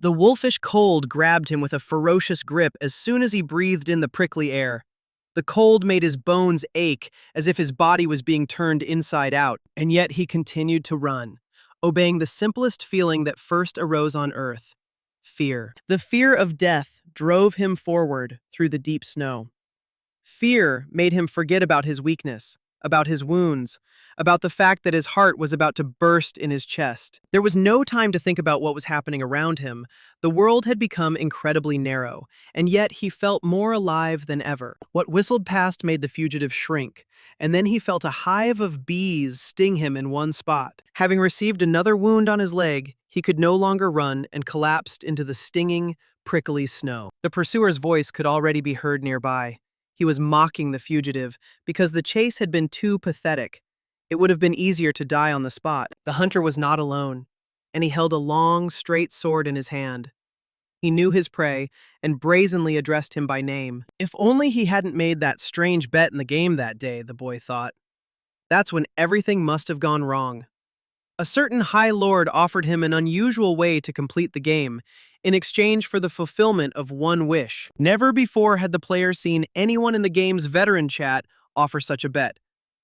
The wolfish cold grabbed him with a ferocious grip as soon as he breathed in the prickly air. The cold made his bones ache as if his body was being turned inside out, and yet he continued to run, obeying the simplest feeling that first arose on earth: fear. The fear of death drove him forward through the deep snow. Fear made him forget about his weakness, about his wounds, about the fact that his heart was about to burst in his chest. There was no time to think about what was happening around him. The world had become incredibly narrow, and yet he felt more alive than ever. What whistled past made the fugitive shrink, and then he felt a hive of bees sting him in one spot. Having received another wound on his leg, he could no longer run and collapsed into the stinging, prickly snow. The pursuer's voice could already be heard nearby. He was mocking the fugitive because the chase had been too pathetic. It would have been easier to die on the spot. The hunter was not alone, and he held a long, straight sword in his hand. He knew his prey and brazenly addressed him by name. If only he hadn't made that strange bet in the game that day, the boy thought. That's when everything must have gone wrong. A certain High Lord offered him an unusual way to complete the game, in exchange for the fulfillment of one wish. Never before had the player seen anyone in the game's veteran chat offer such a bet.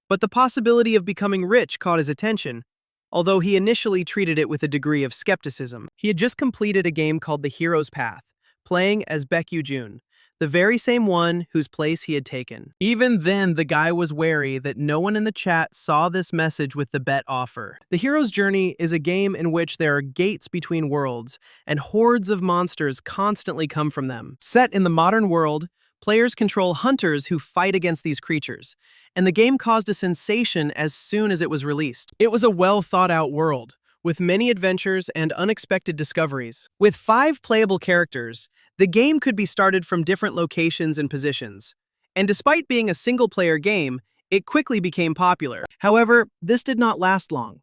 But the possibility of becoming rich caught his attention, although he initially treated it with a degree of skepticism. He had just completed a game called The Hero's Path, playing as Baekhyun, the very same one whose place he had taken. Even then, the guy was wary that no one in the chat saw this message with the bet offer. The Hero's Journey is a game in which there are gates between worlds, and hordes of monsters constantly come from them. Set in the modern world, players control hunters who fight against these creatures, and the game caused a sensation as soon as it was released. It was a well-thought-out world, with many adventures and unexpected discoveries. With 5 playable characters, the game could be started from different locations and positions. And despite being a single-player game, it quickly became popular. However, this did not last long.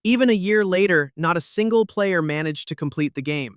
Even a year later, not a single player managed to complete the game.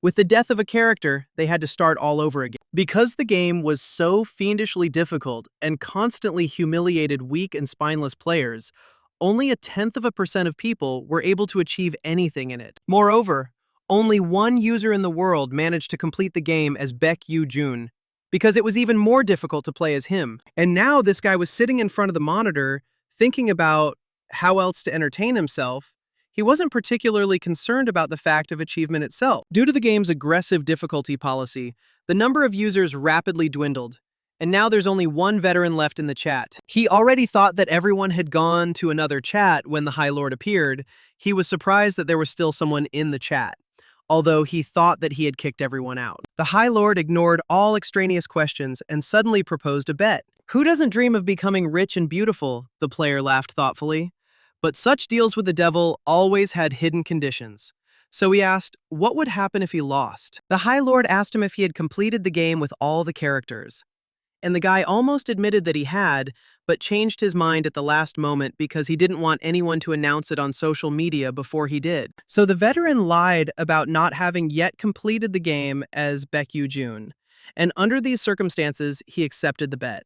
With the death of a character, they had to start all over again. Because the game was so fiendishly difficult and constantly humiliated weak and spineless players, only 0.1% of people were able to achieve anything in it. Moreover, only one user in the world managed to complete the game as Baekhyun, because it was even more difficult to play as him. And now this guy was sitting in front of the monitor, thinking about how else to entertain himself. He wasn't particularly concerned about the fact of achievement itself. Due to the game's aggressive difficulty policy, the number of users rapidly dwindled, and now there's only one veteran left in the chat. He already thought that everyone had gone to another chat when the High Lord appeared. He was surprised that there was still someone in the chat, although he thought that he had kicked everyone out. The High Lord ignored all extraneous questions and suddenly proposed a bet. Who doesn't dream of becoming rich and beautiful? The player laughed thoughtfully. But such deals with the devil always had hidden conditions. So he asked, what would happen if he lost? The High Lord asked him if he had completed the game with all the characters. And the guy almost admitted that he had, but changed his mind at the last moment because he didn't want anyone to announce it on social media before he did. So the veteran lied about not having yet completed the game as Baekhyun, and under these circumstances, he accepted the bet.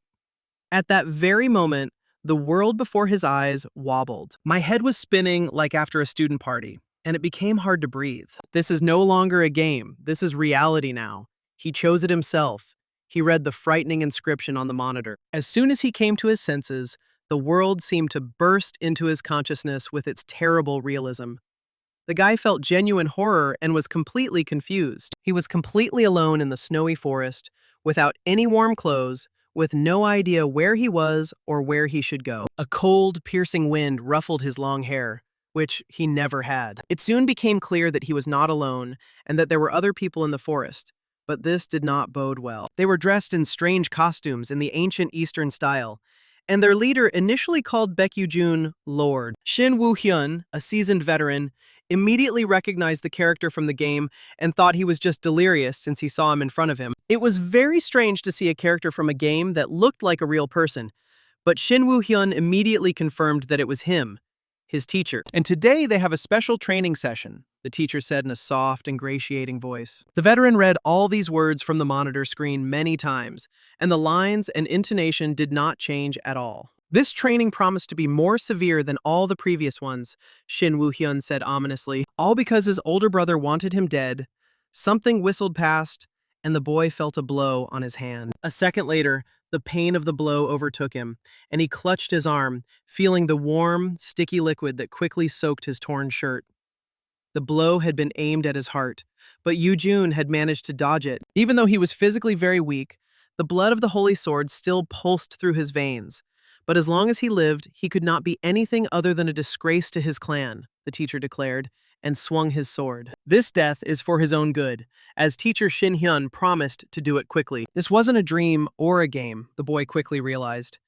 At that very moment, the world before his eyes wobbled. My head was spinning like after a student party, and it became hard to breathe. This is no longer a game. This is reality now. He chose it himself. He read the frightening inscription on the monitor. As soon as he came to his senses, the world seemed to burst into his consciousness with its terrible realism. The guy felt genuine horror and was completely confused. He was completely alone in the snowy forest, without any warm clothes, with no idea where he was or where he should go. A cold, piercing wind ruffled his long hair, which he never had. It soon became clear that he was not alone and that there were other people in the forest. But this did not bode well. They were dressed in strange costumes in the ancient Eastern style, and their leader initially called Baekhyun Lord. Shin Woo-hyun, a seasoned veteran, immediately recognized the character from the game and thought he was just delirious since he saw him in front of him. It was very strange to see a character from a game that looked like a real person, but Shin Woo-hyun immediately confirmed that it was him, his teacher. And today they have a special training session, the teacher said in a soft, ingratiating voice. The veteran read all these words from the monitor screen many times, and the lines and intonation did not change at all. This training promised to be more severe than all the previous ones, Shin Woo-hyun said ominously, all because his older brother wanted him dead, Something whistled past, and the boy felt a blow on his hand. A second later, the pain of the blow overtook him, and he clutched his arm, feeling the warm, sticky liquid that quickly soaked his torn shirt. The blow had been aimed at his heart, but Yu-jun had managed to dodge it. Even though he was physically very weak, the blood of the holy sword still pulsed through his veins. But as long as he lived, he could not be anything other than a disgrace to his clan, the teacher declared, and swung his sword. This death is for his own good, as teacher Shin Hyun promised to do it quickly. This wasn't a dream or a game, the boy quickly realized.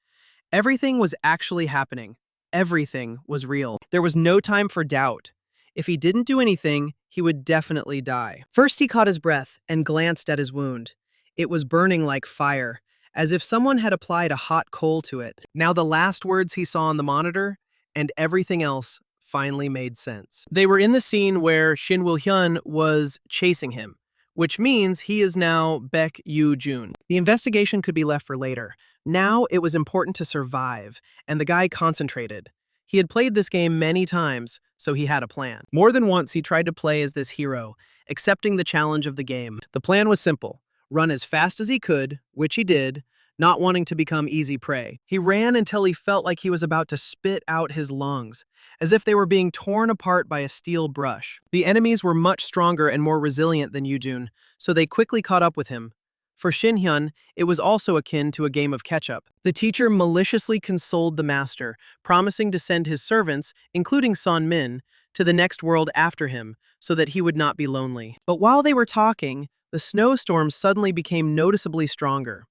Everything was actually happening. Everything was real. There was no time for doubt. If he didn't do anything, he would definitely die. First, he caught his breath and glanced at his wound. It was burning like fire, as if someone had applied a hot coal to it. Now the last words he saw on the monitor, and everything else finally made sense. They were in the scene where Shin Woo-hyun was chasing him, which means he is now Baek Yu-jun. The investigation could be left for later. Now it was important to survive, and the guy concentrated. He had played this game many times, so he had a plan. More than once, he tried to play as this hero, accepting the challenge of the game. The plan was simple: run as fast as he could, which he did, not wanting to become easy prey. He ran until he felt like he was about to spit out his lungs, as if they were being torn apart by a steel brush. The enemies were much stronger and more resilient than Yu-jun, so they quickly caught up with him. For Shin Hyun, it was also akin to a game of catch-up. The teacher maliciously consoled the master, promising to send his servants, including Son Min, to the next world after him, so that he would not be lonely. But while they were talking, the snowstorm suddenly became noticeably stronger,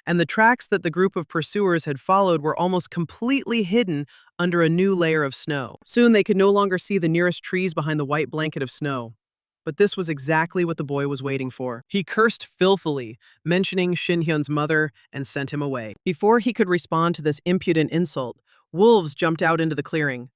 and the tracks that the group of pursuers had followed were almost completely hidden under a new layer of snow. Soon they could no longer see the nearest trees behind the white blanket of snow. But this was exactly what the boy was waiting for. He cursed filthily, mentioning Shin Hyun's mother, and sent him away. Before he could respond to this impudent insult, wolves jumped out into the clearing.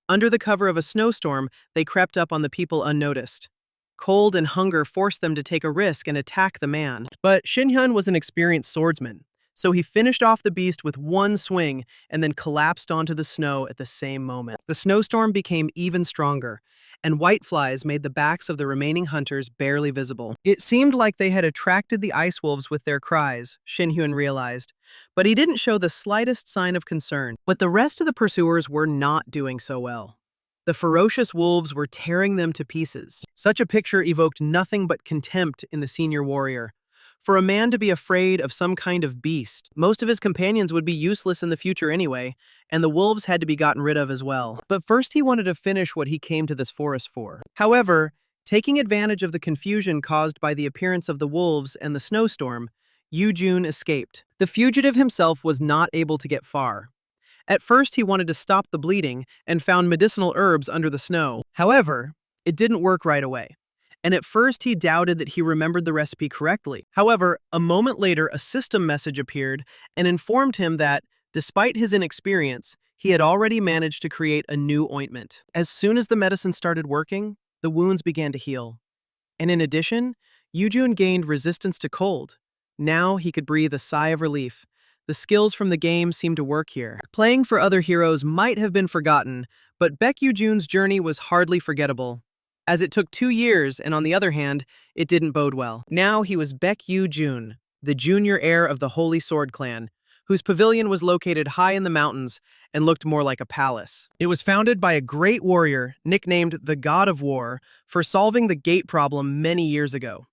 Under the cover of a snowstorm, they crept up on the people unnoticed. Cold and hunger forced them to take a risk and attack the man. But Shin Hyun was an experienced swordsman, so he finished off the beast with one swing and then collapsed onto the snow at the same moment. The snowstorm became even stronger, and white flies made the backs of the remaining hunters barely visible. It seemed like they had attracted the ice wolves with their cries, Shin Hyun realized, but he didn't show the slightest sign of concern. But the rest of the pursuers were not doing so well. The ferocious wolves were tearing them to pieces. Such a picture evoked nothing but contempt in the senior warrior. For a man to be afraid of some kind of beast, most of his companions would be useless in the future anyway, and the wolves had to be gotten rid of as well. But first he wanted to finish what he came to this forest for. However, taking advantage of the confusion caused by the appearance of the wolves and the snowstorm, Yu-jun escaped. The fugitive himself was not able to get far. At first he wanted to stop the bleeding and found medicinal herbs under the snow. However, it didn't work right away. And at first he doubted that he remembered the recipe correctly. However, a moment later, a system message appeared and informed him that, despite his inexperience, he had already managed to create a new ointment. As soon as the medicine started working, the wounds began to heal. And in addition, Yu-jun gained resistance to cold. Now he could breathe a sigh of relief. The skills from the game seemed to work here. Playing for other heroes might have been forgotten, but Baek Yu-jun's journey was hardly forgettable, as it took 2 years, and on the other hand, it didn't bode well. Now he was Baek Yu-jun, the junior heir of the Holy Sword clan, whose pavilion was located high in the mountains and looked more like a palace. It was founded by a great warrior nicknamed the God of War for solving the gate problem many years ago.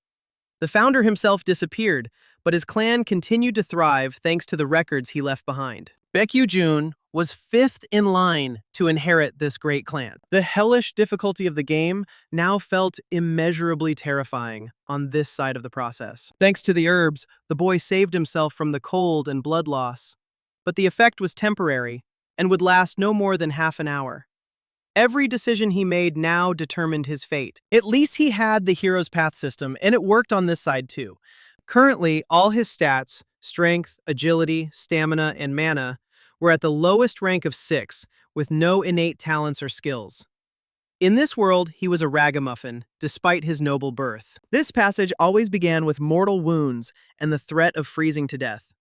The founder himself disappeared, but his clan continued to thrive thanks to the records he left behind. Baek Yu-jun was 5th in line to inherit this great clan. The hellish difficulty of the game now felt immeasurably terrifying on this side of the process. Thanks to the herbs, the boy saved himself from the cold and blood loss. But the effect was temporary and would last no more than half an hour. Every decision he made now determined his fate. At least he had the hero's path system, and it worked on this side too. Currently, all his stats, strength, agility, stamina, and mana, were at the lowest rank of 6, with no innate talents or skills. In this world, he was a ragamuffin, despite his noble birth. This passage always began with mortal wounds and the threat of freezing to death.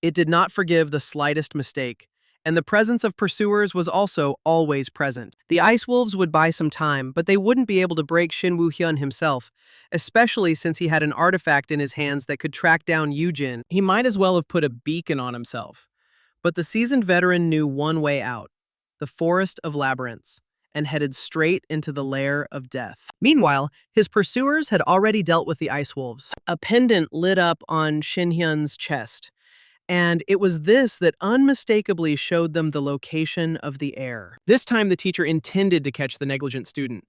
It did not forgive the slightest mistake, and the presence of pursuers was also always present. The Ice Wolves would buy some time, but they wouldn't be able to break Shin Woo-hyun himself, especially since he had an artifact in his hands that could track down Yujin. He might as well have put a beacon on himself. But the seasoned veteran knew one way out, the Forest of Labyrinths, and headed straight into the lair of death. Meanwhile, his pursuers had already dealt with the Ice Wolves. A pendant lit up on Shin Hyun's chest, and it was this that unmistakably showed them the location of the heir. This time the teacher intended to catch the negligent student.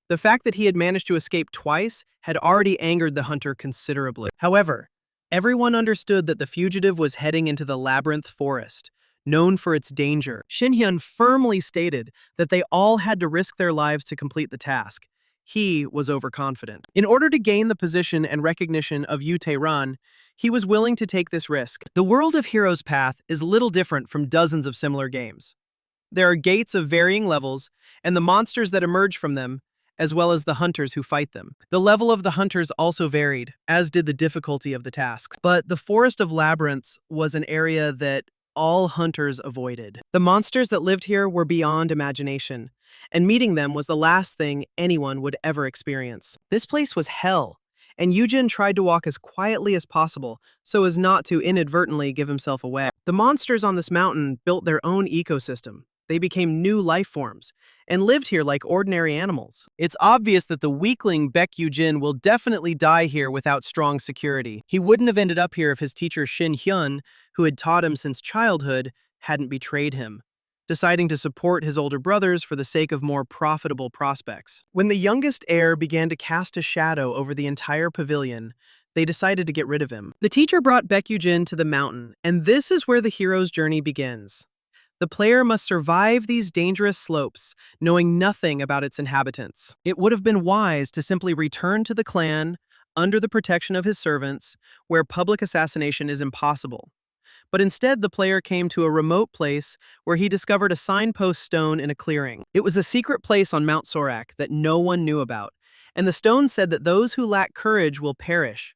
The fact that he had managed to escape twice had already angered the hunter considerably. However, everyone understood that the fugitive was heading into the Labyrinth Forest, known for its danger. Shin Hyun firmly stated that they all had to risk their lives to complete the task. He was overconfident. In order to gain the position and recognition of Yu Tae-ran, he was willing to take this risk. The world of Hero's Path is little different from dozens of similar games. There are gates of varying levels, and the monsters that emerge from them, as well as the hunters who fight them. The level of the hunters also varied, as did the difficulty of the tasks. But the Forest of Labyrinths was an area that all hunters avoided. The monsters that lived here were beyond imagination, and meeting them was the last thing anyone would ever experience. This place was hell, and Yujin tried to walk as quietly as possible so as not to inadvertently give himself away. The monsters on this mountain built their own ecosystem. They became new life forms and lived here like ordinary animals. It's obvious that the weakling Baek Yujin will definitely die here without strong security. He wouldn't have ended up here if his teacher Shin Hyun, who had taught him since childhood, hadn't betrayed him, deciding to support his older brothers for the sake of more profitable prospects. When the youngest heir began to cast a shadow over the entire pavilion, they decided to get rid of him. The teacher brought Baek Yujin to the mountain, and this is where the hero's journey begins. The player must survive these dangerous slopes, knowing nothing about its inhabitants. It would have been wise to simply return to the clan, under the protection of his servants, where public assassination is impossible. But instead, the player came to a remote place where he discovered a signpost stone in a clearing. It was a secret place on Mount Sorak that no one knew about, and the stone said that those who lack courage will perish.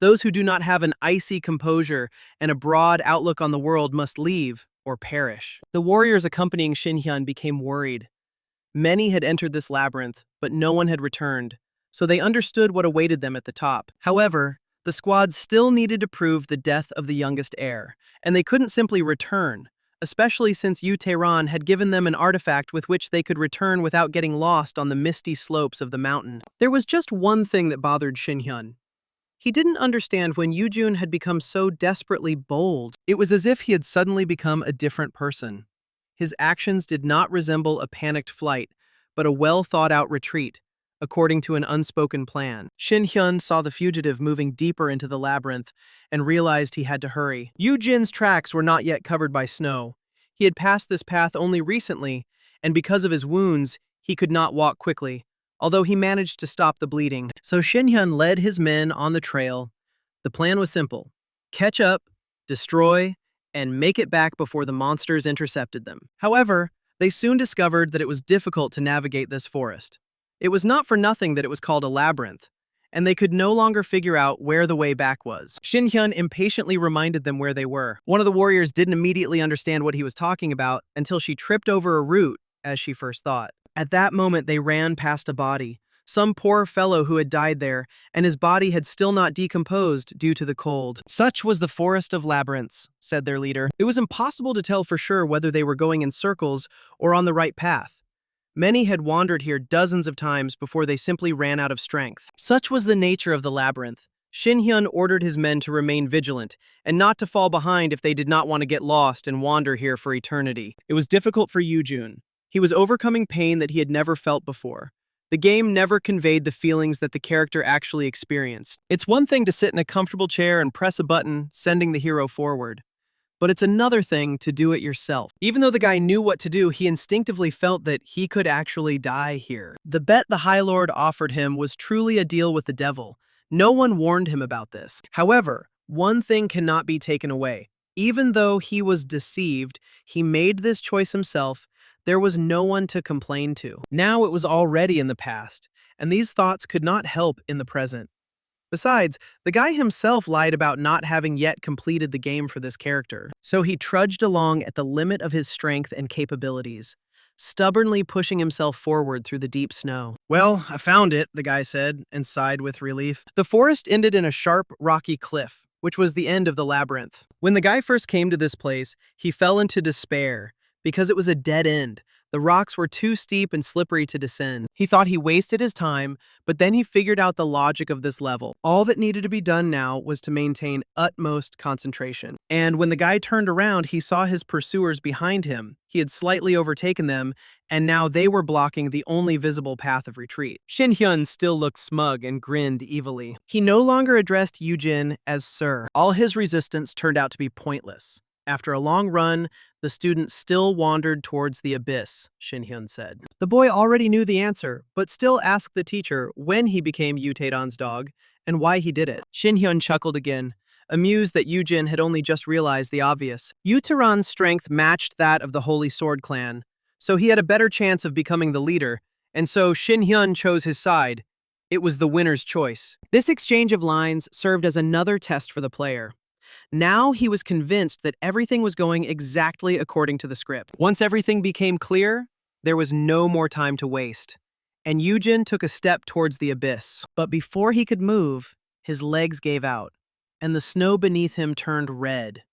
Those who do not have an icy composure and a broad outlook on the world must leave or perish. The warriors accompanying Shin Hyun became worried. Many had entered this labyrinth, but no one had returned, so they understood what awaited them at the top. However, the squad still needed to prove the death of the youngest heir, and they couldn't simply return, especially since Yu Tae-ran had given them an artifact with which they could return without getting lost on the misty slopes of the mountain. There was just one thing that bothered Shin Hyun. He didn't understand when Yujun had become so desperately bold. It was as if he had suddenly become a different person. His actions did not resemble a panicked flight, but a well-thought-out retreat, according to an unspoken plan. Shin Hyun saw the fugitive moving deeper into the labyrinth and realized he had to hurry. Yujin's tracks were not yet covered by snow. He had passed this path only recently, and because of his wounds, he could not walk quickly, although he managed to stop the bleeding. So Shin Hyun led his men on the trail. The plan was simple: catch up, destroy, and make it back before the monsters intercepted them. However, they soon discovered that it was difficult to navigate this forest. It was not for nothing that it was called a labyrinth, and they could no longer figure out where the way back was. Shin Hyun impatiently reminded them where they were. One of the warriors didn't immediately understand what he was talking about until she tripped over a root, as she first thought. At that moment, they ran past a body, some poor fellow who had died there, and his body had still not decomposed due to the cold. Such was the Forest of Labyrinths, said their leader. It was impossible to tell for sure whether they were going in circles or on the right path. Many had wandered here dozens of times before they simply ran out of strength. Such was the nature of the labyrinth. Shin Hyun ordered his men to remain vigilant and not to fall behind if they did not want to get lost and wander here for eternity. It was difficult for Yujun. He was overcoming pain that he had never felt before. The game never conveyed the feelings that the character actually experienced. It's one thing to sit in a comfortable chair and press a button, sending the hero forward. But it's another thing to do it yourself. Even though the guy knew what to do, he instinctively felt that he could actually die here. The bet the High Lord offered him was truly a deal with the devil. No one warned him about this. However, one thing cannot be taken away. Even though he was deceived, he made this choice himself. There was no one to complain to. Now it was already in the past, and these thoughts could not help in the present. Besides, the guy himself lied about not having yet completed the game for this character. So he trudged along at the limit of his strength and capabilities, stubbornly pushing himself forward through the deep snow. "Well, I found it," the guy said, and sighed with relief. The forest ended in a sharp, rocky cliff, which was the end of the labyrinth. When the guy first came to this place, he fell into despair because it was a dead end. The rocks were too steep and slippery to descend. He thought he wasted his time, but then he figured out the logic of this level. All that needed to be done now was to maintain utmost concentration. And when the guy turned around, he saw his pursuers behind him. He had slightly overtaken them, and now they were blocking the only visible path of retreat. Shin Hyun still looked smug and grinned evilly. He no longer addressed Yujin as Sir. All his resistance turned out to be pointless. After a long run, the student still wandered towards the abyss, Shin Hyun said. The boy already knew the answer, but still asked the teacher when he became Yu Taedan's dog and why he did it. Shin Hyun chuckled again, amused that Yujin had only just realized the obvious. Yu Taedan's strength matched that of the Holy Sword clan, so he had a better chance of becoming the leader, and so Shin Hyun chose his side. It was the winner's choice. This exchange of lines served as another test for the player. Now he was convinced that everything was going exactly according to the script. Once everything became clear, there was no more time to waste, and Yujin took a step towards the abyss. But before he could move, his legs gave out, and the snow beneath him turned red.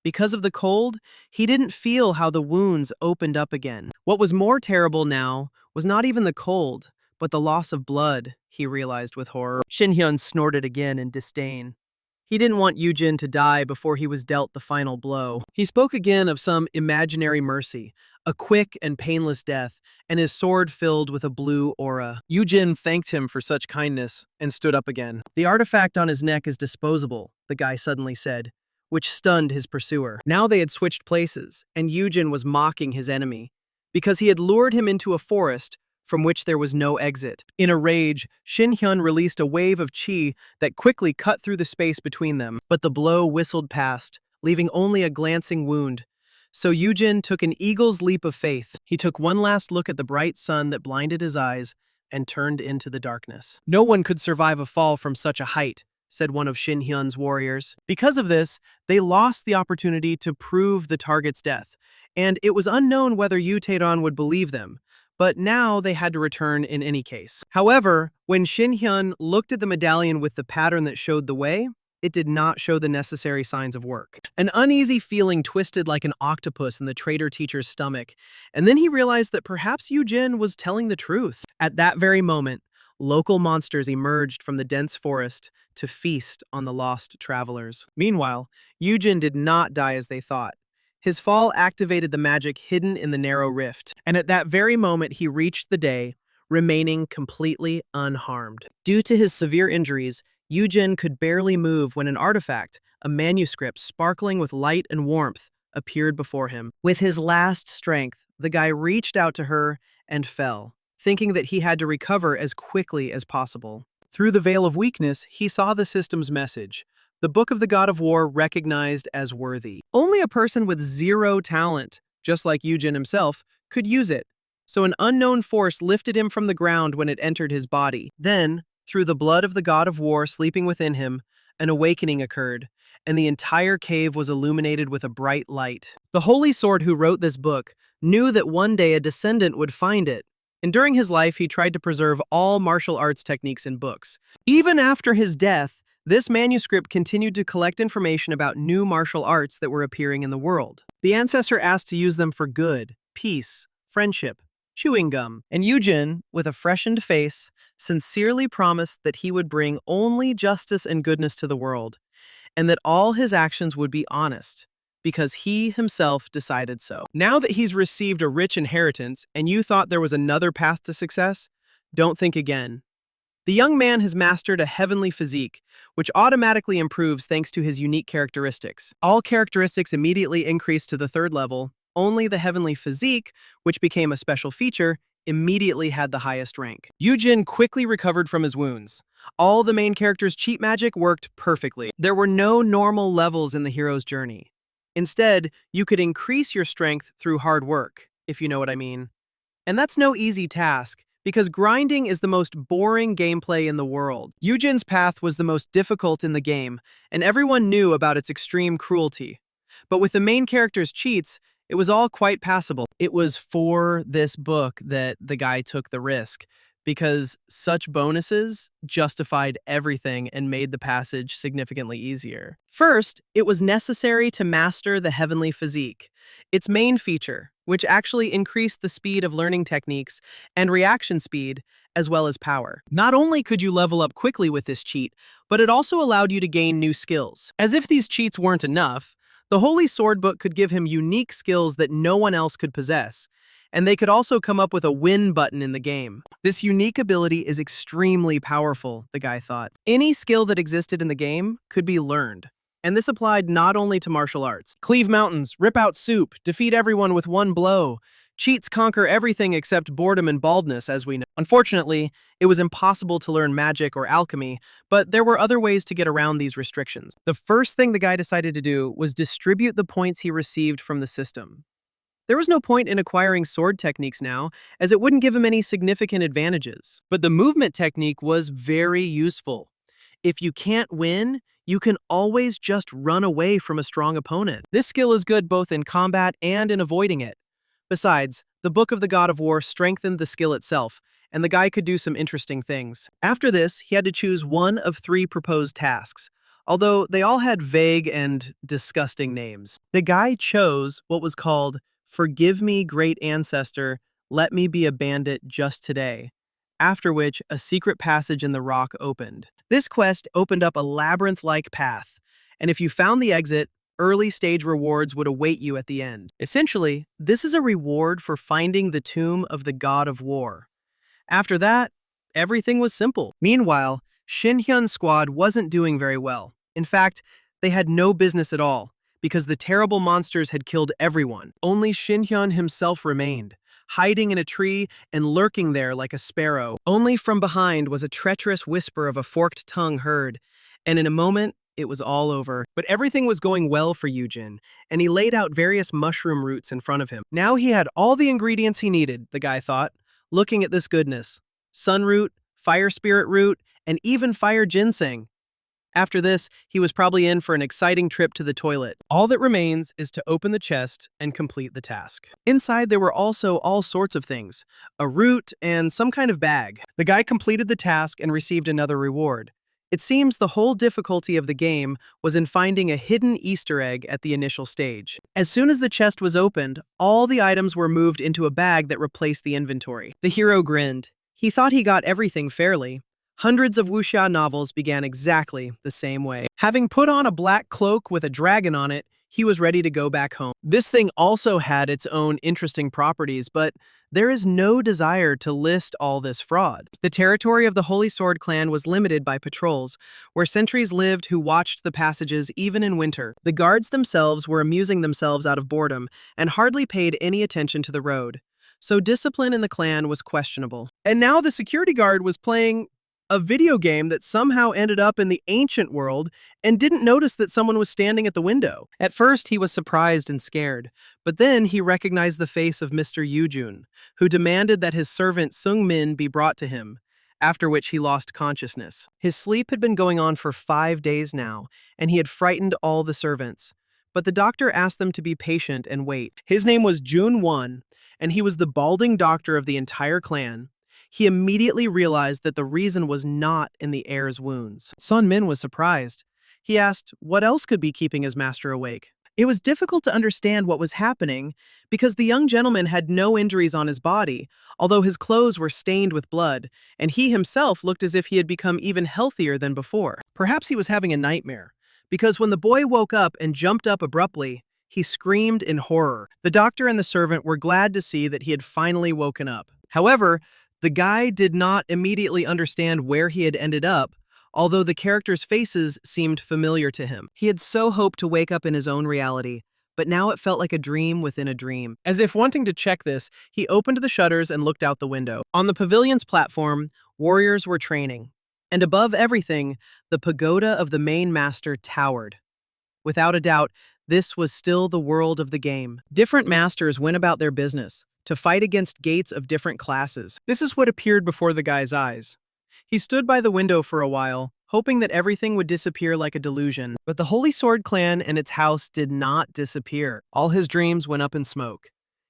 Because of the cold, he didn't feel how the wounds opened up again. What was more terrible now was not even the cold, but the loss of blood, he realized with horror. Shin Hyun snorted again in disdain. He didn't want Yujin to die before he was dealt the final blow. He spoke again of some imaginary mercy, a quick and painless death, and his sword filled with a blue aura. Yujin thanked him for such kindness and stood up again. "The artifact on his neck is disposable," the guy suddenly said, which stunned his pursuer. Now they had switched places, and Yujin was mocking his enemy, because he had lured him into a forest from which there was no exit. In a rage, Shin Hyun released a wave of chi that quickly cut through the space between them, but the blow whistled past, leaving only a glancing wound. So Yujin took an eagle's leap of faith. He took one last look at the bright sun that blinded his eyes and turned into the darkness. "No one could survive a fall from such a height," said one of Shin Hyun's warriors. Because of this, they lost the opportunity to prove the target's death, and it was unknown whether Yu Taedan would believe them. But now they had to return in any case. However, when Shin Hyun looked at the medallion with the pattern that showed the way, it did not show the necessary signs of work. An uneasy feeling twisted like an octopus in the traitor teacher's stomach, and then he realized that perhaps Yujin was telling the truth. At that very moment, local monsters emerged from the dense forest to feast on the lost travelers. Meanwhile, Yujin did not die as they thought. His fall activated the magic hidden in the narrow rift, and at that very moment he reached the day, remaining completely unharmed. Due to his severe injuries, Yujin could barely move when an artifact, a manuscript sparkling with light and warmth, appeared before him. With his last strength, the guy reached out to her and fell, thinking that he had to recover as quickly as possible. Through the veil of weakness, he saw the system's message. The Book of the God of War recognized as worthy. Only a person with zero talent, just like Yujin himself, could use it. So an unknown force lifted him from the ground when it entered his body. Then, through the blood of the God of War sleeping within him, an awakening occurred, and the entire cave was illuminated with a bright light. The Holy Sword who wrote this book knew that one day a descendant would find it, and during his life he tried to preserve all martial arts techniques in books. Even after his death, this manuscript continued to collect information about new martial arts that were appearing in the world. The ancestor asked to use them for good, peace, friendship, chewing gum, and Yujin, with a freshened face, sincerely promised that he would bring only justice and goodness to the world, and that all his actions would be honest, because he himself decided so. Now that he's received a rich inheritance and you thought there was another path to success, don't think again. The young man has mastered a heavenly physique, which automatically improves thanks to his unique characteristics. All characteristics immediately increase to the third level. Only the heavenly physique, which became a special feature, immediately had the highest rank. Yujin quickly recovered from his wounds. All the main character's cheat magic worked perfectly. There were no normal levels in the hero's journey. Instead, you could increase your strength through hard work, if you know what I mean. And that's no easy task, because grinding is the most boring gameplay in the world. Yujin's path was the most difficult in the game, and everyone knew about its extreme cruelty. But with the main character's cheats, it was all quite passable. It was for this book that the guy took the risk, because such bonuses justified everything and made the passage significantly easier. First, it was necessary to master the heavenly physique, its main feature, which actually increased the speed of learning techniques and reaction speed, as well as power. Not only could you level up quickly with this cheat, but it also allowed you to gain new skills. As if these cheats weren't enough, the Holy Sword Book could give him unique skills that no one else could possess, and they could also come up with a win button in the game. This unique ability is extremely powerful, the guy thought. Any skill that existed in the game could be learned, and this applied not only to martial arts. Cleave mountains, rip out soup, defeat everyone with one blow. Cheats conquer everything except boredom and baldness, as we know. Unfortunately, it was impossible to learn magic or alchemy, but there were other ways to get around these restrictions. The first thing the guy decided to do was distribute the points he received from the system. There was no point in acquiring sword techniques now, as it wouldn't give him any significant advantages. But the movement technique was very useful. If you can't win, you can always just run away from a strong opponent. This skill is good both in combat and in avoiding it. Besides, the Book of the God of War strengthened the skill itself, and the guy could do some interesting things. After this, he had to choose one of 3 proposed tasks, although they all had vague and disgusting names. The guy chose what was called "Forgive me, Great Ancestor, let me be a bandit just today," after which a secret passage in the rock opened. This quest opened up a labyrinth-like path, and if you found the exit, early stage rewards would await you at the end. Essentially, this is a reward for finding the tomb of the God of War. After that, everything was simple. Meanwhile, Shin Hyun's squad wasn't doing very well. In fact, they had no business at all, because the terrible monsters had killed everyone. Only Shin Hyun himself remained, hiding in a tree and lurking there like a sparrow. Only from behind was a treacherous whisper of a forked tongue heard, and in a moment, it was all over. But everything was going well for Yujin, and he laid out various mushroom roots in front of him. Now he had all the ingredients he needed, the guy thought, looking at this goodness. Sun root, fire spirit root, and even fire ginseng. After this, he was probably in for an exciting trip to the toilet. All that remains is to open the chest and complete the task. Inside, there were also all sorts of things, a root and some kind of bag. The guy completed the task and received another reward. It seems the whole difficulty of the game was in finding a hidden Easter egg at the initial stage. As soon as the chest was opened, all the items were moved into a bag that replaced the inventory. The hero grinned. He thought he got everything fairly. Hundreds of wuxia novels began exactly the same way. Having put on a black cloak with a dragon on it, he was ready to go back home. This thing also had its own interesting properties, but there is no desire to list all this fraud. The territory of the Holy Sword clan was limited by patrols, where sentries lived who watched the passages even in winter. The guards themselves were amusing themselves out of boredom and hardly paid any attention to the road. So discipline in the clan was questionable. And now the security guard was playing a video game that somehow ended up in the ancient world and didn't notice that someone was standing at the window. At first, he was surprised and scared, but then he recognized the face of Mr. Yujun, who demanded that his servant Sung Min be brought to him, after which he lost consciousness. His sleep had been going on for 5 days now, and he had frightened all the servants. But the doctor asked them to be patient and wait. His name was Jun Won, and he was the balding doctor of the entire clan. He immediately realized that the reason was not in the heir's wounds. Sun Min was surprised. He asked what else could be keeping his master awake. It was difficult to understand what was happening because the young gentleman had no injuries on his body, although his clothes were stained with blood, and he himself looked as if he had become even healthier than before. Perhaps he was having a nightmare, because when the boy woke up and jumped up abruptly, he screamed in horror. The doctor and the servant were glad to see that he had finally woken up. However, the guy did not immediately understand where he had ended up, although the characters' faces seemed familiar to him. He had so hoped to wake up in his own reality, but now it felt like a dream within a dream. As if wanting to check this, he opened the shutters and looked out the window. On the pavilion's platform, warriors were training, and above everything, the pagoda of the main master towered. Without a doubt, this was still the world of the game. Different masters went about their business, to fight against gates of different classes. This is what appeared before the guy's eyes. He stood by the window for a while, hoping that everything would disappear like a delusion. But the Holy Sword clan and its house did not disappear. All his dreams went up in smoke.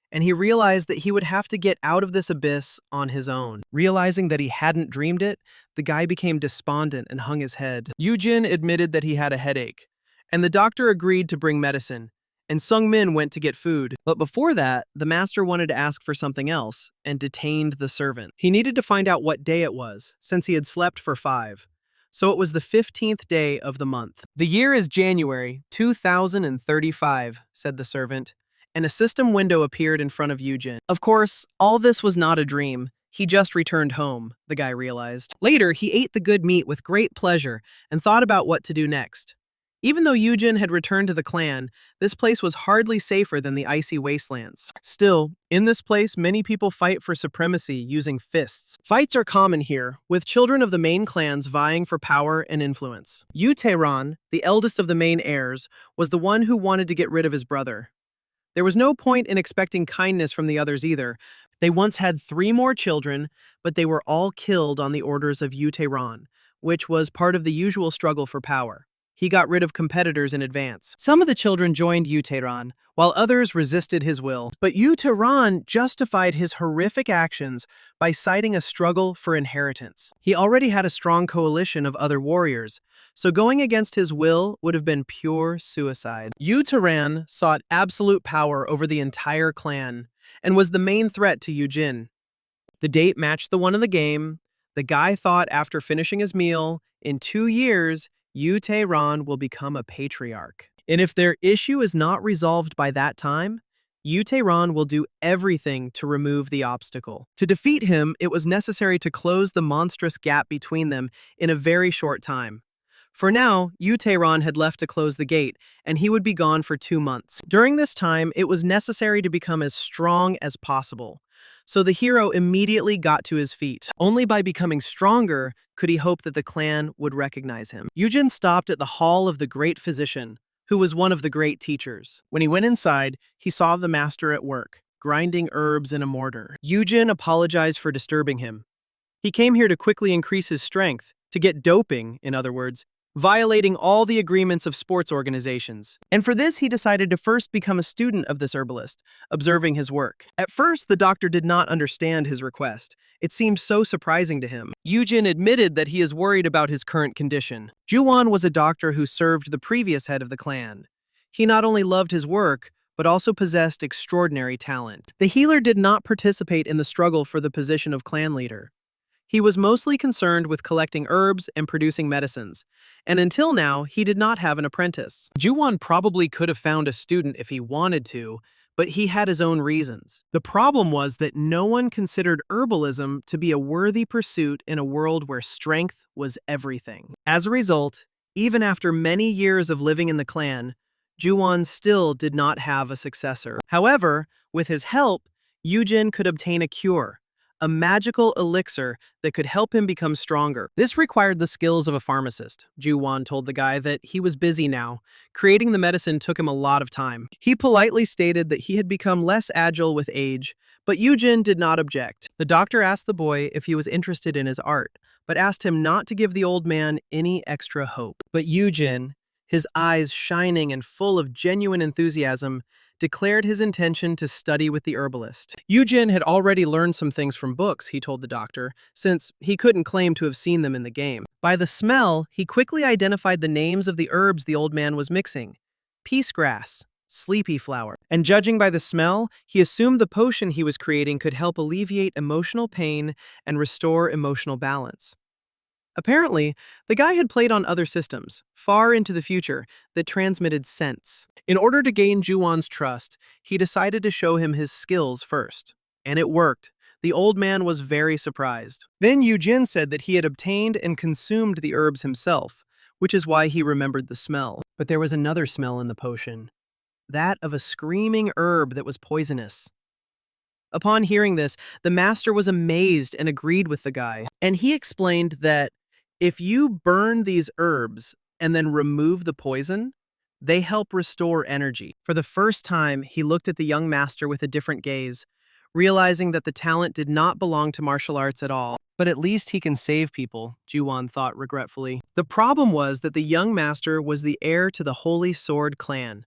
And he realized that he would have to get out of this abyss on his own. Realizing that he hadn't dreamed it, the guy became despondent and hung his head. Yujin admitted that he had a headache, and the doctor agreed to bring medicine, and Sung Min went to get food. But before that, the master wanted to ask for something else and detained the servant. He needed to find out what day it was, since he had slept for 5. So it was the 15th day of the month. "The year is January 2035, said the servant, and a system window appeared in front of Yujin. Of course, all this was not a dream. He just returned home, the guy realized. Later, he ate the good meat with great pleasure and thought about what to do next. Even though Yujin had returned to the clan, this place was hardly safer than the icy wastelands. Still, in this place, many people fight for supremacy using fists. Fights are common here, with children of the main clans vying for power and influence. Yu Taeran, the eldest of the main heirs, was the one who wanted to get rid of his brother. There was no point in expecting kindness from the others either. They once had 3 more children, but they were all killed on the orders of Yu Taeran, which was part of the usual struggle for power. He got rid of competitors in advance. Some of the children joined Yu Taeran, while others resisted his will. But Yu Taeran justified his horrific actions by citing a struggle for inheritance. He already had a strong coalition of other warriors, so going against his will would have been pure suicide. Yu Taeran sought absolute power over the entire clan, and was the main threat to Yujin. The date matched the one in the game. The guy thought after finishing his meal, in 2 years, Yu Taeran will become a patriarch. And if their issue is not resolved by that time, Yu Taeran will do everything to remove the obstacle. To defeat him, it was necessary to close the monstrous gap between them in a very short time. For now, Yu Taeran had left to close the gate, and he would be gone for 2 months. During this time, it was necessary to become as strong as possible. So the hero immediately got to his feet. Only by becoming stronger could he hope that the clan would recognize him. Yujin stopped at the hall of the great physician, who was one of the great teachers. When he went inside, he saw the master at work, grinding herbs in a mortar. Yujin apologized for disturbing him. He came here to quickly increase his strength, to get doping, in other words, violating all the agreements of sports organizations. And for this, he decided to first become a student of this herbalist, observing his work. At first, the doctor did not understand his request. It seemed so surprising to him. Yujin admitted that he is worried about his current condition. Juwon was a doctor who served the previous head of the clan. He not only loved his work, but also possessed extraordinary talent. The healer did not participate in the struggle for the position of clan leader. He was mostly concerned with collecting herbs and producing medicines, and until now, he did not have an apprentice. Juwon probably could have found a student if he wanted to, but he had his own reasons. The problem was that no one considered herbalism to be a worthy pursuit in a world where strength was everything. As a result, even after many years of living in the clan, Juwon still did not have a successor. However, with his help, Yujin could obtain a cure, a magical elixir that could help him become stronger. This required the skills of a pharmacist. Juwon told the guy that he was busy now. Creating the medicine took him a lot of time. He politely stated that he had become less agile with age, but Yujin did not object. The doctor asked the boy if he was interested in his art, but asked him not to give the old man any extra hope. But Yujin, his eyes shining and full of genuine enthusiasm, declared his intention to study with the herbalist. Yujin had already learned some things from books, he told the doctor, since he couldn't claim to have seen them in the game. By the smell, he quickly identified the names of the herbs the old man was mixing: peace grass, sleepy flower. And judging by the smell, he assumed the potion he was creating could help alleviate emotional pain and restore emotional balance. Apparently, the guy had played on other systems, far into the future, that transmitted scents. In order to gain Juwon's trust, he decided to show him his skills first. And it worked. The old man was very surprised. Then Yujin said that he had obtained and consumed the herbs himself, which is why he remembered the smell. But there was another smell in the potion, that of a screaming herb that was poisonous. Upon hearing this, the master was amazed and agreed with the guy. And he explained that if you burn these herbs and then remove the poison, they help restore energy. For the first time, he looked at the young master with a different gaze, realizing that the talent did not belong to martial arts at all. But at least he can save people, Juwon thought regretfully. The problem was that the young master was the heir to the Holy Sword clan.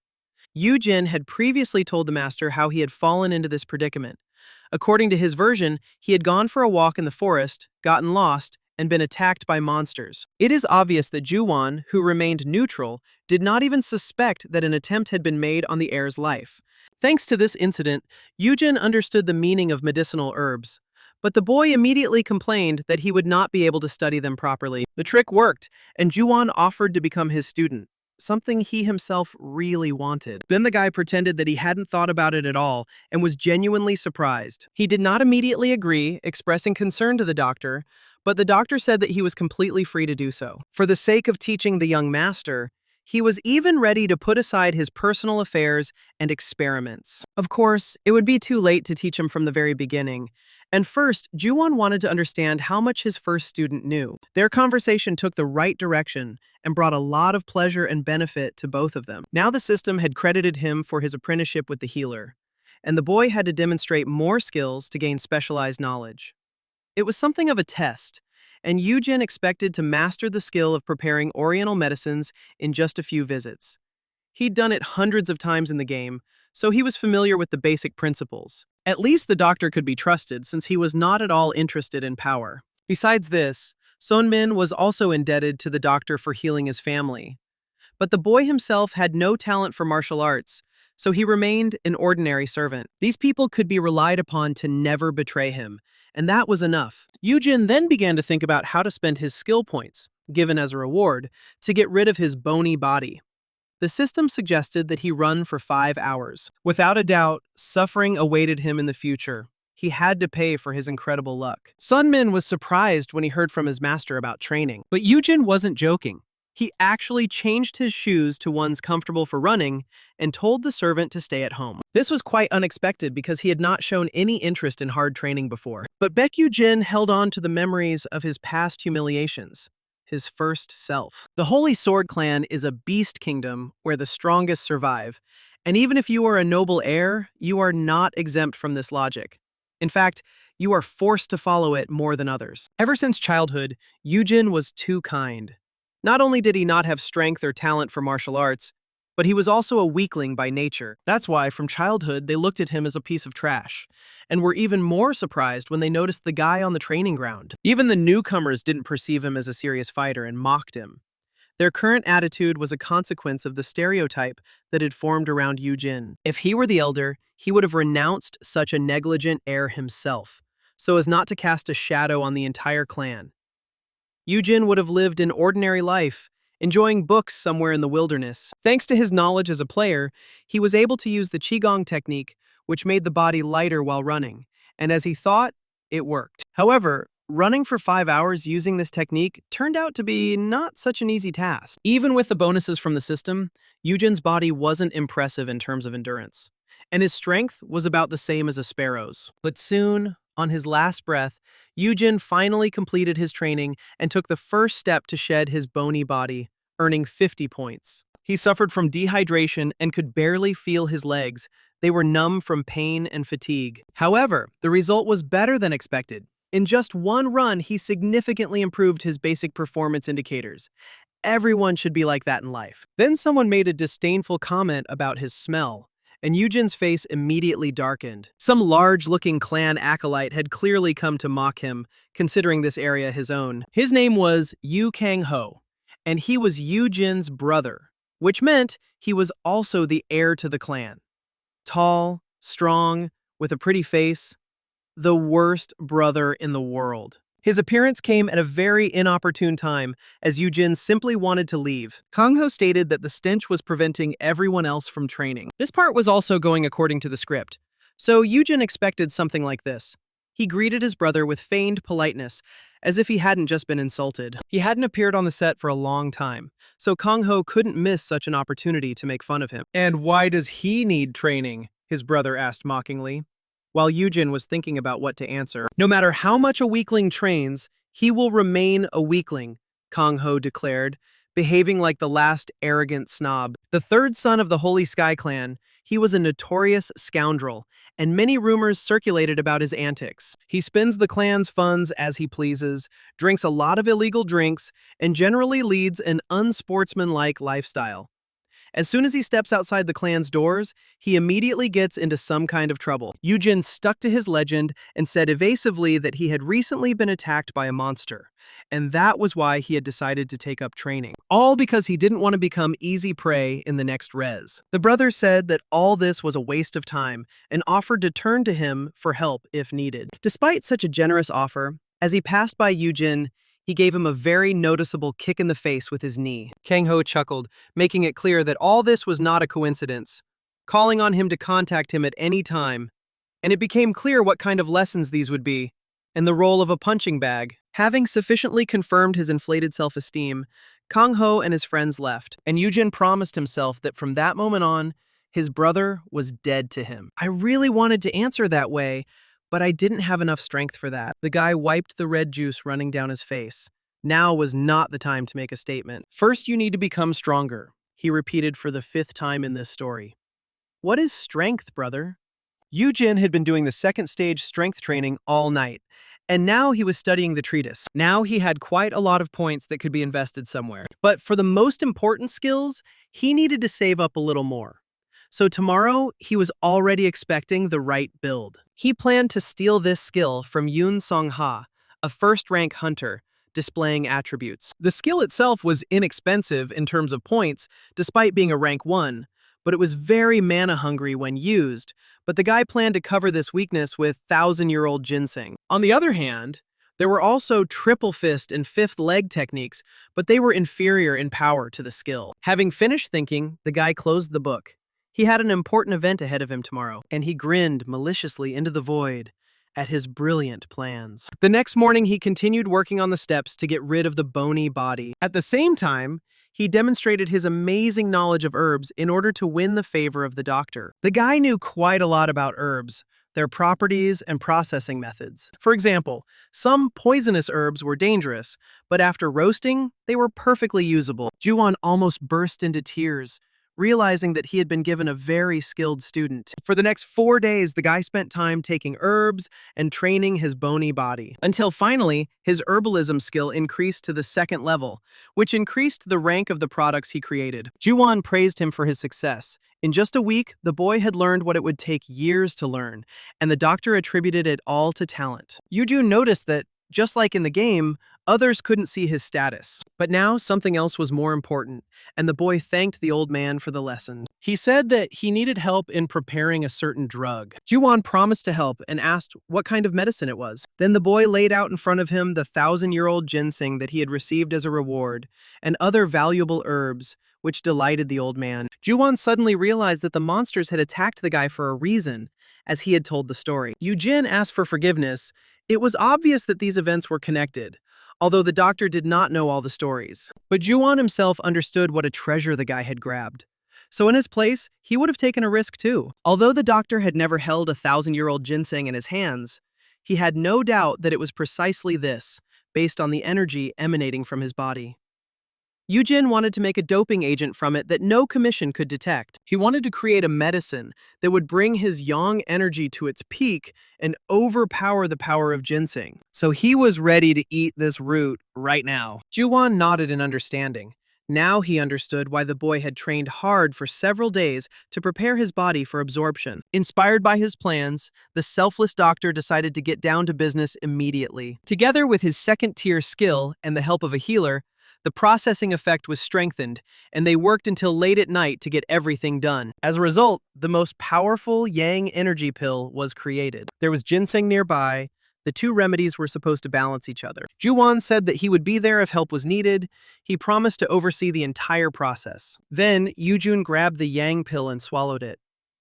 Yujin had previously told the master how he had fallen into this predicament. According to his version, he had gone for a walk in the forest, gotten lost, and been attacked by monsters. It is obvious that Juwon, who remained neutral, did not even suspect that an attempt had been made on the heir's life. Thanks to this incident, Yujin understood the meaning of medicinal herbs. But the boy immediately complained that he would not be able to study them properly. The trick worked, and Juwon offered to become his student, something he himself really wanted. Then the guy pretended that he hadn't thought about it at all and was genuinely surprised. He did not immediately agree, expressing concern to the doctor, but the doctor said that he was completely free to do so. For the sake of teaching the young master, he was even ready to put aside his personal affairs and experiments. Of course, it would be too late to teach him from the very beginning. And first, Juwon wanted to understand how much his first student knew. Their conversation took the right direction and brought a lot of pleasure and benefit to both of them. Now the system had credited him for his apprenticeship with the healer, and the boy had to demonstrate more skills to gain specialized knowledge. It was something of a test, and Yujin expected to master the skill of preparing oriental medicines in just a few visits. He'd done it hundreds of times in the game, so he was familiar with the basic principles. At least the doctor could be trusted since he was not at all interested in power. Besides this, Sonmin was also indebted to the doctor for healing his family. But the boy himself had no talent for martial arts, so he remained an ordinary servant. These people could be relied upon to never betray him, and that was enough. Yujin then began to think about how to spend his skill points, given as a reward, to get rid of his bony body. The system suggested that he run for 5 hours. Without a doubt, suffering awaited him in the future. He had to pay for his incredible luck. Sunmin was surprised when he heard from his master about training. But Yujin wasn't joking. He actually changed his shoes to ones comfortable for running and told the servant to stay at home. This was quite unexpected because he had not shown any interest in hard training before. But Baek-Yujin held on to the memories of his past humiliations. His first self. The Holy Sword Clan is a beast kingdom where the strongest survive, and even if you are a noble heir, you are not exempt from this logic. In fact, you are forced to follow it more than others. Ever since childhood, Yujin was too kind. Not only did he not have strength or talent for martial arts, but he was also a weakling by nature. That's why, from childhood, they looked at him as a piece of trash, and were even more surprised when they noticed the guy on the training ground. Even the newcomers didn't perceive him as a serious fighter and mocked him. Their current attitude was a consequence of the stereotype that had formed around Yujin. If he were the elder, he would have renounced such a negligent heir himself, so as not to cast a shadow on the entire clan. Yujin would have lived an ordinary life, enjoying books somewhere in the wilderness. Thanks to his knowledge as a player, he was able to use the Qigong technique, which made the body lighter while running, and as he thought, it worked. However, running for 5 hours using this technique turned out to be not such an easy task. Even with the bonuses from the system, Yujin's body wasn't impressive in terms of endurance, and his strength was about the same as a sparrow's. But soon, on his last breath, Yujin finally completed his training and took the first step to shed his bony body, earning 50 points. He suffered from dehydration and could barely feel his legs. They were numb from pain and fatigue. However, the result was better than expected. In just one run, he significantly improved his basic performance indicators. Everyone should be like that in life. Then someone made a disdainful comment about his smell, and Yujin's face immediately darkened. Some large-looking clan acolyte had clearly come to mock him, considering this area his own. His name was Yu Kang-ho, and he was Yujin's brother, which meant he was also the heir to the clan. Tall, strong, with a pretty face, the worst brother in the world. His appearance came at a very inopportune time, as Yujin simply wanted to leave. Kang-ho stated that the stench was preventing everyone else from training. This part was also going according to the script, so Yujin expected something like this. He greeted his brother with feigned politeness, as if he hadn't just been insulted. He hadn't appeared on the set for a long time, so Kang-ho couldn't miss such an opportunity to make fun of him. "And why does he need training?" his brother asked mockingly, while Yujin was thinking about what to answer. "No matter how much a weakling trains, he will remain a weakling," Kang-ho declared, behaving like the last arrogant snob. The third son of the Holy Sky Clan, He was a notorious scoundrel, and many rumors circulated about his antics. He spends the clan's funds as he pleases, drinks a lot of illegal drinks, and generally leads an unsportsmanlike lifestyle. As soon as he steps outside the clan's doors, he immediately gets into some kind of trouble. Yujin stuck to his legend and said evasively that he had recently been attacked by a monster, and that was why he had decided to take up training. All because he didn't want to become easy prey in the next res. The brother said that all this was a waste of time and offered to turn to him for help if needed. Despite such a generous offer, as he passed by Yujin, he gave him a very noticeable kick in the face with his knee. Kang Ho chuckled, making it clear that all this was not a coincidence, calling on him to contact him at any time. And it became clear what kind of lessons these would be, and the role of a punching bag. Having sufficiently confirmed his inflated self-esteem, Kang Ho and his friends left, and Yujin promised himself that from that moment on, his brother was dead to him. I really wanted to answer that way, but I didn't have enough strength for that. The guy wiped the red juice running down his face. Now was not the time to make a statement. First, you need to become stronger, he repeated for the 5th time in this story. What is strength, brother? Yujin had been doing the 2nd stage strength training all night, and now he was studying the treatise. Now he had quite a lot of points that could be invested somewhere. But for the most important skills, he needed to save up a little more. So tomorrow, he was already expecting the right build. He planned to steal this skill from Yoon Song-ha, a first-rank hunter, displaying attributes. The skill itself was inexpensive in terms of points, despite being a rank 1, but it was very mana-hungry when used, but the guy planned to cover this weakness with 1,000-year-old ginseng. On the other hand, there were also triple fist and 5th leg techniques, but they were inferior in power to the skill. Having finished thinking, the guy closed the book. He had an important event ahead of him tomorrow, and he grinned maliciously into the void at his brilliant plans. The next morning, he continued working on the steps to get rid of the bony body. At the same time, he demonstrated his amazing knowledge of herbs in order to win the favor of the doctor. The guy knew quite a lot about herbs, their properties and processing methods. For example, some poisonous herbs were dangerous, but after roasting, they were perfectly usable. Juwon almost burst into tears, realizing that he had been given a very skilled student. For the next 4 days, the guy spent time taking herbs and training his bony body, until finally, his herbalism skill increased to the 2nd level, which increased the rank of the products he created. Juwon praised him for his success. In just a week, the boy had learned what it would take years to learn, and the doctor attributed it all to talent. Yujun noticed that, just like in the game, others couldn't see his status. But now something else was more important, and the boy thanked the old man for the lesson. He said that he needed help in preparing a certain drug. Juwon promised to help and asked what kind of medicine it was. Then the boy laid out in front of him the 1,000-year-old ginseng that he had received as a reward, and other valuable herbs, which delighted the old man. Juwon suddenly realized that the monsters had attacked the guy for a reason, as he had told the story. Yujin asked for forgiveness. It was obvious that these events were connected, although the doctor did not know all the stories. But Juwon himself understood what a treasure the guy had grabbed. So in his place, he would have taken a risk too. Although the doctor had never held a 1,000-year-old ginseng in his hands, he had no doubt that it was precisely this, based on the energy emanating from his body. Yujin wanted to make a doping agent from it that no commission could detect. He wanted to create a medicine that would bring his yang energy to its peak and overpower the power of ginseng. So he was ready to eat this root right now. Juwon nodded in understanding. Now he understood why the boy had trained hard for several days to prepare his body for absorption. Inspired by his plans, the selfless doctor decided to get down to business immediately. Together with his 2nd-tier skill and the help of a healer, the processing effect was strengthened, and they worked until late at night to get everything done. As a result, the most powerful Yang energy pill was created. There was ginseng nearby. The 2 remedies were supposed to balance each other. Juwon said that he would be there if help was needed. He promised to oversee the entire process. Then, Yujun grabbed the Yang pill and swallowed it.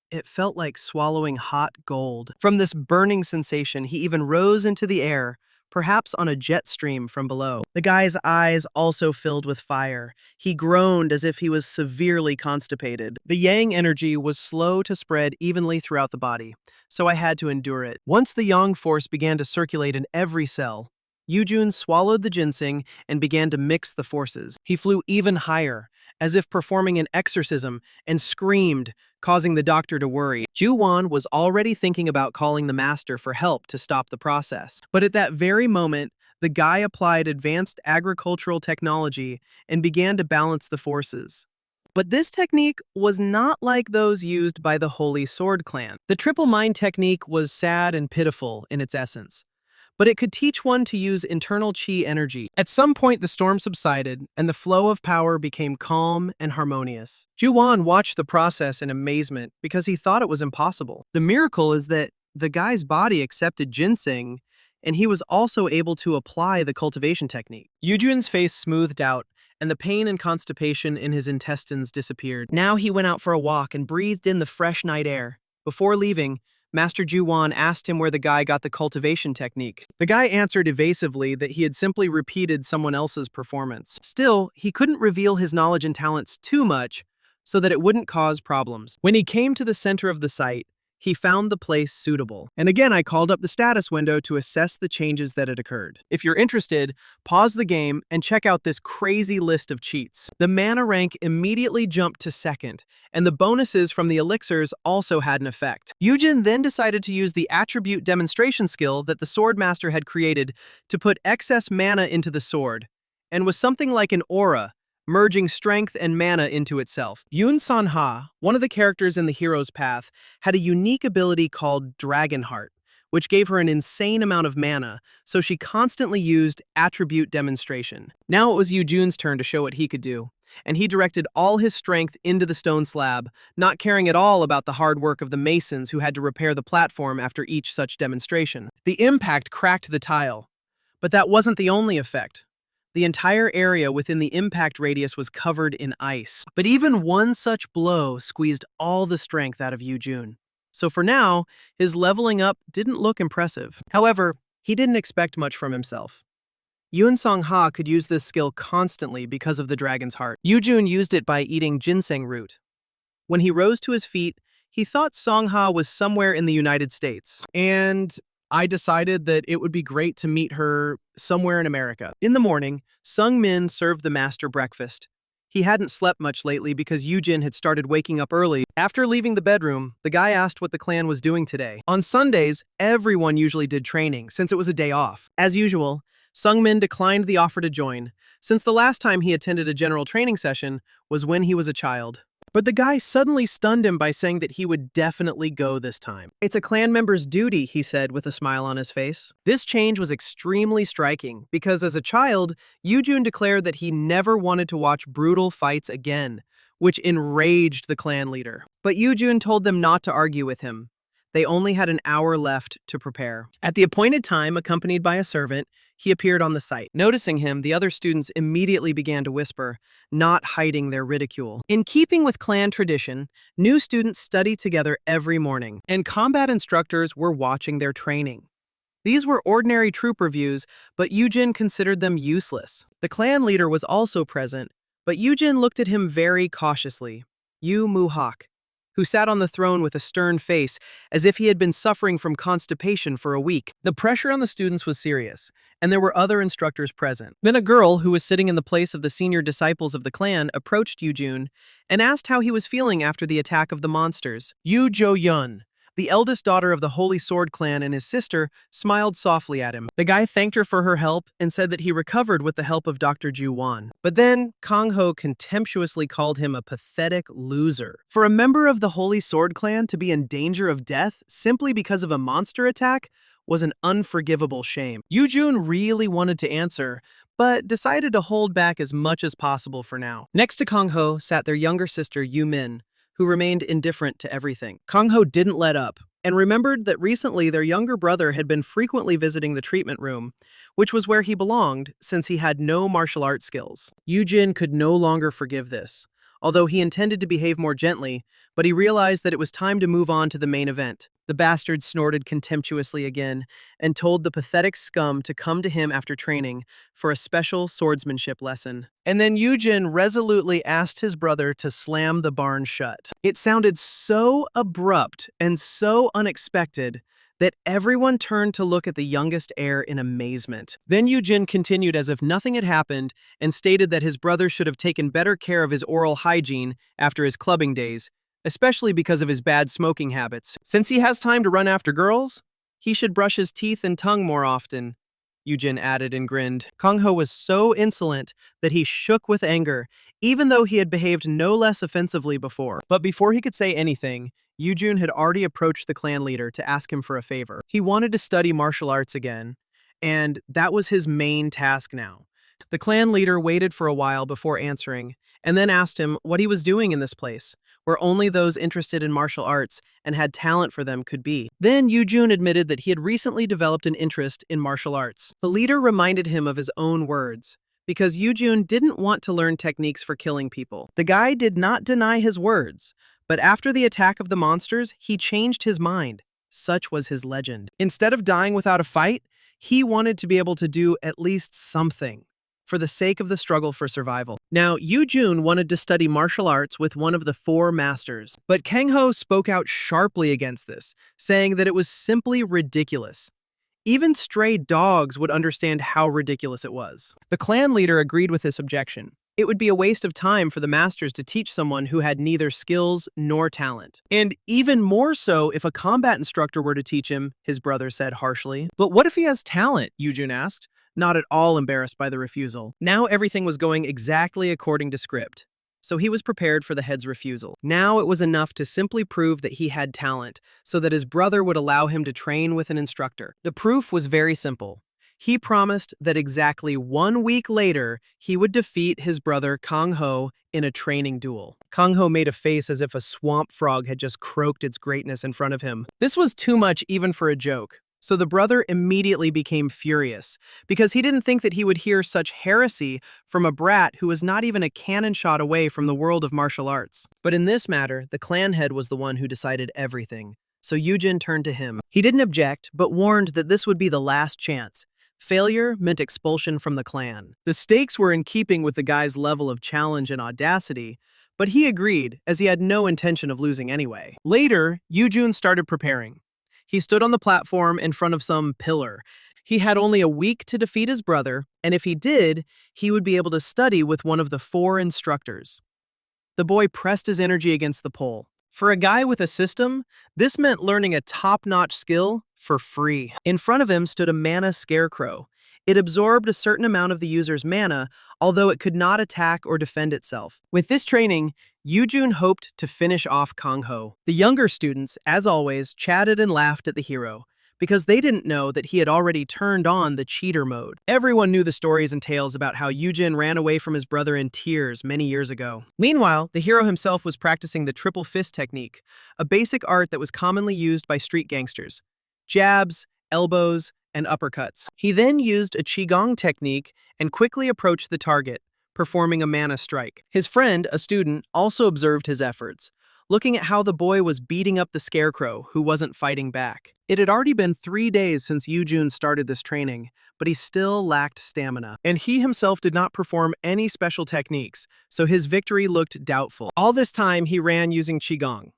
It felt like swallowing hot gold. From this burning sensation, he even rose into the air, perhaps on a jet stream from below. The guy's eyes also filled with fire. He groaned as if he was severely constipated. The yang energy was slow to spread evenly throughout the body, so I had to endure it. Once the yang force began to circulate in every cell, Yujun swallowed the ginseng and began to mix the forces. He flew even higher, as if performing an exorcism, and screamed, causing the doctor to worry. Ju-won was already thinking about calling the master for help to stop the process. But at that very moment, the guy applied advanced agricultural technology and began to balance the forces. But this technique was not like those used by the Holy Sword clan. The triple mind technique was sad and pitiful in its essence, but it could teach one to use internal chi energy. At some point, the storm subsided, and the flow of power became calm and harmonious. Ju-won watched the process in amazement because he thought it was impossible. The miracle is that the guy's body accepted ginseng, and he was also able to apply the cultivation technique. Yujun's face smoothed out, and the pain and constipation in his intestines disappeared. Now he went out for a walk and breathed in the fresh night air. Before leaving, Master Ju-won asked him where the guy got the cultivation technique. The guy answered evasively that he had simply repeated someone else's performance. Still, he couldn't reveal his knowledge and talents too much so that it wouldn't cause problems. When he came to the center of the site, he found the place suitable. And again, I called up the status window to assess the changes that had occurred. If you're interested, pause the game and check out this crazy list of cheats. The mana rank immediately jumped to second, and the bonuses from the elixirs also had an effect. Yujin then decided to use the attribute demonstration skill that the sword master had created to put excess mana into the sword, and was something like an aura, merging strength and mana into itself. Yoon San-ha, one of the characters in the hero's path, had a unique ability called Dragon Heart, which gave her an insane amount of mana, so she constantly used attribute demonstration. Now it was Yujun's turn to show what he could do, and he directed all his strength into the stone slab, not caring at all about the hard work of the masons who had to repair the platform after each such demonstration. The impact cracked the tile, but that wasn't the only effect. The entire area within the impact radius was covered in ice. But even one such blow squeezed all the strength out of Yujun. So for now, his leveling up didn't look impressive. However, he didn't expect much from himself. Yoon Sang-ha could use this skill constantly because of the dragon's heart. Yujun used it by eating ginseng root. When he rose to his feet, he thought Sang-ha was somewhere in the United States. And I decided that it would be great to meet her somewhere in America. In the morning, Sung-min served the master breakfast. He hadn't slept much lately because Yujin had started waking up early. After leaving the bedroom, the guy asked what the clan was doing today. On Sundays, everyone usually did training since it was a day off. As usual, Sung-min declined the offer to join, since the last time he attended a general training session was when he was a child. But the guy suddenly stunned him by saying that he would definitely go this time. "It's a clan member's duty," he said with a smile on his face. This change was extremely striking because as a child, Yujun declared that he never wanted to watch brutal fights again, which enraged the clan leader. But Yujun told them not to argue with him. They only had an hour left to prepare. At the appointed time, accompanied by a servant, he appeared on the site. Noticing him, the other students immediately began to whisper, not hiding their ridicule. In keeping with clan tradition, new students study together every morning, and combat instructors were watching their training. These were ordinary troop reviews, but Yujin considered them useless. The clan leader was also present, but Yujin looked at him very cautiously. Yu Mu-hak, who sat on the throne with a stern face, as if he had been suffering from constipation for a week. The pressure on the students was serious, and there were other instructors present. Then a girl, who was sitting in the place of the senior disciples of the clan, approached Yujun and asked how he was feeling after the attack of the monsters. Yu Jo-yun, the eldest daughter of the Holy Sword clan and his sister, smiled softly at him. The guy thanked her for her help and said that he recovered with the help of Dr. Ju-won. But then, Kang-ho contemptuously called him a pathetic loser. For a member of the Holy Sword clan to be in danger of death simply because of a monster attack was an unforgivable shame. Yujun really wanted to answer, but decided to hold back as much as possible for now. Next to Kang-ho sat their younger sister, Yu-min, who remained indifferent to everything. Kang-ho didn't let up, and remembered that recently their younger brother had been frequently visiting the treatment room, which was where he belonged since he had no martial arts skills. Yujin could no longer forgive this, although he intended to behave more gently, but he realized that it was time to move on to the main event. The bastard snorted contemptuously again and told the pathetic scum to come to him after training for a special swordsmanship lesson. And then Yujin resolutely asked his brother to slam the barn shut. It sounded so abrupt and so unexpected that everyone turned to look at the youngest heir in amazement. Then Yujin continued as if nothing had happened and stated that his brother should have taken better care of his oral hygiene after his clubbing days, especially because of his bad smoking habits. Since he has time to run after girls, he should brush his teeth and tongue more often, Yujin added and grinned. Kang-ho was so insolent that he shook with anger, even though he had behaved no less offensively before. But before he could say anything, Yujun had already approached the clan leader to ask him for a favor. He wanted to study martial arts again, and that was his main task now. The clan leader waited for a while before answering, and then asked him what he was doing in this place, where only those interested in martial arts and had talent for them could be. Then Yujun admitted that he had recently developed an interest in martial arts. The leader reminded him of his own words, because Yujun didn't want to learn techniques for killing people. The guy did not deny his words, but after the attack of the monsters, he changed his mind. Such was his legend. Instead of dying without a fight, he wanted to be able to do at least something, for the sake of the struggle for survival. Now, Yujun wanted to study martial arts with one of the four masters, but Kang-ho spoke out sharply against this, saying that it was simply ridiculous. Even stray dogs would understand how ridiculous it was. The clan leader agreed with this objection. It would be a waste of time for the masters to teach someone who had neither skills nor talent. And even more so if a combat instructor were to teach him, his brother said harshly. But what if he has talent? Yujun asked, not at all embarrassed by the refusal. Now everything was going exactly according to script, so he was prepared for the head's refusal. Now it was enough to simply prove that he had talent, so that his brother would allow him to train with an instructor. The proof was very simple. He promised that exactly 1 week later, he would defeat his brother Kang-ho in a training duel. Kang-ho made a face as if a swamp frog had just croaked its greatness in front of him. This was too much even for a joke. So the brother immediately became furious, because he didn't think that he would hear such heresy from a brat who was not even a cannon shot away from the world of martial arts. But in this matter, the clan head was the one who decided everything, so Yujin turned to him. He didn't object, but warned that this would be the last chance. Failure meant expulsion from the clan. The stakes were in keeping with the guy's level of challenge and audacity, but he agreed, as he had no intention of losing anyway. Later, Yujun started preparing. He stood on the platform in front of some pillar. He had only a week to defeat his brother, and if he did, he would be able to study with one of the four instructors. The boy pressed his energy against the pole. For a guy with a system, this meant learning a top-notch skill for free. In front of him stood a mana scarecrow. It absorbed a certain amount of the user's mana, although it could not attack or defend itself. With this training, Yujun hoped to finish off Kang-ho. The younger students, as always, chatted and laughed at the hero, because they didn't know that he had already turned on the cheater mode. Everyone knew the stories and tales about how Yujin ran away from his brother in tears many years ago. Meanwhile, the hero himself was practicing the triple fist technique, a basic art that was commonly used by street gangsters. Jabs, elbows, and uppercuts. He then used a qigong technique and quickly approached the target, performing a mana strike. His friend, a student, also observed his efforts, looking at how the boy was beating up the scarecrow, who wasn't fighting back. It had already been 3 days since Yujun started this training, but he still lacked stamina. And he himself did not perform any special techniques, so his victory looked doubtful. All this time, he ran using qigong,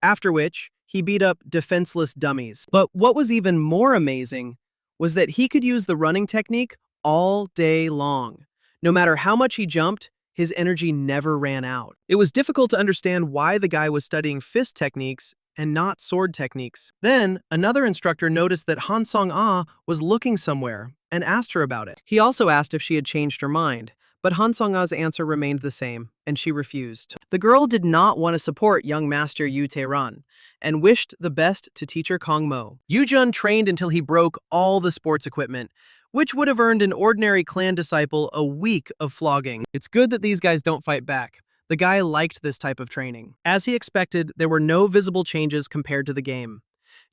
after which he beat up defenseless dummies. But what was even more amazing was that he could use the running technique all day long. No matter how much he jumped, his energy never ran out. It was difficult to understand why the guy was studying fist techniques and not sword techniques. Then, another instructor noticed that Han Song-ah was looking somewhere and asked her about it. He also asked if she had changed her mind, but Han Song-ah's answer remained the same, and she refused. The girl did not want to support young master Yu Tae-ran, and wished the best to teacher Kong Mo. Yujun trained until he broke all the sports equipment, which would have earned an ordinary clan disciple a week of flogging. It's good that these guys don't fight back. The guy liked this type of training. As he expected, there were no visible changes compared to the game.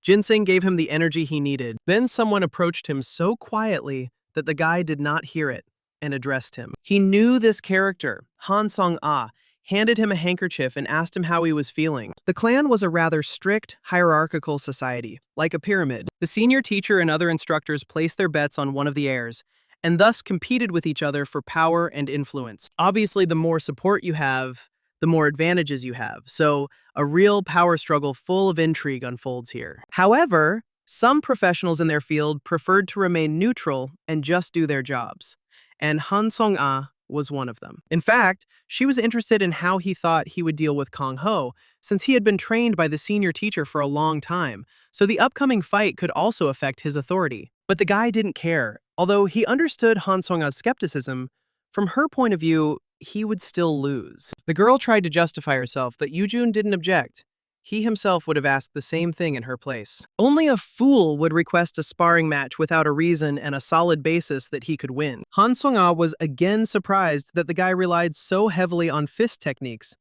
Ginseng gave him the energy he needed. Then someone approached him so quietly that the guy did not hear it and addressed him. He knew this character, Han Song-ah, handed him a handkerchief and asked him how he was feeling. The clan was a rather strict, hierarchical society, like a pyramid. The senior teacher and other instructors placed their bets on one of the heirs, and thus competed with each other for power and influence. Obviously, the more support you have, the more advantages you have, so a real power struggle full of intrigue unfolds here. However, some professionals in their field preferred to remain neutral and just do their jobs, and Han Song-ah was one of them. In fact, she was interested in how he thought he would deal with Kong Ho, since he had been trained by the senior teacher for a long time, so the upcoming fight could also affect his authority. But the guy didn't care. Although he understood Han Sung-a's skepticism, from her point of view, he would still lose. The girl tried to justify herself that Yoo-jun didn't object. He himself would have asked the same thing in her place. Only a fool would request a sparring match without a reason and a solid basis that he could win. Han Sung-a was again surprised that the guy relied so heavily on fist techniques.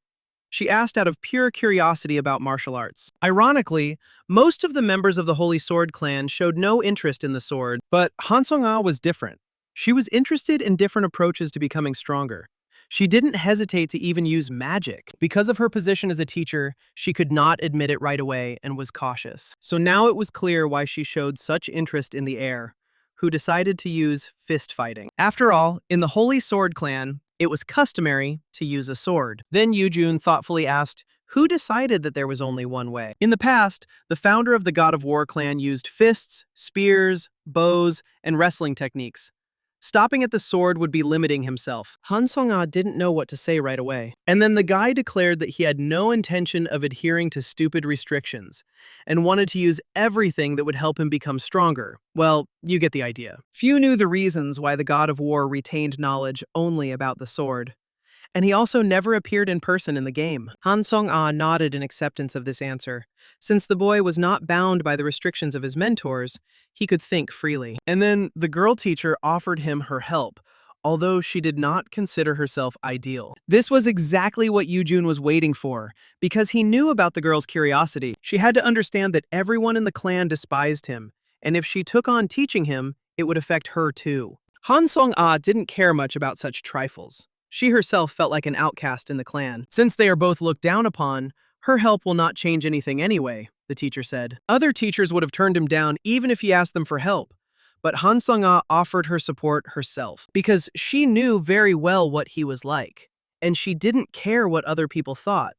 She asked out of pure curiosity about martial arts. Ironically, most of the members of the Holy Sword clan showed no interest in the sword, but Han Sung-a was different. She was interested in different approaches to becoming stronger. She didn't hesitate to even use magic. Because of her position as a teacher, she could not admit it right away and was cautious. So now it was clear why she showed such interest in the heir, who decided to use fist fighting. After all, in the Holy Sword clan, it was customary to use a sword. Then Yoo-jun thoughtfully asked, who decided that there was only one way? In the past, the founder of the God of War clan used fists, spears, bows, and wrestling techniques. Stopping at the sword would be limiting himself. Han Sung-a didn't know what to say right away. And then the guy declared that he had no intention of adhering to stupid restrictions and wanted to use everything that would help him become stronger. Well, you get the idea. Few knew the reasons why the God of War retained knowledge only about the sword. And he also never appeared in person in the game. Han Sung-a nodded in acceptance of this answer. Since the boy was not bound by the restrictions of his mentors, he could think freely. And then the girl teacher offered him her help, although she did not consider herself ideal. This was exactly what Yoo-jun was waiting for, because he knew about the girl's curiosity. She had to understand that everyone in the clan despised him, and if she took on teaching him, it would affect her too. Han Sung-a didn't care much about such trifles. She herself felt like an outcast in the clan. Since they are both looked down upon, her help will not change anything anyway, the teacher said. Other teachers would have turned him down even if he asked them for help. But Han Sung-a offered her support herself, because she knew very well what he was like, and she didn't care what other people thought.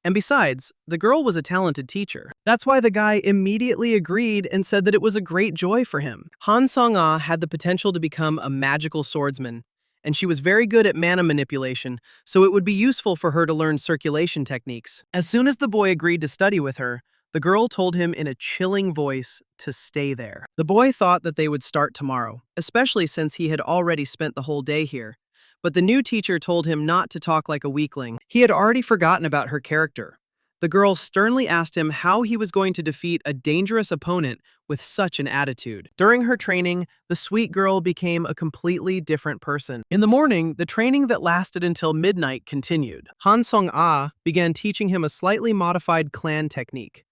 And besides, the girl was a talented teacher. That's why the guy immediately agreed and said that it was a great joy for him. Han Sung-a had the potential to become a magical swordsman, and she was very good at mana manipulation, so it would be useful for her to learn circulation techniques. As soon as the boy agreed to study with her, the girl told him in a chilling voice to stay there. The boy thought that they would start tomorrow, especially since he had already spent the whole day here. But the new teacher told him not to talk like a weakling. He had already forgotten about her character. The girl sternly asked him how he was going to defeat a dangerous opponent with such an attitude. During her training, the sweet girl became a completely different person. In the morning, the training that lasted until midnight continued. Han Sung-a began teaching him a slightly modified clan technique.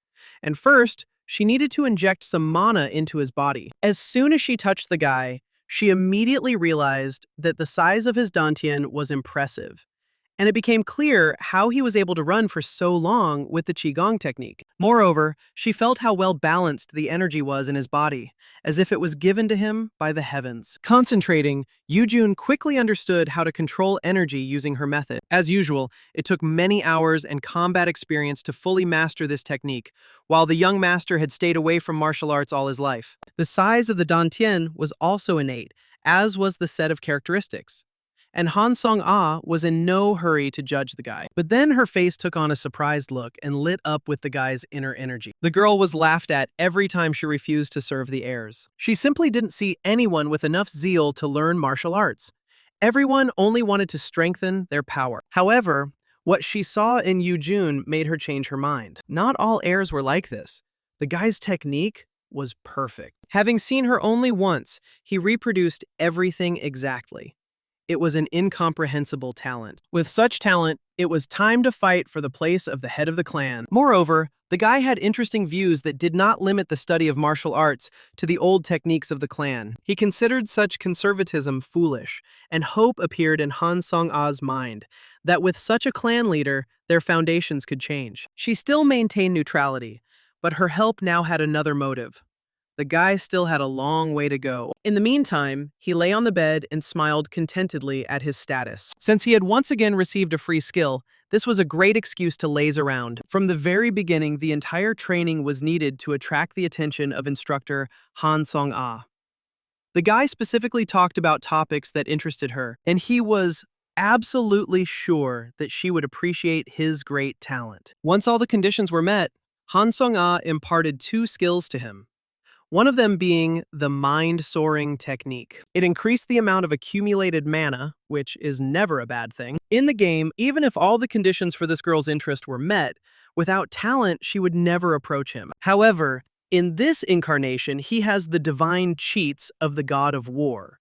And first, she needed to inject some mana into his body. As soon as she touched the guy, she immediately realized that the size of his dantian was impressive. And it became clear how he was able to run for so long with the Qigong technique. Moreover, she felt how well balanced the energy was in his body, as if it was given to him by the heavens. Concentrating, Yoo-jun quickly understood how to control energy using her method. As usual, it took many hours and combat experience to fully master this technique, while the young master had stayed away from martial arts all his life. The size of the dantian was also innate, as was the set of characteristics. And Han Sung-a was in no hurry to judge the guy. But then her face took on a surprised look and lit up with the guy's inner energy. The girl was laughed at every time she refused to serve the heirs. She simply didn't see anyone with enough zeal to learn martial arts. Everyone only wanted to strengthen their power. However, what she saw in Yoo-jun made her change her mind. Not all heirs were like this. The guy's technique was perfect. Having seen her only once, he reproduced everything exactly. It was an incomprehensible talent. With such talent, it was time to fight for the place of the head of the clan. Moreover, the guy had interesting views that did not limit the study of martial arts to the old techniques of the clan. He considered such conservatism foolish, and hope appeared in Han Sung-a's mind that with such a clan leader, their foundations could change. She still maintained neutrality, but her help now had another motive. The guy still had a long way to go. In the meantime, he lay on the bed and smiled contentedly at his status. Since he had once again received a free skill, this was a great excuse to laze around. From the very beginning, the entire training was needed to attract the attention of instructor Han Sung-a. The guy specifically talked about topics that interested her, and he was absolutely sure that she would appreciate his great talent. Once all the conditions were met, Han Sung-ah imparted two skills to him. One of them being the mind-soaring technique. It increased the amount of accumulated mana, which is never a bad thing, in the game, even if all the conditions for this girl's interest were met. Without talent, she would never approach him. However, in this incarnation, he has the divine cheats of the god of war,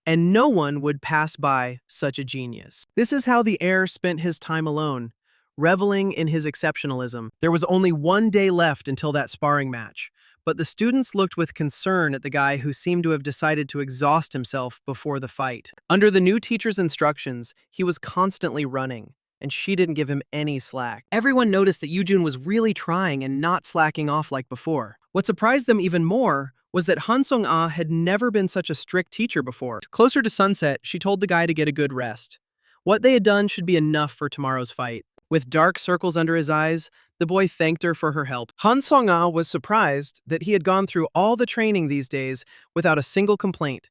and no one would pass by such a genius. This is how the heir spent his time alone, reveling in his exceptionalism. There was only one day left until that sparring match, but the students looked with concern at the guy who seemed to have decided to exhaust himself before the fight. Under the new teacher's instructions, he was constantly running, and she didn't give him any slack. Everyone noticed that Yoojun was really trying and not slacking off like before. What surprised them even more was that Han Sung-ah had never been such a strict teacher before. Closer to sunset, she told the guy to get a good rest. What they had done should be enough for tomorrow's fight. With dark circles under his eyes, the boy thanked her for her help. Han Sung-ah was surprised that he had gone through all the training these days without a single complaint,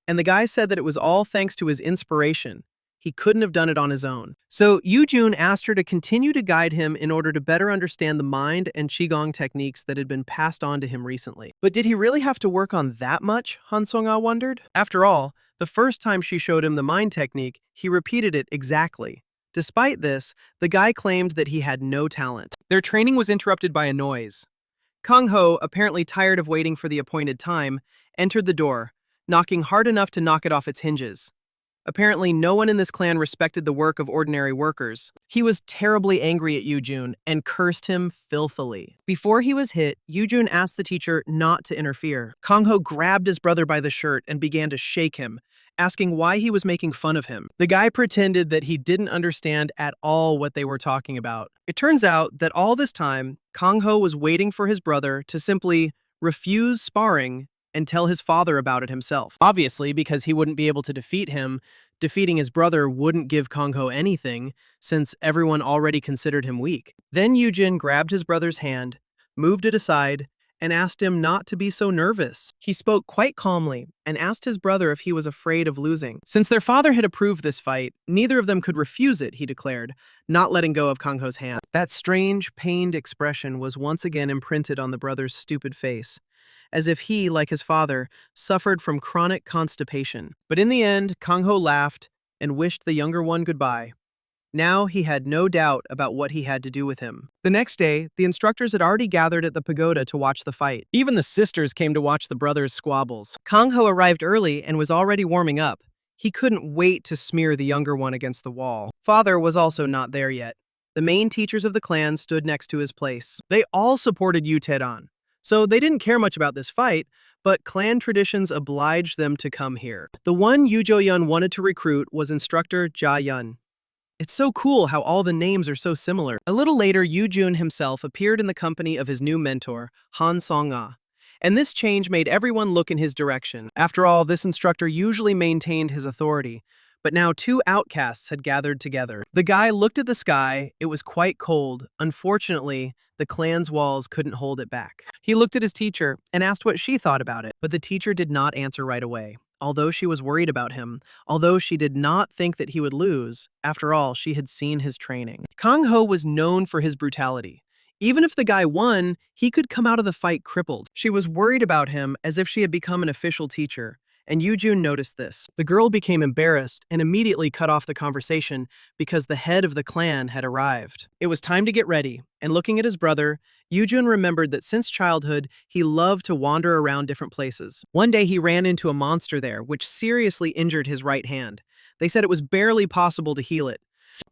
and the guy said that it was all thanks to his inspiration. He couldn't have done it on his own. So Yoojun asked her to continue to guide him in order to better understand the mind and qigong techniques that had been passed on to him recently. But did he really have to work on that much, Han Sung-ah wondered? After all, the first time she showed him the mind technique, he repeated it exactly. Despite this, the guy claimed that he had no talent. Their training was interrupted by a noise. Kang Ho, apparently tired of waiting for the appointed time, entered the door, knocking hard enough to knock it off its hinges. Apparently, no one in this clan respected the work of ordinary workers. He was terribly angry at Yoojun and cursed him filthily. Before he was hit, Yoojun asked the teacher not to interfere. Kang Ho grabbed his brother by the shirt and began to shake him, asking why he was making fun of him. The guy pretended that he didn't understand at all what they were talking about. It turns out that all this time, Kang Ho was waiting for his brother to simply refuse sparring and tell his father about it himself. Obviously, because he wouldn't be able to defeat him, defeating his brother wouldn't give Kang Ho anything, since everyone already considered him weak. Then Yoojin grabbed his brother's hand, moved it aside, and asked him not to be so nervous. He spoke quite calmly and asked his brother if he was afraid of losing. Since their father had approved this fight, neither of them could refuse it, he declared, not letting go of Kang Ho's hand. That strange, pained expression was once again imprinted on the brother's stupid face, as if he, like his father, suffered from chronic constipation. But in the end, Kang Ho laughed and wished the younger one goodbye. Now he had no doubt about what he had to do with him. The next day, the instructors had already gathered at the pagoda to watch the fight. Even the sisters came to watch the brothers' squabbles. Kang Ho arrived early and was already warming up. He couldn't wait to smear the younger one against the wall. Father was also not there yet. The main teachers of the clan stood next to his place. They all supported Yu Taedan, so they didn't care much about this fight, but clan traditions obliged them to come here. The one Yu Jo-yun wanted to recruit was instructor Ja Yun. It's so cool how all the names are so similar. A little later, Yoojun himself appeared in the company of his new mentor, Han Sung-ah, and this change made everyone look in his direction. After all, this instructor usually maintained his authority, but now two outcasts had gathered together. The guy looked at the sky. It was quite cold. Unfortunately, the clan's walls couldn't hold it back. He looked at his teacher and asked what she thought about it, but the teacher did not answer right away. Although she was worried about him, although she did not think that he would lose, after all, she had seen his training. Kang Ho was known for his brutality. Even if the guy won, he could come out of the fight crippled. She was worried about him as if she had become an official teacher, and Yoojun noticed this. The girl became embarrassed and immediately cut off the conversation because the head of the clan had arrived. It was time to get ready, and looking at his brother, Yoojun remembered that since childhood, he loved to wander around different places. One day he ran into a monster there, which seriously injured his right hand. They said it was barely possible to heal it.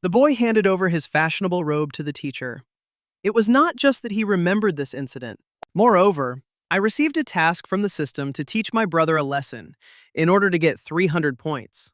The boy handed over his fashionable robe to the teacher. It was not just that he remembered this incident. Moreover, I received a task from the system to teach my brother a lesson in order to get 300 points.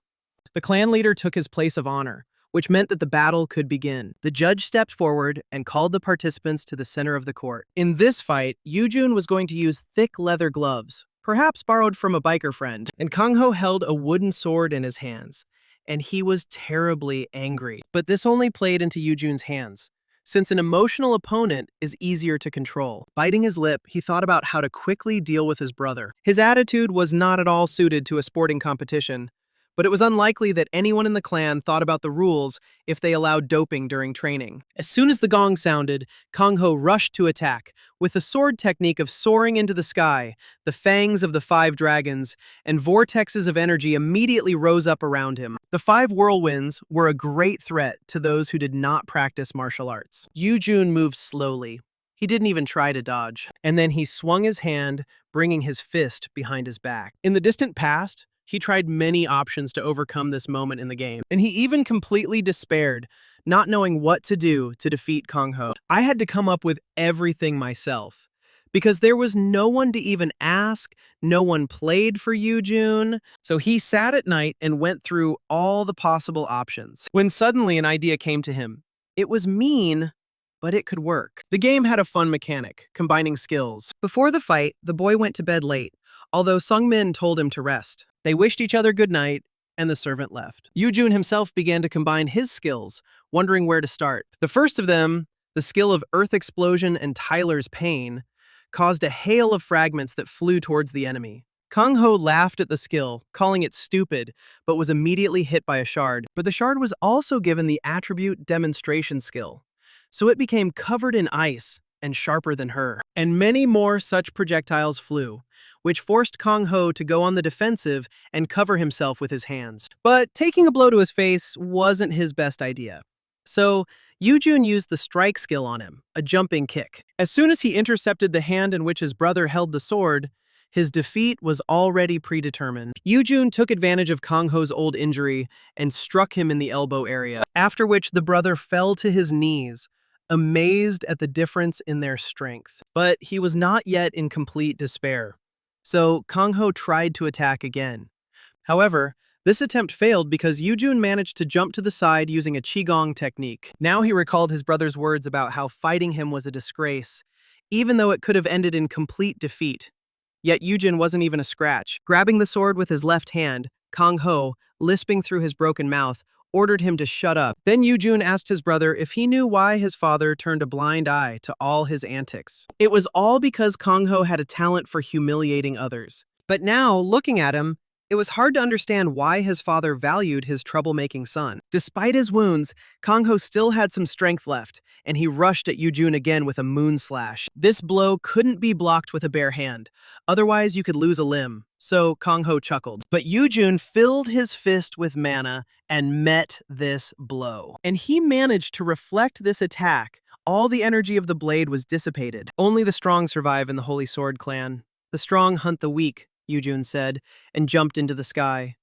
The clan leader took his place of honor, which meant that the battle could begin. The judge stepped forward and called the participants to the center of the court. In this fight, Yoojun was going to use thick leather gloves, perhaps borrowed from a biker friend, and Kang Ho held a wooden sword in his hands, and he was terribly angry. But this only played into Yoojun's hands, since an emotional opponent is easier to control. Biting his lip, he thought about how to quickly deal with his brother. His attitude was not at all suited to a sporting competition, but it was unlikely that anyone in the clan thought about the rules if they allowed doping during training. As soon as the gong sounded, Kang Ho rushed to attack, with the sword technique of soaring into the sky. The fangs of the 5 dragons and vortexes of energy immediately rose up around him. The 5 whirlwinds were a great threat to those who did not practice martial arts. Yu-jun moved slowly. He didn't even try to dodge. And then he swung his hand, bringing his fist behind his back. In the distant past, he tried many options to overcome this moment in the game, and he even completely despaired, not knowing what to do to defeat Kang Ho. I had to come up with everything myself, because there was no one to even ask, no one played for Yu-jun. So he sat at night and went through all the possible options. When suddenly an idea came to him. It was mean, but it could work. The game had a fun mechanic, combining skills. Before the fight, the boy went to bed late, although Sungmin told him to rest. They wished each other good night, and the servant left. Yu-jun himself began to combine his skills, wondering where to start. The first of them, the skill of Earth Explosion and Tyler's Pain, caused a hail of fragments that flew towards the enemy. Kang Ho laughed at the skill, calling it stupid, but was immediately hit by a shard. But the shard was also given the attribute Demonstration skill, so it became covered in ice and sharper than her. And many more such projectiles flew, which forced Kang Ho to go on the defensive and cover himself with his hands. But taking a blow to his face wasn't his best idea. So Yu-jun used the strike skill on him, a jumping kick. As soon as he intercepted the hand in which his brother held the sword, his defeat was already predetermined. Yu-jun took advantage of Kang Ho's old injury and struck him in the elbow area, after which the brother fell to his knees, amazed at the difference in their strength. But he was not yet in complete despair. So Kang Ho tried to attack again. However, this attempt failed because Yu-jun managed to jump to the side using a qigong technique. Now he recalled his brother's words about how fighting him was a disgrace, even though it could have ended in complete defeat. Yet Yu-jun wasn't even a scratch. Grabbing the sword with his left hand, Kang Ho, lisping through his broken mouth, ordered him to shut up. Then Yu-jun asked his brother if he knew why his father turned a blind eye to all his antics. It was all because Kang Ho had a talent for humiliating others. But now, looking at him, it was hard to understand why his father valued his troublemaking son. Despite his wounds, Kang Ho still had some strength left, and he rushed at Yu-jun again with a moon slash. This blow couldn't be blocked with a bare hand, otherwise you could lose a limb. So Kang Ho chuckled. But Yu-jun filled his fist with mana and met this blow. And he managed to reflect this attack. All the energy of the blade was dissipated. Only the strong survive in the Holy Sword clan. The strong hunt the weak, Yu-jun said, and jumped into the sky.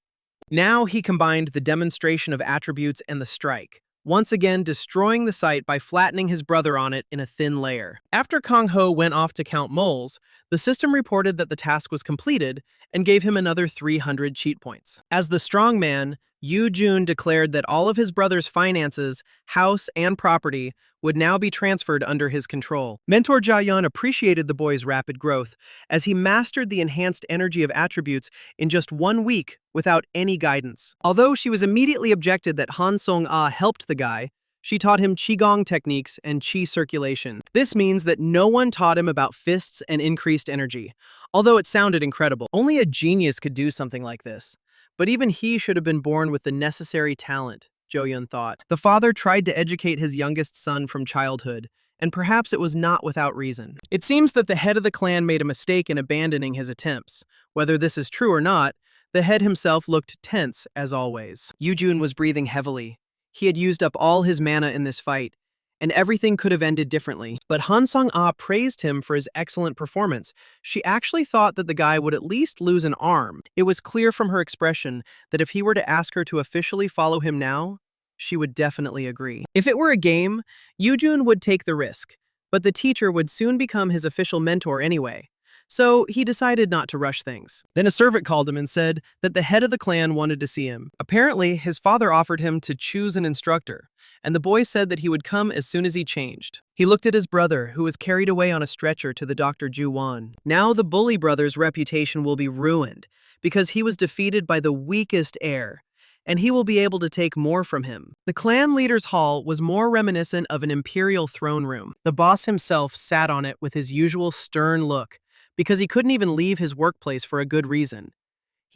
Now he combined the demonstration of attributes and the strike, once again destroying the site by flattening his brother on it in a thin layer. After Kang Ho went off to count moles, the system reported that the task was completed and gave him another 300 cheat points. As the strong man, Yu-jun declared that all of his brother's finances, house, and property would now be transferred under his control. Mentor Jia-yeon appreciated the boy's rapid growth, as he mastered the enhanced energy of attributes in just 1 week without any guidance. Although she was immediately objected that Han Song-ah helped the guy, she taught him qigong techniques and qi circulation. This means that no one taught him about fists and increased energy, although it sounded incredible. Only a genius could do something like this. But even he should have been born with the necessary talent, Jo-yeon thought. The father tried to educate his youngest son from childhood, and perhaps it was not without reason. It seems that the head of the clan made a mistake in abandoning his attempts. Whether this is true or not, the head himself looked tense as always. Yu-jun was breathing heavily. He had used up all his mana in this fight, and everything could have ended differently. But Han Song-ah praised him for his excellent performance. She actually thought that the guy would at least lose an arm. It was clear from her expression that if he were to ask her to officially follow him now, she would definitely agree. If it were a game, Yu-jun would take the risk, but the teacher would soon become his official mentor anyway. So he decided not to rush things. Then a servant called him and said that the head of the clan wanted to see him. Apparently, his father offered him to choose an instructor, and the boy said that he would come as soon as he changed. He looked at his brother, who was carried away on a stretcher to the Dr. Ju-won. Now the bully brother's reputation will be ruined, because he was defeated by the weakest heir, and he will be able to take more from him. The clan leader's hall was more reminiscent of an imperial throne room. The boss himself sat on it with his usual stern look, because he couldn't even leave his workplace for a good reason.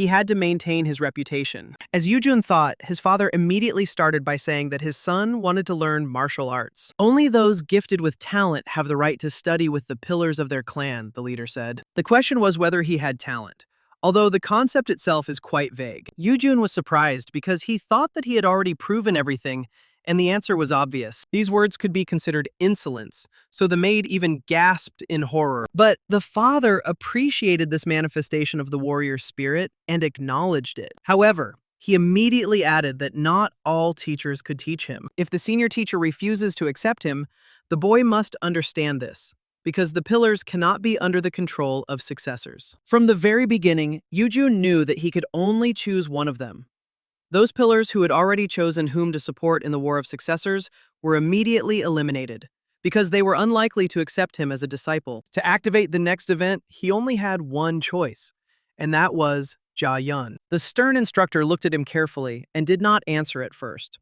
He had to maintain his reputation. As Yoo-jun thought, his father immediately started by saying that his son wanted to learn martial arts. Only those gifted with talent have the right to study with the pillars of their clan, the leader said. The question was whether he had talent, although the concept itself is quite vague. Yoo-jun was surprised because he thought that he had already proven everything, and the answer was obvious. These words could be considered insolence, so the maid even gasped in horror. But the father appreciated this manifestation of the warrior spirit and acknowledged it. However, he immediately added that not all teachers could teach him. If the senior teacher refuses to accept him, the boy must understand this, because the pillars cannot be under the control of successors. From the very beginning, Yoo-jun knew that he could only choose one of them. Those pillars who had already chosen whom to support in the War of Successors were immediately eliminated, because they were unlikely to accept him as a disciple. To activate the next event, he only had one choice, and that was Ja-yeon. The stern instructor looked at him carefully and did not answer at first.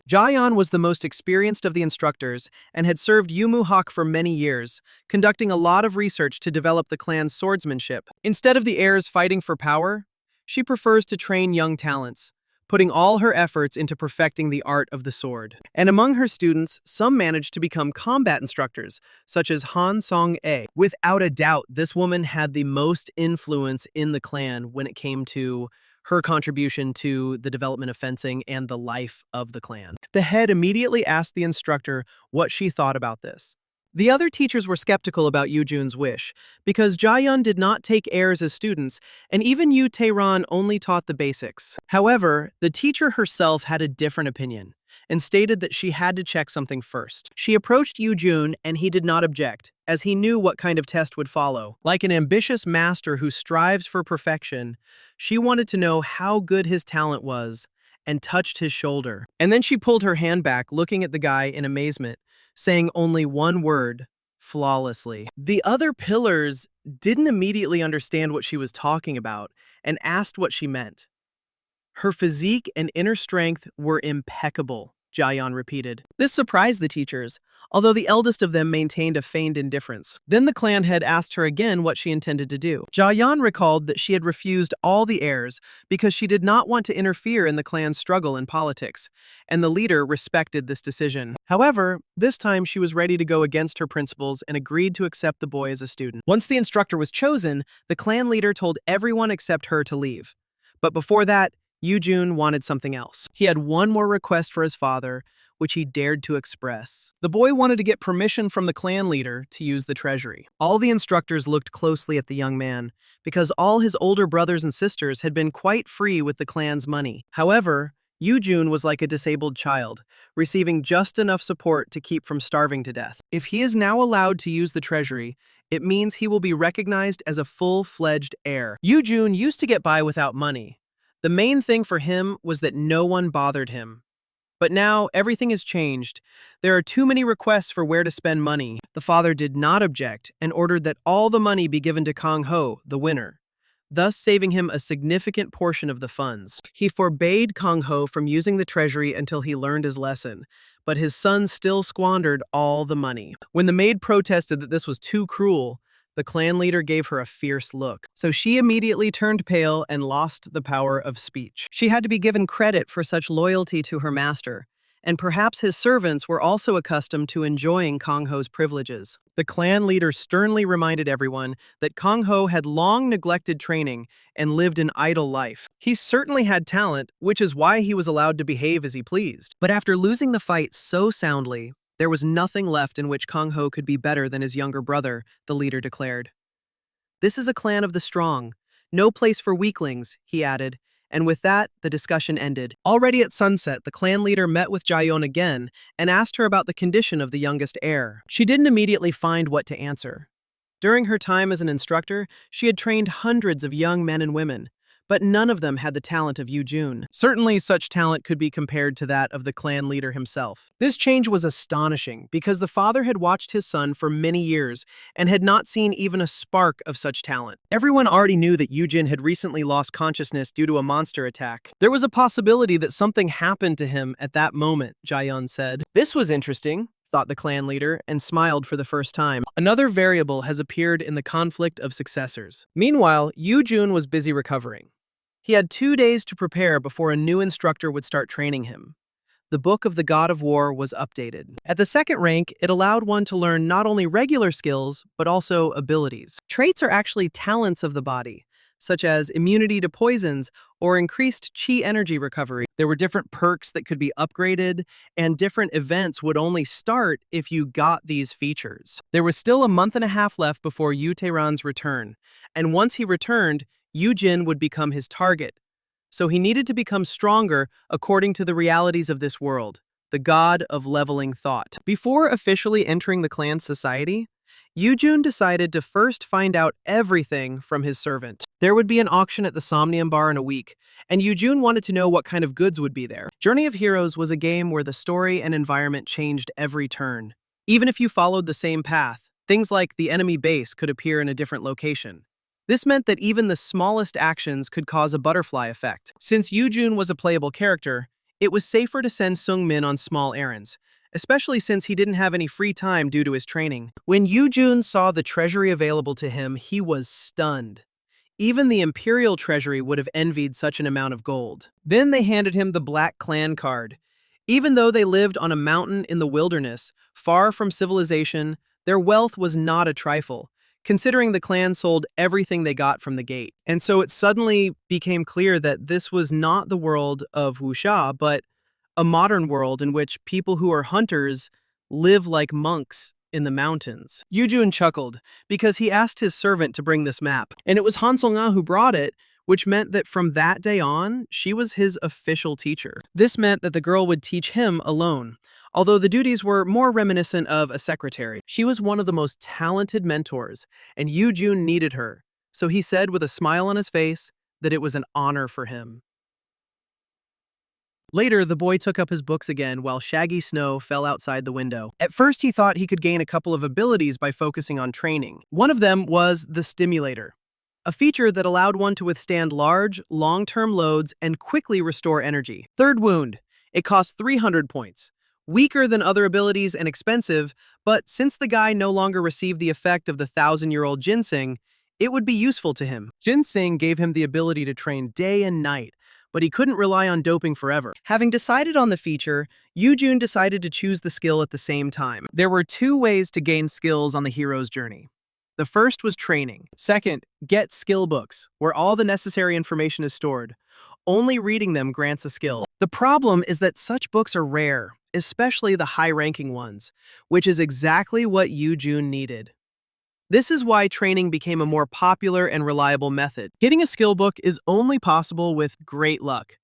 Ja-yeon was the most experienced of the instructors and had served Yumu-hak for many years, conducting a lot of research to develop the clan's swordsmanship. Instead of the heirs fighting for power, she prefers to train young talents, putting all her efforts into perfecting the art of the sword. And among her students, some managed to become combat instructors, such as Han Song-ae. Without a doubt, this woman had the most influence in the clan when it came to her contribution to the development of fencing and the life of the clan. The head immediately asked the instructor what she thought about this. The other teachers were skeptical about Yoo-jun's wish, because Ja-yeon did not take heirs as students, and even Yoo Tae-ran only taught the basics. However, the teacher herself had a different opinion, and stated that she had to check something first. She approached Yoo-jun, and he did not object, as he knew what kind of test would follow. Like an ambitious master who strives for perfection, she wanted to know how good his talent was, and touched his shoulder. And then she pulled her hand back, looking at the guy in amazement, saying only one word, flawlessly. The other pillars didn't immediately understand what she was talking about and asked what she meant. Her physique and inner strength were impeccable, Ja-yeon repeated. This surprised the teachers, although the eldest of them maintained a feigned indifference. Then the clan head asked her again what she intended to do. Ja-yeon recalled that she had refused all the heirs because she did not want to interfere in the clan's struggle in politics, and the leader respected this decision. However, this time she was ready to go against her principles and agreed to accept the boy as a student. Once the instructor was chosen, the clan leader told everyone except her to leave. But before that, Yoo-jun wanted something else. He had one more request for his father, which he dared to express. The boy wanted to get permission from the clan leader to use the treasury. All the instructors looked closely at the young man, because all his older brothers and sisters had been quite free with the clan's money. However, Yoo-jun was like a disabled child, receiving just enough support to keep from starving to death. If he is now allowed to use the treasury, it means he will be recognized as a full-fledged heir. Yoo-jun used to get by without money. The main thing for him was that no one bothered him. But now, everything has changed. There are too many requests for where to spend money. The father did not object and ordered that all the money be given to Kang-ho, the winner, thus saving him a significant portion of the funds. He forbade Kang-ho from using the treasury until he learned his lesson, but his son still squandered all the money. When the maid protested that this was too cruel, the clan leader gave her a fierce look, so she immediately turned pale and lost the power of speech. She had to be given credit for such loyalty to her master, and perhaps his servants were also accustomed to enjoying Kang-ho's privileges. The clan leader sternly reminded everyone that Kang-ho had long neglected training and lived an idle life. He certainly had talent, which is why he was allowed to behave as he pleased. But after losing the fight so soundly, there was nothing left in which Kang-ho could be better than his younger brother, the leader declared. This is a clan of the strong. No place for weaklings, he added, and with that, the discussion ended. Already at sunset, the clan leader met with Ja-yeon again and asked her about the condition of the youngest heir. She didn't immediately find what to answer. During her time as an instructor, she had trained hundreds of young men and women, but none of them had the talent of Yoo-jun. Certainly such talent could be compared to that of the clan leader himself. This change was astonishing because the father had watched his son for many years and had not seen even a spark of such talent. Everyone already knew that Yoo-jun had recently lost consciousness due to a monster attack. There was a possibility that something happened to him at that moment, Ja-yeon said. This was interesting, thought the clan leader, and smiled for the first time. Another variable has appeared in the conflict of successors. Meanwhile, Yoo-jun was busy recovering. He had 2 days to prepare before a new instructor would start training him. The Book of the God of War was updated. At the second rank, it allowed one to learn not only regular skills, but also abilities. Traits are actually talents of the body, such as immunity to poisons or increased chi energy recovery. There were different perks that could be upgraded, and different events would only start if you got these features. There was still a month and a half left before Yu Taeran's return, and once he returned, Yu Jin would become his target. So he needed to become stronger according to the realities of this world, the god of leveling thought. Before officially entering the clan's society, Yu-jun decided to first find out everything from his servant. There would be an auction at the Somnium Bar in a week, and Yu-jun wanted to know what kind of goods would be there. Journey of Heroes was a game where the story and environment changed every turn. Even if you followed the same path, things like the enemy base could appear in a different location. This meant that even the smallest actions could cause a butterfly effect. Since Yu-jun was a playable character, it was safer to send Sung-min on small errands, especially since he didn't have any free time due to his training. When Yu-jun saw the treasury available to him, he was stunned. Even the Imperial Treasury would have envied such an amount of gold. Then they handed him the Black Clan card. Even though they lived on a mountain in the wilderness, far from civilization, their wealth was not a trifle, considering the clan sold everything they got from the gate. And so it suddenly became clear that this was not the world of wuxia, but a modern world in which people who are hunters live like monks in the mountains. Yu-jun chuckled because he asked his servant to bring this map, and it was Han Song-a who brought it, which meant that from that day on, she was his official teacher. This meant that the girl would teach him alone, although the duties were more reminiscent of a secretary. She was one of the most talented mentors, and Yu-jun needed her, so he said with a smile on his face that it was an honor for him. Later, the boy took up his books again while shaggy snow fell outside the window. At first, he thought he could gain a couple of abilities by focusing on training. One of them was the stimulator, a feature that allowed one to withstand large, long-term loads and quickly restore energy. Third wound. It cost 300 points. Weaker than other abilities and expensive, but since the guy no longer received the effect of the 1,000-year-old ginseng, it would be useful to him. Ginseng gave him the ability to train day and night, but he couldn't rely on doping forever. Having decided on the feature, Yu-jun decided to choose the skill at the same time. There were 2 ways to gain skills on the hero's journey. The first was training. Second, get skill books, where all the necessary information is stored. Only reading them grants a skill. The problem is that such books are rare, especially the high-ranking ones, which is exactly what Yu-jun needed. This is why training became a more popular and reliable method. Getting a skill book is only possible with great luck.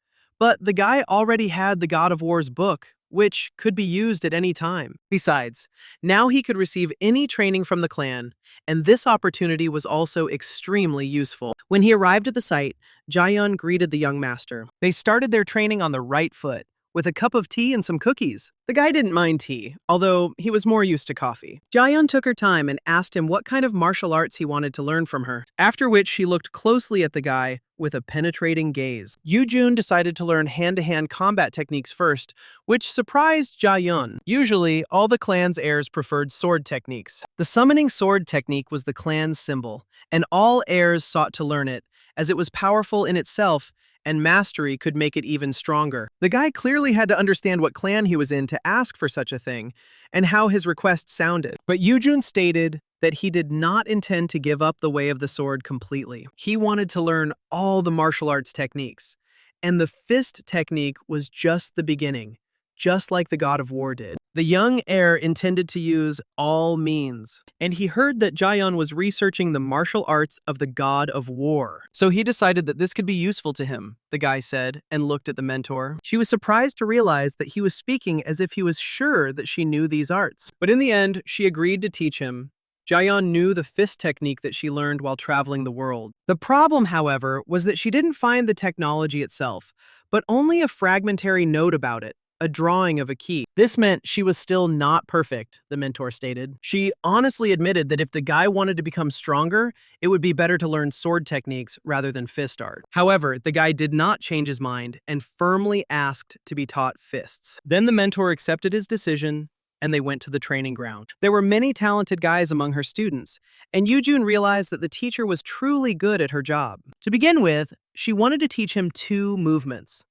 But the guy already had the God of War's book, which could be used at any time. Besides, now he could receive any training from the clan, and this opportunity was also extremely useful. When he arrived at the site, Jaehyun greeted the young master. They started their training on the right foot, with a cup of tea and some cookies. The guy didn't mind tea, although he was more used to coffee. Jaehyun took her time and asked him what kind of martial arts he wanted to learn from her, after which she looked closely at the guy with a penetrating gaze. Yu-jun decided to learn hand-to-hand combat techniques first, which surprised Jaehyun. Usually, all the clan's heirs preferred sword techniques. The summoning sword technique was the clan's symbol, and all heirs sought to learn it, as it was powerful in itself and mastery could make it even stronger. The guy clearly had to understand what clan he was in to ask for such a thing, and how his request sounded. But Yu-jun stated that he did not intend to give up the way of the sword completely. He wanted to learn all the martial arts techniques, and the fist technique was just the beginning, just like the God of War did. The young heir intended to use all means, and he heard that Jaehyun was researching the martial arts of the God of War. So he decided that this could be useful to him, the guy said, and looked at the mentor. She was surprised to realize that he was speaking as if he was sure that she knew these arts. But in the end, she agreed to teach him. Jaehyun knew the fist technique that she learned while traveling the world. The problem, however, was that she didn't find the technology itself, but only a fragmentary note about it. A drawing of a key. This meant she was still not perfect, the mentor stated. She honestly admitted that if the guy wanted to become stronger, it would be better to learn sword techniques rather than fist art. However, the guy did not change his mind and firmly asked to be taught fists. Then the mentor accepted his decision and they went to the training ground. There were many talented guys among her students, and Yoojun realized that the teacher was truly good at her job. To begin with, she wanted to teach him 2 movements.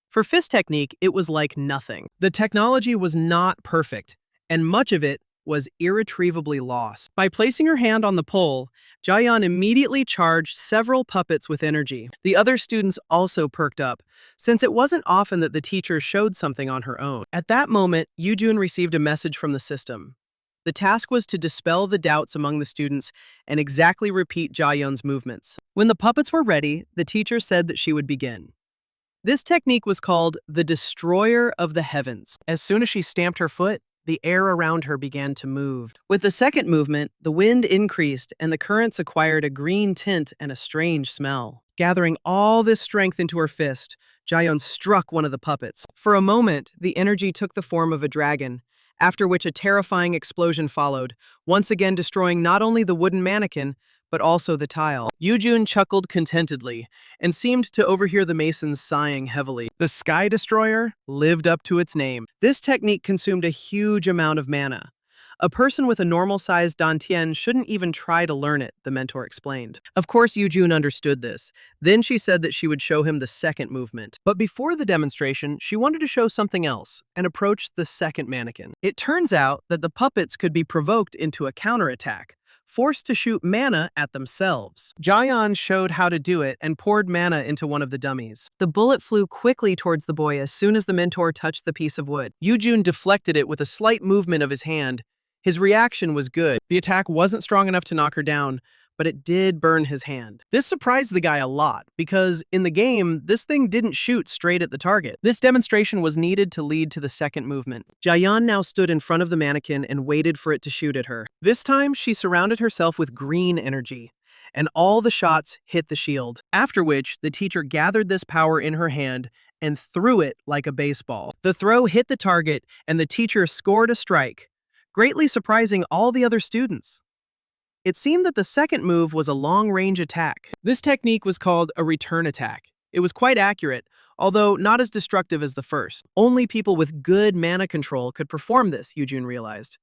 For fist technique, it was like nothing. The technology was not perfect, and much of it was irretrievably lost. By placing her hand on the pole, Jaeyeon immediately charged several puppets with energy. The other students also perked up, since it wasn't often that the teacher showed something on her own. At that moment, Yoojun received a message from the system. The task was to dispel the doubts among the students and exactly repeat Jaeyeon's movements. When the puppets were ready, the teacher said that she would begin. This technique was called the Destroyer of the Heavens. As soon as she stamped her foot, the air around her began to move. With the second movement, the wind increased and the currents acquired a green tint and a strange smell. Gathering all this strength into her fist, Jaeyeon struck one of the puppets. For a moment, the energy took the form of a dragon, after which a terrifying explosion followed, once again destroying not only the wooden mannequin, but also the tile. Yoojun chuckled contentedly and seemed to overhear the masons sighing heavily. The Sky Destroyer lived up to its name. This technique consumed a huge amount of mana. A person with a normal-sized dantian shouldn't even try to learn it, the mentor explained. Of course, Yoojun understood this. Then she said that she would show him the second movement. But before the demonstration, she wanted to show something else and approached the second mannequin. It turns out that the puppets could be provoked into a counterattack, forced to shoot mana at themselves. Jaeyeon showed how to do it and poured mana into one of the dummies. The bullet flew quickly towards the boy as soon as the mentor touched the piece of wood. Yoojun deflected it with a slight movement of his hand. His reaction was good. The attack wasn't strong enough to knock her down, but it did burn his hand. This surprised the guy a lot, because in the game, this thing didn't shoot straight at the target. This demonstration was needed to lead to the second movement. Jaeyeon now stood in front of the mannequin and waited for it to shoot at her. This time, she surrounded herself with green energy, and all the shots hit the shield. After which, the teacher gathered this power in her hand and threw it like a baseball. The throw hit the target, and the teacher scored a strike, greatly surprising all the other students. It seemed that the second move was a long-range attack. This technique was called a return attack. It was quite accurate, although not as destructive as the first. Only people with good mana control could perform this, Yoojun realized.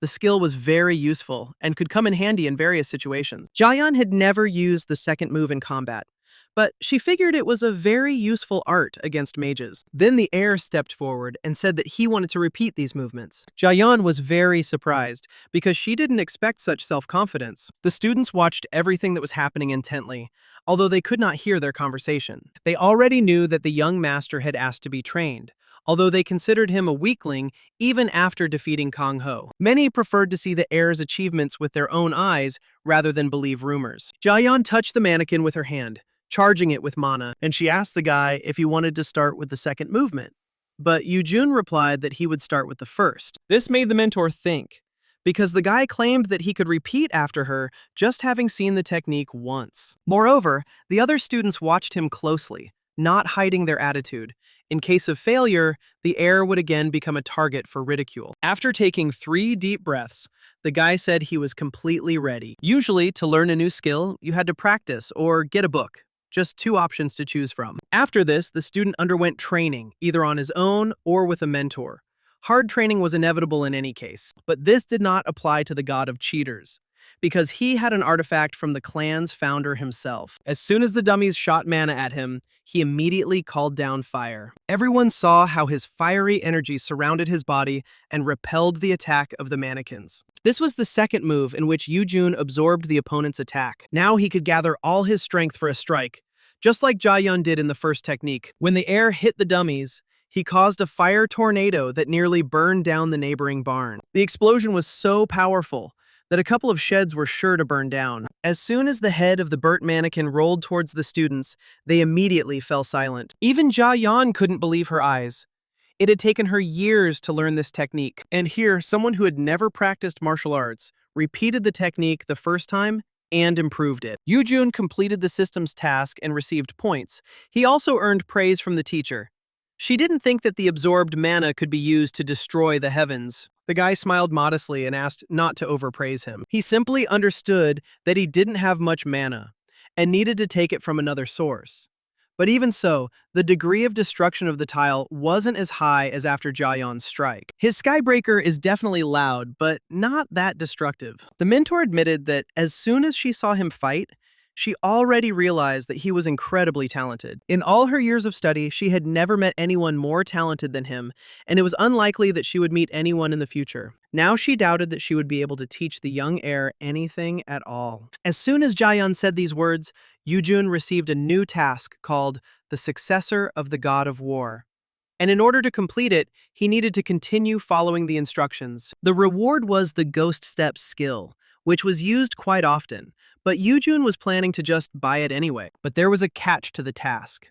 The skill was very useful and could come in handy in various situations. Jaeyeon had never used the second move in combat, but she figured it was a very useful art against mages. Then the heir stepped forward and said that he wanted to repeat these movements. Jaeyeon was very surprised because she didn't expect such self-confidence. The students watched everything that was happening intently, although they could not hear their conversation. They already knew that the young master had asked to be trained, although they considered him a weakling even after defeating Kang Ho. Many preferred to see the heir's achievements with their own eyes rather than believe rumors. Jaeyeon touched the mannequin with her hand, charging it with mana, and she asked the guy if he wanted to start with the second movement. But Yoojun replied that he would start with the first. This made the mentor think, because the guy claimed that he could repeat after her just having seen the technique once. Moreover, the other students watched him closely, not hiding their attitude. In case of failure, the heir would again become a target for ridicule. After taking 3 deep breaths, the guy said he was completely ready. Usually, to learn a new skill, you had to practice or get a book. Just 2 options to choose from. After this, the student underwent training, either on his own or with a mentor. Hard training was inevitable in any case, but this did not apply to the god of cheaters, because he had an artifact from the clan's founder himself. As soon as the dummies shot mana at him, he immediately called down fire. Everyone saw how his fiery energy surrounded his body and repelled the attack of the mannequins. This was the second move in which Yoojun absorbed the opponent's attack. Now he could gather all his strength for a strike, just like Jaeyeon did in the first technique. When the air hit the dummies, he caused a fire tornado that nearly burned down the neighboring barn. The explosion was so powerful that a couple of sheds were sure to burn down. As soon as the head of the burnt mannequin rolled towards the students, they immediately fell silent. Even Jaeyeon couldn't believe her eyes. It had taken her years to learn this technique, and here, someone who had never practiced martial arts repeated the technique the first time and improved it. Yoojun completed the system's task and received points. He also earned praise from the teacher. She didn't think that the absorbed mana could be used to destroy the heavens. The guy smiled modestly and asked not to overpraise him. He simply understood that he didn't have much mana and needed to take it from another source. But even so, the degree of destruction of the tile wasn't as high as after Jaeyeon's strike. His Skybreaker is definitely loud, but not that destructive. The mentor admitted that as soon as she saw him fight, she already realized that he was incredibly talented. In all her years of study, she had never met anyone more talented than him, and it was unlikely that she would meet anyone in the future. Now she doubted that she would be able to teach the young heir anything at all. As soon as Jaeyeon said these words, Yoojun received a new task called the Successor of the God of War. And in order to complete it, he needed to continue following the instructions. The reward was the Ghost Step skill, which was used quite often, but Yoojun was planning to just buy it anyway. But there was a catch to the task.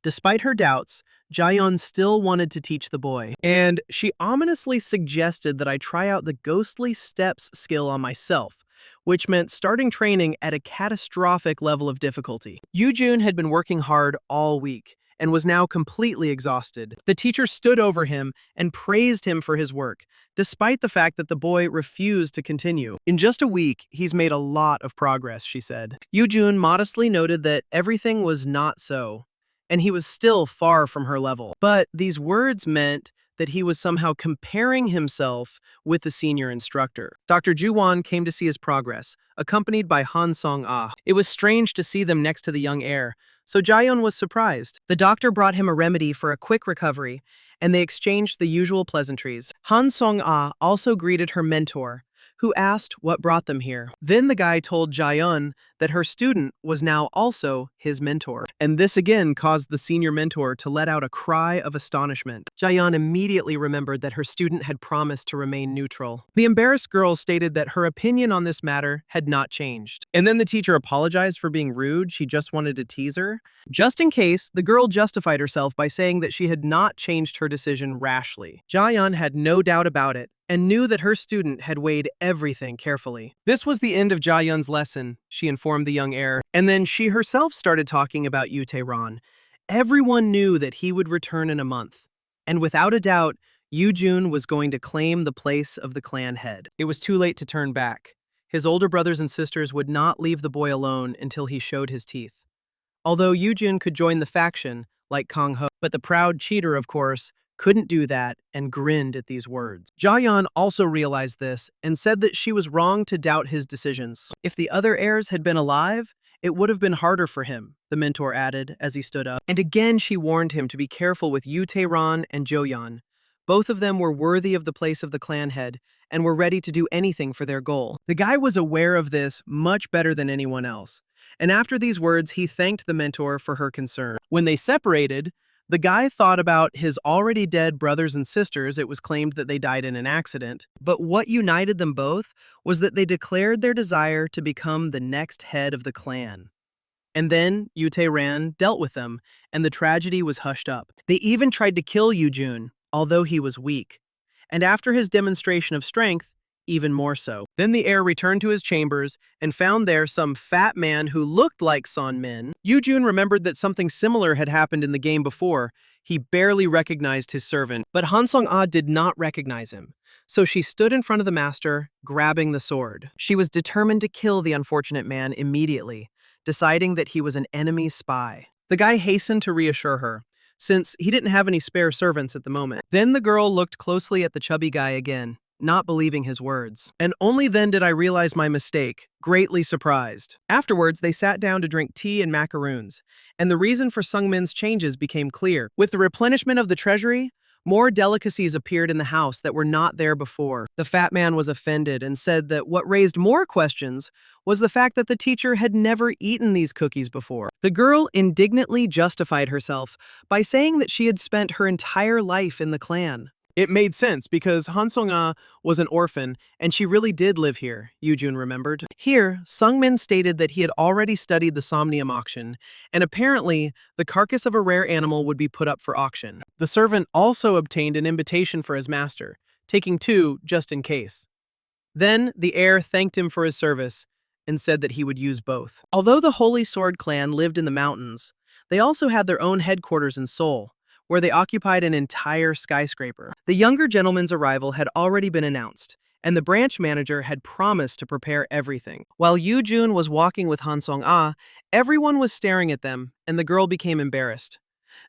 Despite her doubts, Jaeyeon still wanted to teach the boy, and she ominously suggested that I try out the Ghostly Steps skill on myself, which meant starting training at a catastrophic level of difficulty. Yoojun had been working hard all week and was now completely exhausted. The teacher stood over him and praised him for his work, despite the fact that the boy refused to continue. In just a week, he's made a lot of progress, she said. Yoojun modestly noted that everything was not so, and he was still far from her level. But these words meant that he was somehow comparing himself with the senior instructor. Dr. Juwon came to see his progress, accompanied by Han Song-ah. It was strange to see them next to the young heir, so Jaeyeon was surprised. The doctor brought him a remedy for a quick recovery, and they exchanged the usual pleasantries. Han Song-ah also greeted her mentor, who asked what brought them here. Then the guy told Jaeyeon that her student was now also his mentor. And this again caused the senior mentor to let out a cry of astonishment. Jaeyeon immediately remembered that her student had promised to remain neutral. The embarrassed girl stated that her opinion on this matter had not changed. And then the teacher apologized for being rude. She just wanted to tease her. Just in case, the girl justified herself by saying that she had not changed her decision rashly. Jaeyeon had no doubt about it, and knew that her student had weighed everything carefully. This was the end of Jaeyeon's lesson, she informed the young heir, and then she herself started talking about Yu Tae-ran. Everyone knew that he would return in a month, and without a doubt, Yoojun was going to claim the place of the clan head. It was too late to turn back. His older brothers and sisters would not leave the boy alone until he showed his teeth. Although Yoojun could join the faction, like Kang Ho, but the proud cheater, of course, couldn't do that and grinned at these words. Jaeyeon also realized this and said that she was wrong to doubt his decisions. If the other heirs had been alive, it would have been harder for him, the mentor added as he stood up. And again she warned him to be careful with Yu Tae-ran and Joyeon. Both of them were worthy of the place of the clan head and were ready to do anything for their goal. The guy was aware of this much better than anyone else. And after these words, he thanked the mentor for her concern. When they separated, the guy thought about his already dead brothers and sisters. It was claimed that they died in an accident. But what united them both was that they declared their desire to become the next head of the clan. And then Yu Tae-ran dealt with them, and the tragedy was hushed up. They even tried to kill Yoojun, although he was weak. And after his demonstration of strength, even more so. Then the heir returned to his chambers and found there some fat man who looked like Son Min. Yoojun remembered that something similar had happened in the game before. He barely recognized his servant, but Han Song-ah did not recognize him. So she stood in front of the master, grabbing the sword. She was determined to kill the unfortunate man immediately, deciding that he was an enemy spy. The guy hastened to reassure her, since he didn't have any spare servants at the moment. Then the girl looked closely at the chubby guy again, not believing his words. And only then did I realize my mistake, greatly surprised. Afterwards, they sat down to drink tea and macaroons, and the reason for Sungmin's changes became clear. With the replenishment of the treasury, more delicacies appeared in the house that were not there before. The fat man was offended and said that what raised more questions was the fact that the teacher had never eaten these cookies before. The girl indignantly justified herself by saying that she had spent her entire life in the clan. It made sense because Han Song-ah was an orphan and she really did live here, Yoojun remembered. Here, Sungmin stated that he had already studied the Somnium auction, and apparently the carcass of a rare animal would be put up for auction. The servant also obtained an invitation for his master, taking two just in case. Then the heir thanked him for his service and said that he would use both. Although the Holy Sword clan lived in the mountains, they also had their own headquarters in Seoul, where they occupied an entire skyscraper. The younger gentleman's arrival had already been announced, and the branch manager had promised to prepare everything. While Yu-jun was walking with Han Song-ah, everyone was staring at them, and the girl became embarrassed.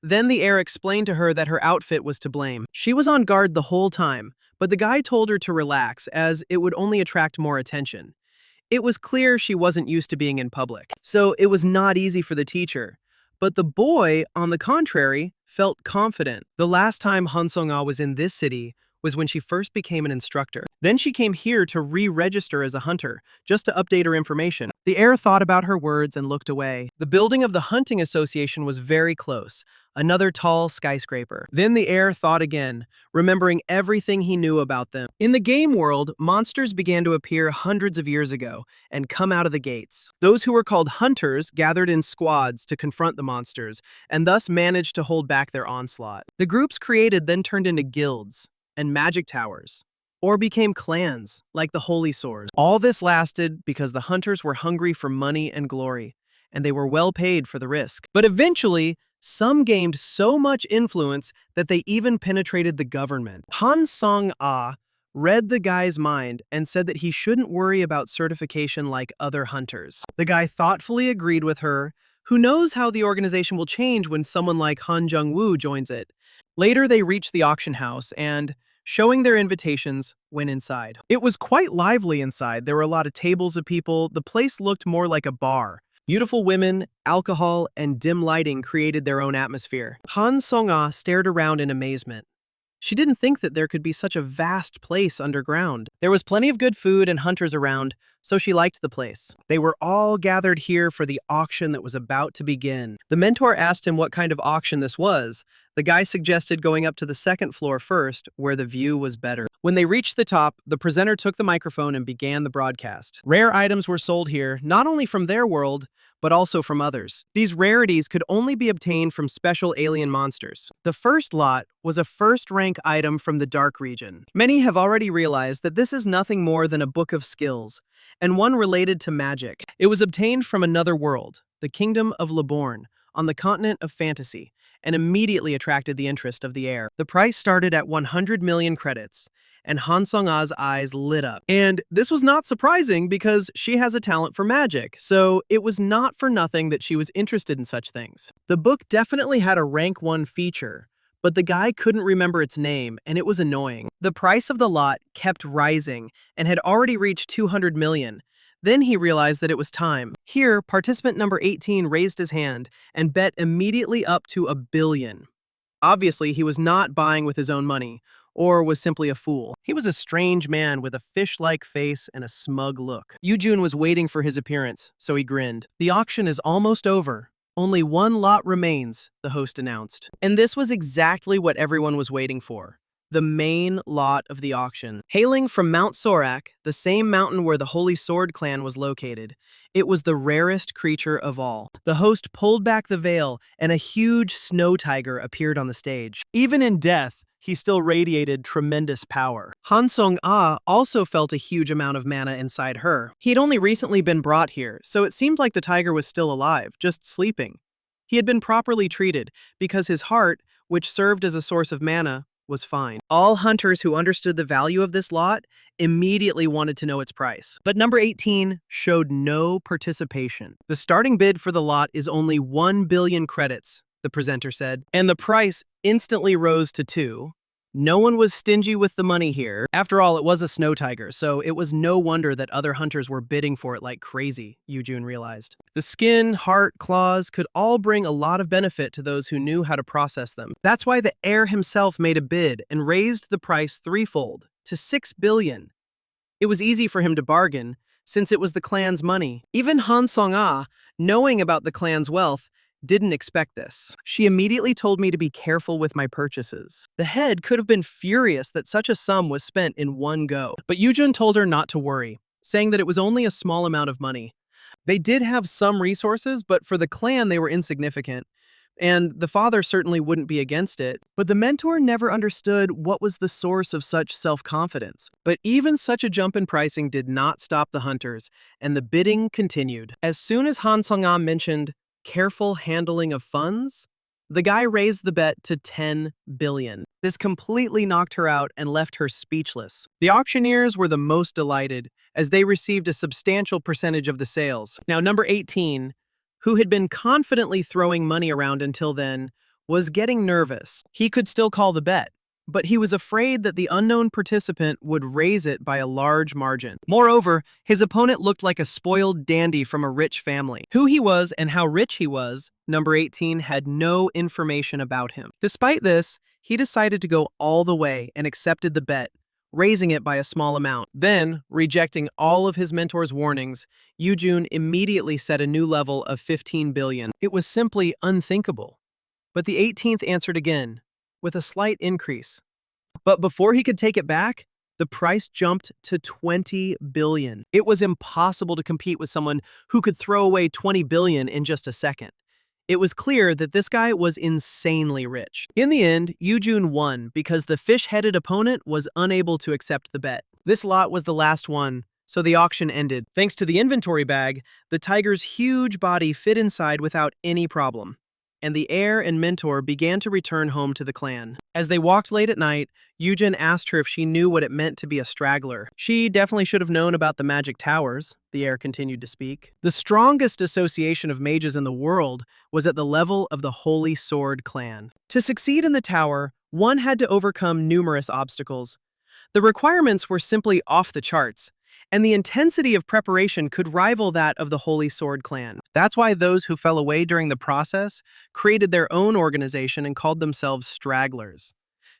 Then the heir explained to her that her outfit was to blame. She was on guard the whole time, but the guy told her to relax as it would only attract more attention. It was clear she wasn't used to being in public, so it was not easy for the teacher. But the boy, on the contrary, felt confident. The last time Han Song-ah was in this city was when she first became an instructor. Then she came here to re-register as a hunter, just to update her information. The heir thought about her words and looked away. The building of the hunting association was very close, another tall skyscraper. Then the heir thought again, remembering everything he knew about them. In the game world, monsters began to appear hundreds of years ago and come out of the gates. Those who were called hunters gathered in squads to confront the monsters, and thus managed to hold back their onslaught. The groups created then turned into guilds and magic towers, or became clans, like the Holy Sword. All this lasted because the hunters were hungry for money and glory, and they were well paid for the risk. But eventually, some gained so much influence that they even penetrated the government. Han Song-ah read the guy's mind and said that he shouldn't worry about certification like other hunters. The guy thoughtfully agreed with her. Who knows how the organization will change when someone like Han Jung-woo joins it? Later, they reached the auction house and, showing their invitations, went inside. It was quite lively inside. There were a lot of tables of people. The place looked more like a bar. Beautiful women, alcohol, and dim lighting created their own atmosphere. Han Song-ah stared around in amazement. She didn't think that there could be such a vast place underground. There was plenty of good food and hunters around, so she liked the place. They were all gathered here for the auction that was about to begin. The mentor asked him what kind of auction this was. The guy suggested going up to the second floor first, where the view was better. When they reached the top, the presenter took the microphone and began the broadcast. Rare items were sold here, not only from their world, but also from others. These rarities could only be obtained from special alien monsters. The first lot was a first-rank item from the Dark region. Many have already realized that this is nothing more than a book of skills, and one related to magic. It was obtained from another world, the Kingdom of Laborn, on the continent of fantasy, and immediately attracted the interest of the heir. The price started at 100 million credits, and Han Song-ah's eyes lit up. And this was not surprising because she has a talent for magic, so it was not for nothing that she was interested in such things. The book definitely had a rank 1 feature, but the guy couldn't remember its name, and it was annoying. The price of the lot kept rising and had already reached 200 million. Then he realized that it was time. Here, participant number 18 raised his hand and bet immediately up to 1 billion. Obviously, he was not buying with his own money, or was simply a fool. He was a strange man with a fish-like face and a smug look. Yu-jun was waiting for his appearance, so he grinned. The auction is almost over. Only one lot remains, the host announced. And this was exactly what everyone was waiting for. The main lot of the auction. Hailing from Mount Sorak, the same mountain where the Holy Sword clan was located, it was the rarest creature of all. The host pulled back the veil, and a huge snow tiger appeared on the stage. Even in death, he still radiated tremendous power. Han Song-ah also felt a huge amount of mana inside her. He had only recently been brought here, so it seemed like the tiger was still alive, just sleeping. He had been properly treated, because his heart, which served as a source of mana, was fine. All hunters who understood the value of this lot immediately wanted to know its price. But number 18 showed no participation. The starting bid for the lot is only 1 billion credits, the presenter said, and the price instantly rose to 2. No one was stingy with the money here. After all, it was a snow tiger, so it was no wonder that other hunters were bidding for it like crazy, Yu-jun realized. The skin, heart, claws could all bring a lot of benefit to those who knew how to process them. That's why the heir himself made a bid and raised the price threefold, to 6 billion. It was easy for him to bargain, since it was the clan's money. Even Han Song-ah, knowing about the clan's wealth, didn't expect this. She immediately told me to be careful with my purchases. The head could have been furious that such a sum was spent in one go, but Yu-jun told her not to worry, saying that it was only a small amount of money. They did have some resources, but for the clan they were insignificant, and the father certainly wouldn't be against it. But the mentor never understood what was the source of such self-confidence. But even such a jump in pricing did not stop the hunters, and the bidding continued. As soon as Han Song-ah mentioned careful handling of funds, The guy raised the bet to 10 billion. This completely knocked her out and left her speechless. The auctioneers were the most delighted, as they received a substantial percentage of the sales. Now, number 18, who had been confidently throwing money around until then, was getting nervous. He could still call the bet, but he was afraid that the unknown participant would raise it by a large margin. Moreover, his opponent looked like a spoiled dandy from a rich family. Who he was and how rich he was, number 18 had no information about him. Despite this, he decided to go all the way and accepted the bet, raising it by a small amount. Then, rejecting all of his mentor's warnings, Yoo-jun immediately set a new level of 15 billion. It was simply unthinkable. But the 18th answered again, with a slight increase. But before he could take it back, the price jumped to 20 billion. It was impossible to compete with someone who could throw away 20 billion in just a second. It was clear that this guy was insanely rich. In the end, Yoo-jun won because the fish-headed opponent was unable to accept the bet. This lot was the last one, so the auction ended. Thanks to the inventory bag, the tiger's huge body fit inside without any problem, and the heir and mentor began to return home to the clan. As they walked late at night, Yoo-jun asked her if she knew what it meant to be a straggler. She definitely should have known about the magic towers, the heir continued to speak. The strongest association of mages in the world was at the level of the Holy Sword clan. To succeed in the tower, one had to overcome numerous obstacles. The requirements were simply off the charts, and the intensity of preparation could rival that of the Holy Sword clan. That's why those who fell away during the process created their own organization and called themselves stragglers.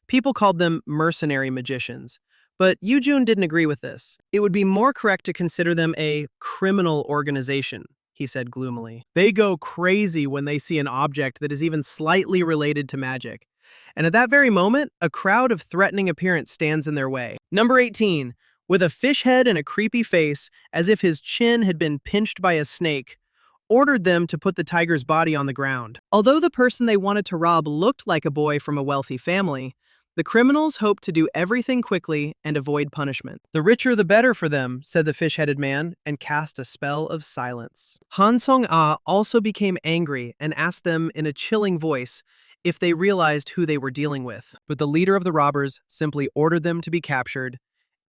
People called them mercenary magicians, but Yoo-jun didn't agree with this. It would be more correct to consider them a criminal organization, he said gloomily. They go crazy when they see an object that is even slightly related to magic. And at that very moment, a crowd of threatening appearance stands in their way. Number 18. With a fish head and a creepy face, as if his chin had been pinched by a snake, ordered them to put the tiger's body on the ground. Although the person they wanted to rob looked like a boy from a wealthy family, the criminals hoped to do everything quickly and avoid punishment. The richer the better for them, said the fish-headed man, and cast a spell of silence. Han Song-ah also became angry and asked them in a chilling voice if they realized who they were dealing with. But the leader of the robbers simply ordered them to be captured,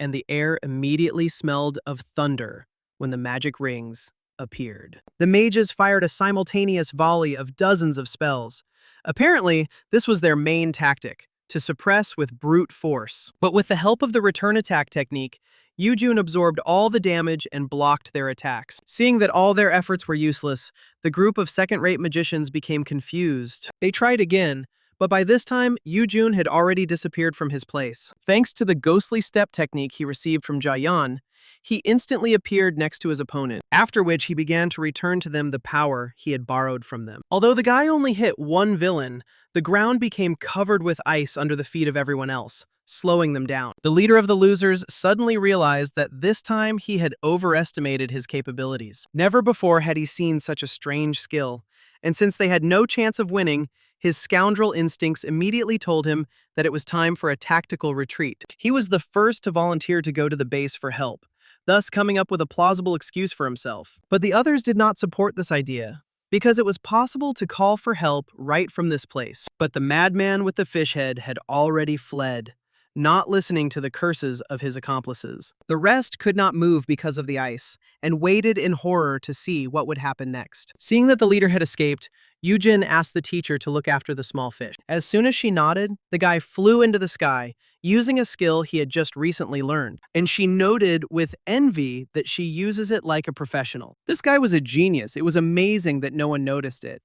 and the air immediately smelled of thunder when the magic rings appeared. The mages fired a simultaneous volley of dozens of spells. Apparently, this was their main tactic, to suppress with brute force. But with the help of the return attack technique, Yoo-jun absorbed all the damage and blocked their attacks. Seeing that all their efforts were useless, the group of second-rate magicians became confused. They tried again, but by this time, Yoo-jun had already disappeared from his place. Thanks to the ghostly step technique he received from Jayan, he instantly appeared next to his opponent, after which he began to return to them the power he had borrowed from them. Although the guy only hit one villain, the ground became covered with ice under the feet of everyone else, slowing them down. The leader of the losers suddenly realized that this time he had overestimated his capabilities. Never before had he seen such a strange skill, and since they had no chance of winning, his scoundrel instincts immediately told him that it was time for a tactical retreat. He was the first to volunteer to go to the base for help, thus coming up with a plausible excuse for himself. But the others did not support this idea, because it was possible to call for help right from this place. But the madman with the fish head had already fled, not listening to the curses of his accomplices. The rest could not move because of the ice, and waited in horror to see what would happen next. Seeing that the leader had escaped, Yoo-jun asked the teacher to look after the small fish. As soon as she nodded, the guy flew into the sky, using a skill he had just recently learned. And she noted with envy that she uses it like a professional. This guy was a genius. It was amazing that no one noticed it.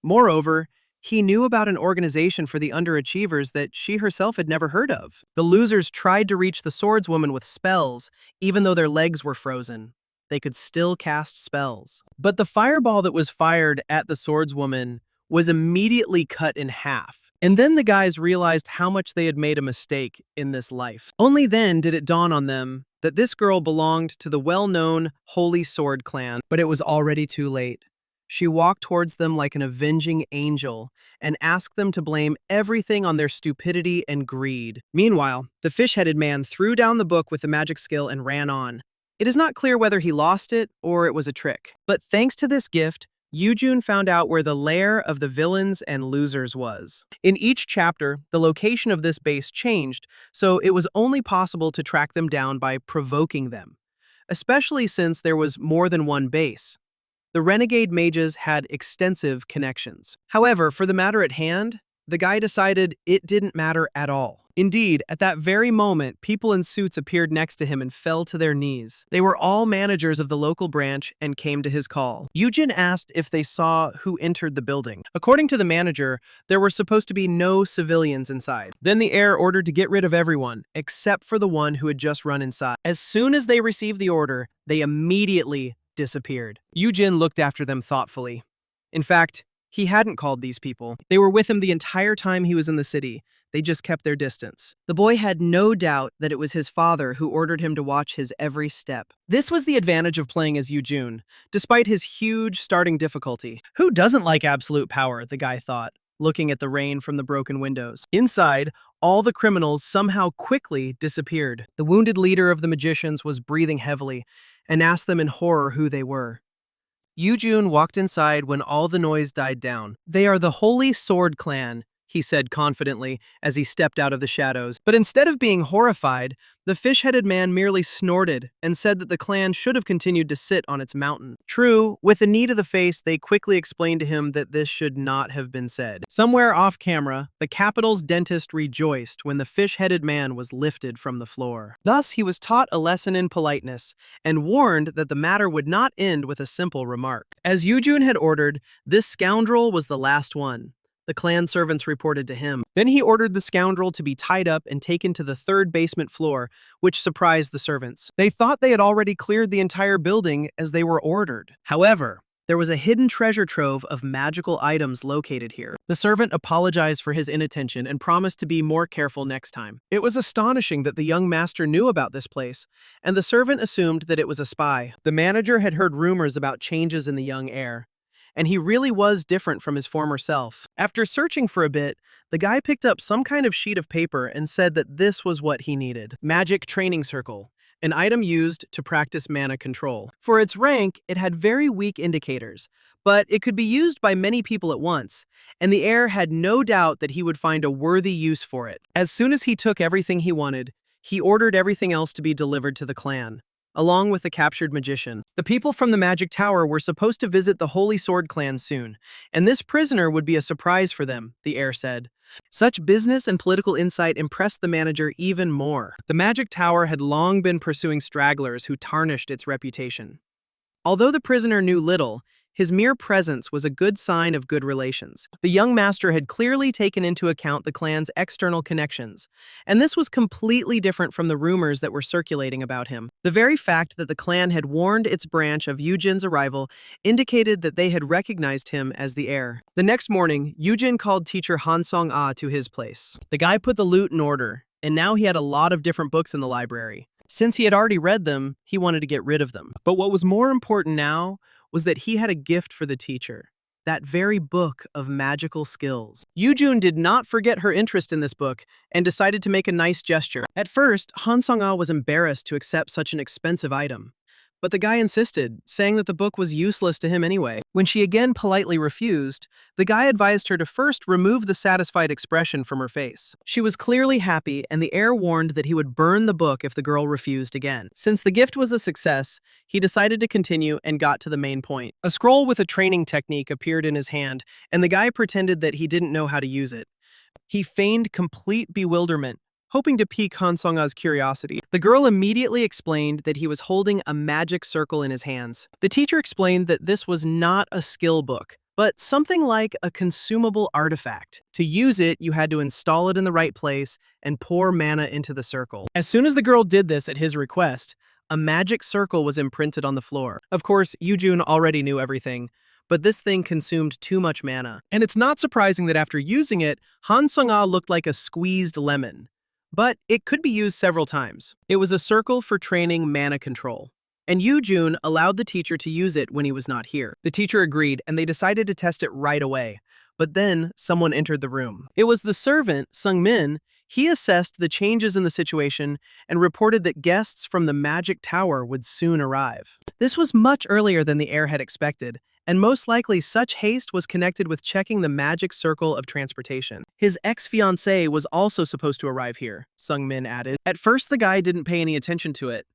Moreover, he knew about an organization for the underachievers that she herself had never heard of. The losers tried to reach the swordswoman with spells, even though their legs were frozen. They could still cast spells. But the fireball that was fired at the swordswoman was immediately cut in half. And then the guys realized how much they had made a mistake in this life. Only then did it dawn on them that this girl belonged to the well-known Holy Sword clan, but it was already too late. She walked towards them like an avenging angel and asked them to blame everything on their stupidity and greed. Meanwhile, the fish-headed man threw down the book with the magic skill and ran on. It is not clear whether he lost it or it was a trick. But thanks to this gift, Yoojun found out where the lair of the villains and losers was. In each chapter, the location of this base changed, so it was only possible to track them down by provoking them, especially since there was more than one base. The renegade mages had extensive connections. However, for the matter at hand, the guy decided it didn't matter at all. Indeed, at that very moment, people in suits appeared next to him and fell to their knees. They were all managers of the local branch and came to his call. Yujin asked if they saw who entered the building. According to the manager, there were supposed to be no civilians inside. Then the heir ordered to get rid of everyone, except for the one who had just run inside. As soon as they received the order, they immediately disappeared. Yujin looked after them thoughtfully. In fact, he hadn't called these people. They were with him the entire time he was in the city. They just kept their distance. The boy had no doubt that it was his father who ordered him to watch his every step. This was the advantage of playing as Yoojun, despite his huge starting difficulty. Who doesn't like absolute power, the guy thought, looking at the rain from the broken windows. Inside, all the criminals somehow quickly disappeared. The wounded leader of the magicians was breathing heavily and asked them in horror who they were. Yoojun walked inside when all the noise died down. "They are the Holy Sword Clan," he said confidently as he stepped out of the shadows. But instead of being horrified, the fish-headed man merely snorted and said that the clan should have continued to sit on its mountain. True, with a knee to the face, they quickly explained to him that this should not have been said. Somewhere off camera, the capital's dentist rejoiced when the fish-headed man was lifted from the floor. Thus, he was taught a lesson in politeness and warned that the matter would not end with a simple remark. As Yoojun had ordered, this scoundrel was the last one. The clan servants reported to him. Then he ordered the scoundrel to be tied up and taken to the third basement floor, which surprised the servants. They thought they had already cleared the entire building as they were ordered. However, there was a hidden treasure trove of magical items located here. The servant apologized for his inattention and promised to be more careful next time. It was astonishing that the young master knew about this place, and the servant assumed that it was a spy. The manager had heard rumors about changes in the young heir, and he really was different from his former self. After searching for a bit, the guy picked up some kind of sheet of paper and said that this was what he needed. Magic Training Circle, an item used to practice mana control. For its rank, it had very weak indicators, but it could be used by many people at once, and the heir had no doubt that he would find a worthy use for it. As soon as he took everything he wanted, he ordered everything else to be delivered to the clan, along with the captured magician. The people from the Magic Tower were supposed to visit the Holy Sword Clan soon, and this prisoner would be a surprise for them, the heir said. Such business and political insight impressed the manager even more. The Magic Tower had long been pursuing stragglers who tarnished its reputation. Although the prisoner knew little, his mere presence was a good sign of good relations. The young master had clearly taken into account the clan's external connections, and this was completely different from the rumors that were circulating about him. The very fact that the clan had warned its branch of Yoojin's arrival indicated that they had recognized him as the heir. The next morning, Yoojin called teacher Han Song-ah to his place. The guy put the loot in order, and now he had a lot of different books in the library. Since he had already read them, he wanted to get rid of them. But what was more important now was that he had a gift for the teacher, that very book of magical skills. Yoojun did not forget her interest in this book and decided to make a nice gesture. At first, Han Song-ah was embarrassed to accept such an expensive item, but the guy insisted, saying that the book was useless to him anyway. When she again politely refused, the guy advised her to first remove the satisfied expression from her face. She was clearly happy, and the heir warned that he would burn the book if the girl refused again. Since the gift was a success, he decided to continue and got to the main point. A scroll with a training technique appeared in his hand, and the guy pretended that he didn't know how to use it. He feigned complete bewilderment, hoping to pique Han Song-ah's curiosity. The girl immediately explained that he was holding a magic circle in his hands. The teacher explained that this was not a skill book, but something like a consumable artifact. To use it, you had to install it in the right place and pour mana into the circle. As soon as the girl did this at his request, a magic circle was imprinted on the floor. Of course, Yoojun already knew everything, but this thing consumed too much mana. And it's not surprising that after using it, Han Song-ah looked like a squeezed lemon. But it could be used several times. It was a circle for training mana control, and Yoojun allowed the teacher to use it when he was not here. The teacher agreed, and they decided to test it right away. But then someone entered the room. It was the servant, Sung-min. He assessed the changes in the situation and reported that guests from the Magic Tower would soon arrive. This was much earlier than the heir had expected, and most likely such haste was connected with checking the magic circle of transportation. His ex-fiancée was also supposed to arrive here, Sung Min added. At first, the guy didn't pay any attention to it,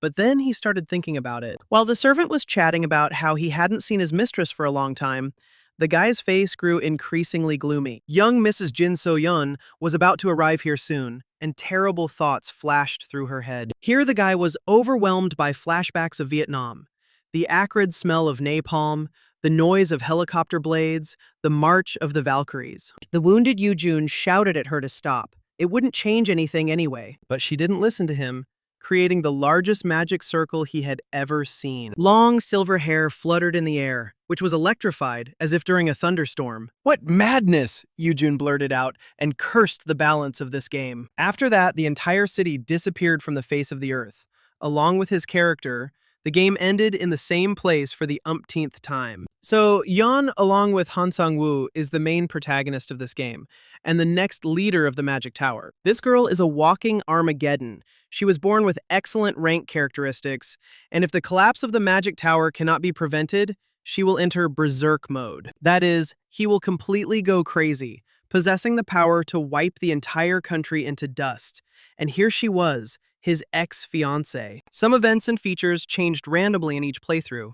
but then he started thinking about it. While the servant was chatting about how he hadn't seen his mistress for a long time, the guy's face grew increasingly gloomy. Young Mrs. Jin So-yeon was about to arrive here soon, and terrible thoughts flashed through her head. Here the guy was overwhelmed by flashbacks of Vietnam. The acrid smell of napalm, the noise of helicopter blades, the march of the Valkyries. The wounded Yoo-jun shouted at her to stop. It wouldn't change anything anyway. But she didn't listen to him, creating the largest magic circle he had ever seen. Long silver hair fluttered in the air, which was electrified as if during a thunderstorm. "What madness!" Yoo-jun blurted out and cursed the balance of this game. After that, the entire city disappeared from the face of the earth. Along with his character, the game ended in the same place for the umpteenth time. So, Yeon, along with Han Sang-woo, is the main protagonist of this game, and the next leader of the Magic Tower. This girl is a walking Armageddon. She was born with excellent rank characteristics, and if the collapse of the Magic Tower cannot be prevented, she will enter berserk mode. That is, he will completely go crazy, possessing the power to wipe the entire country into dust. And here she was, his ex-fiancée. Some events and features changed randomly in each playthrough,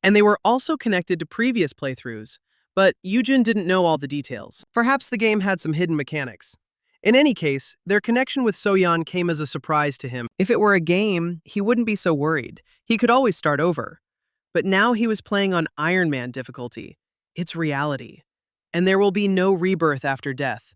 and they were also connected to previous playthroughs, but Yoo-jun didn't know all the details. Perhaps the game had some hidden mechanics. In any case, their connection with So-yeon came as a surprise to him. If it were a game, he wouldn't be so worried. He could always start over. But now he was playing on Iron Man difficulty. It's reality. And there will be no rebirth after death.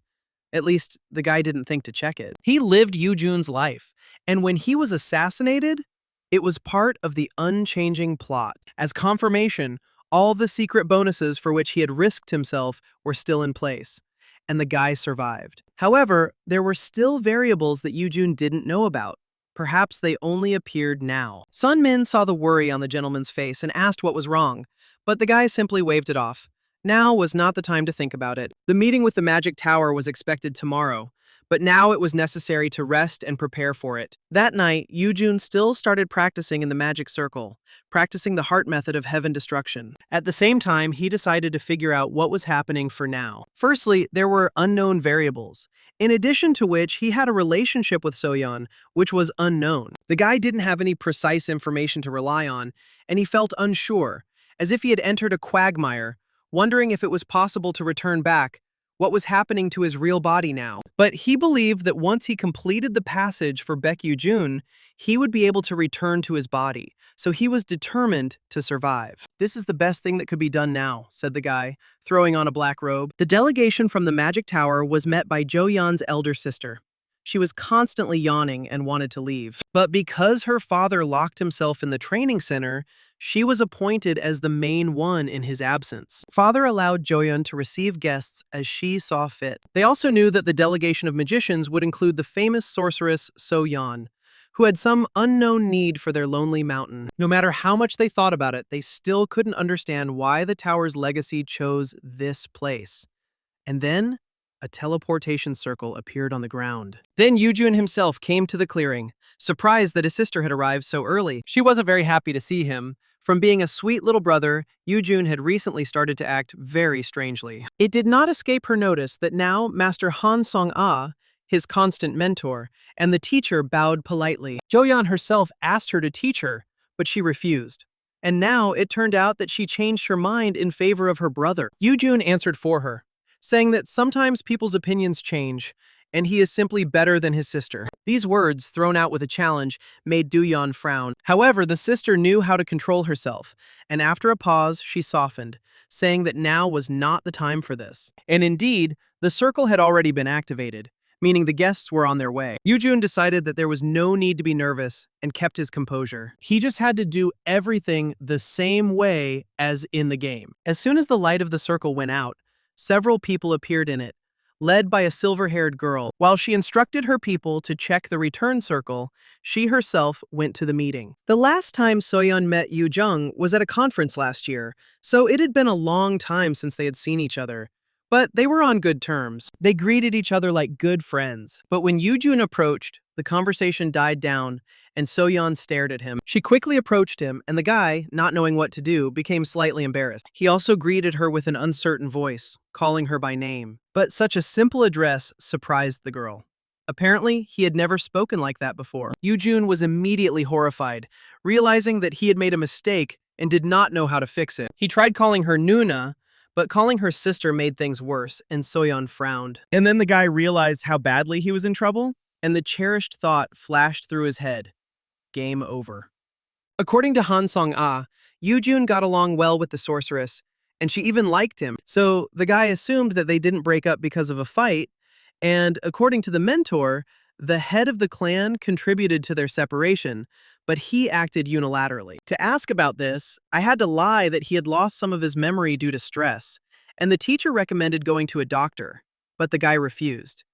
At least, the guy didn't think to check it. He lived Yoo-jun's life, and when he was assassinated, it was part of the unchanging plot. As confirmation, all the secret bonuses for which he had risked himself were still in place, and the guy survived. However, there were still variables that Yoo-jun didn't know about. Perhaps they only appeared now. Sun Min saw the worry on the gentleman's face and asked what was wrong, but the guy simply waved it off. Now was not the time to think about it. The meeting with the Magic Tower was expected tomorrow, but now it was necessary to rest and prepare for it. That night, Yoo-jun still started practicing in the magic circle, practicing the heart method of heaven destruction. At the same time, he decided to figure out what was happening for now. Firstly, there were unknown variables, in addition to which he had a relationship with So-yeon, which was unknown. The guy didn't have any precise information to rely on, and he felt unsure, as if he had entered a quagmire, wondering if it was possible to return back, what was happening to his real body now. But he believed that once he completed the passage for Baek Yoo-jun, he would be able to return to his body, so he was determined to survive. "This is the best thing that could be done now," said the guy, throwing on a black robe. The delegation from the Magic Tower was met by Jo-yeon's elder sister. She was constantly yawning and wanted to leave. But because her father locked himself in the training center, she was appointed as the main one in his absence. Father allowed Jo-yeon to receive guests as she saw fit. They also knew that the delegation of magicians would include the famous sorceress So-yeon, who had some unknown need for their lonely mountain. No matter how much they thought about it, they still couldn't understand why the tower's legacy chose this place. And then, a teleportation circle appeared on the ground. Then Yoo-jun himself came to the clearing, surprised that his sister had arrived so early. She wasn't very happy to see him. From being a sweet little brother, Yoo-jun had recently started to act very strangely. It did not escape her notice that now Master Han Song-ah, his constant mentor, and the teacher bowed politely. Jo-yeon herself asked her to teach her, but she refused. And now it turned out that she changed her mind in favor of her brother. Yoo-jun answered for her, saying that sometimes people's opinions change, and he is simply better than his sister. These words, thrown out with a challenge, made Do-yeon frown. However, the sister knew how to control herself, and after a pause, she softened, saying that now was not the time for this. And indeed, the circle had already been activated, meaning the guests were on their way. Yoo-jun decided that there was no need to be nervous and kept his composure. He just had to do everything the same way as in the game. As soon as the light of the circle went out, several people appeared in it, led by a silver-haired girl. While she instructed her people to check the return circle, she herself went to the meeting. The last time So-yeon met Yoo-jung was at a conference last year, so it had been a long time since they had seen each other. but they were on good terms. They greeted each other like good friends. But when Yoojun approached, the conversation died down, and Soyeon stared at him. She quickly approached him, and the guy, not knowing what to do, became slightly embarrassed. He also greeted her with an uncertain voice, calling her by name. But such a simple address surprised the girl. Apparently, he had never spoken like that before. Yoojun was immediately horrified, realizing that he had made a mistake and did not know how to fix it. He tried calling her Nuna, but calling her sister made things worse, and Soyeon frowned. And then the guy realized how badly he was in trouble, and the cherished thought flashed through his head. Game over. According to Han Song-ah, Yoojun got along well with the sorceress, and she even liked him. So the guy assumed that they didn't break up because of a fight, and according to the mentor, the head of the clan contributed to their separation, but he acted unilaterally. To ask about this, I had to lie that he had lost some of his memory due to stress, and the teacher recommended going to a doctor, but the guy refused.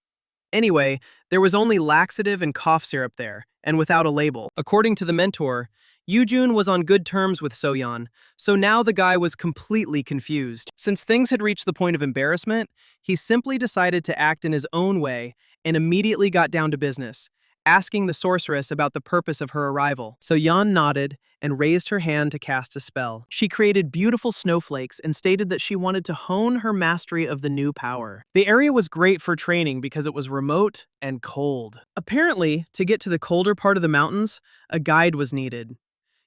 Anyway, there was only laxative and cough syrup there, and without a label. According to the mentor, Yoojun was on good terms with Soyeon, so now the guy was completely confused. Since things had reached the point of embarrassment, he simply decided to act in his own way and immediately got down to business, asking the sorceress about the purpose of her arrival. Soyeon nodded and raised her hand to cast a spell. She created beautiful snowflakes and stated that she wanted to hone her mastery of the new power. The area was great for training because it was remote and cold. Apparently, to get to the colder part of the mountains, a guide was needed.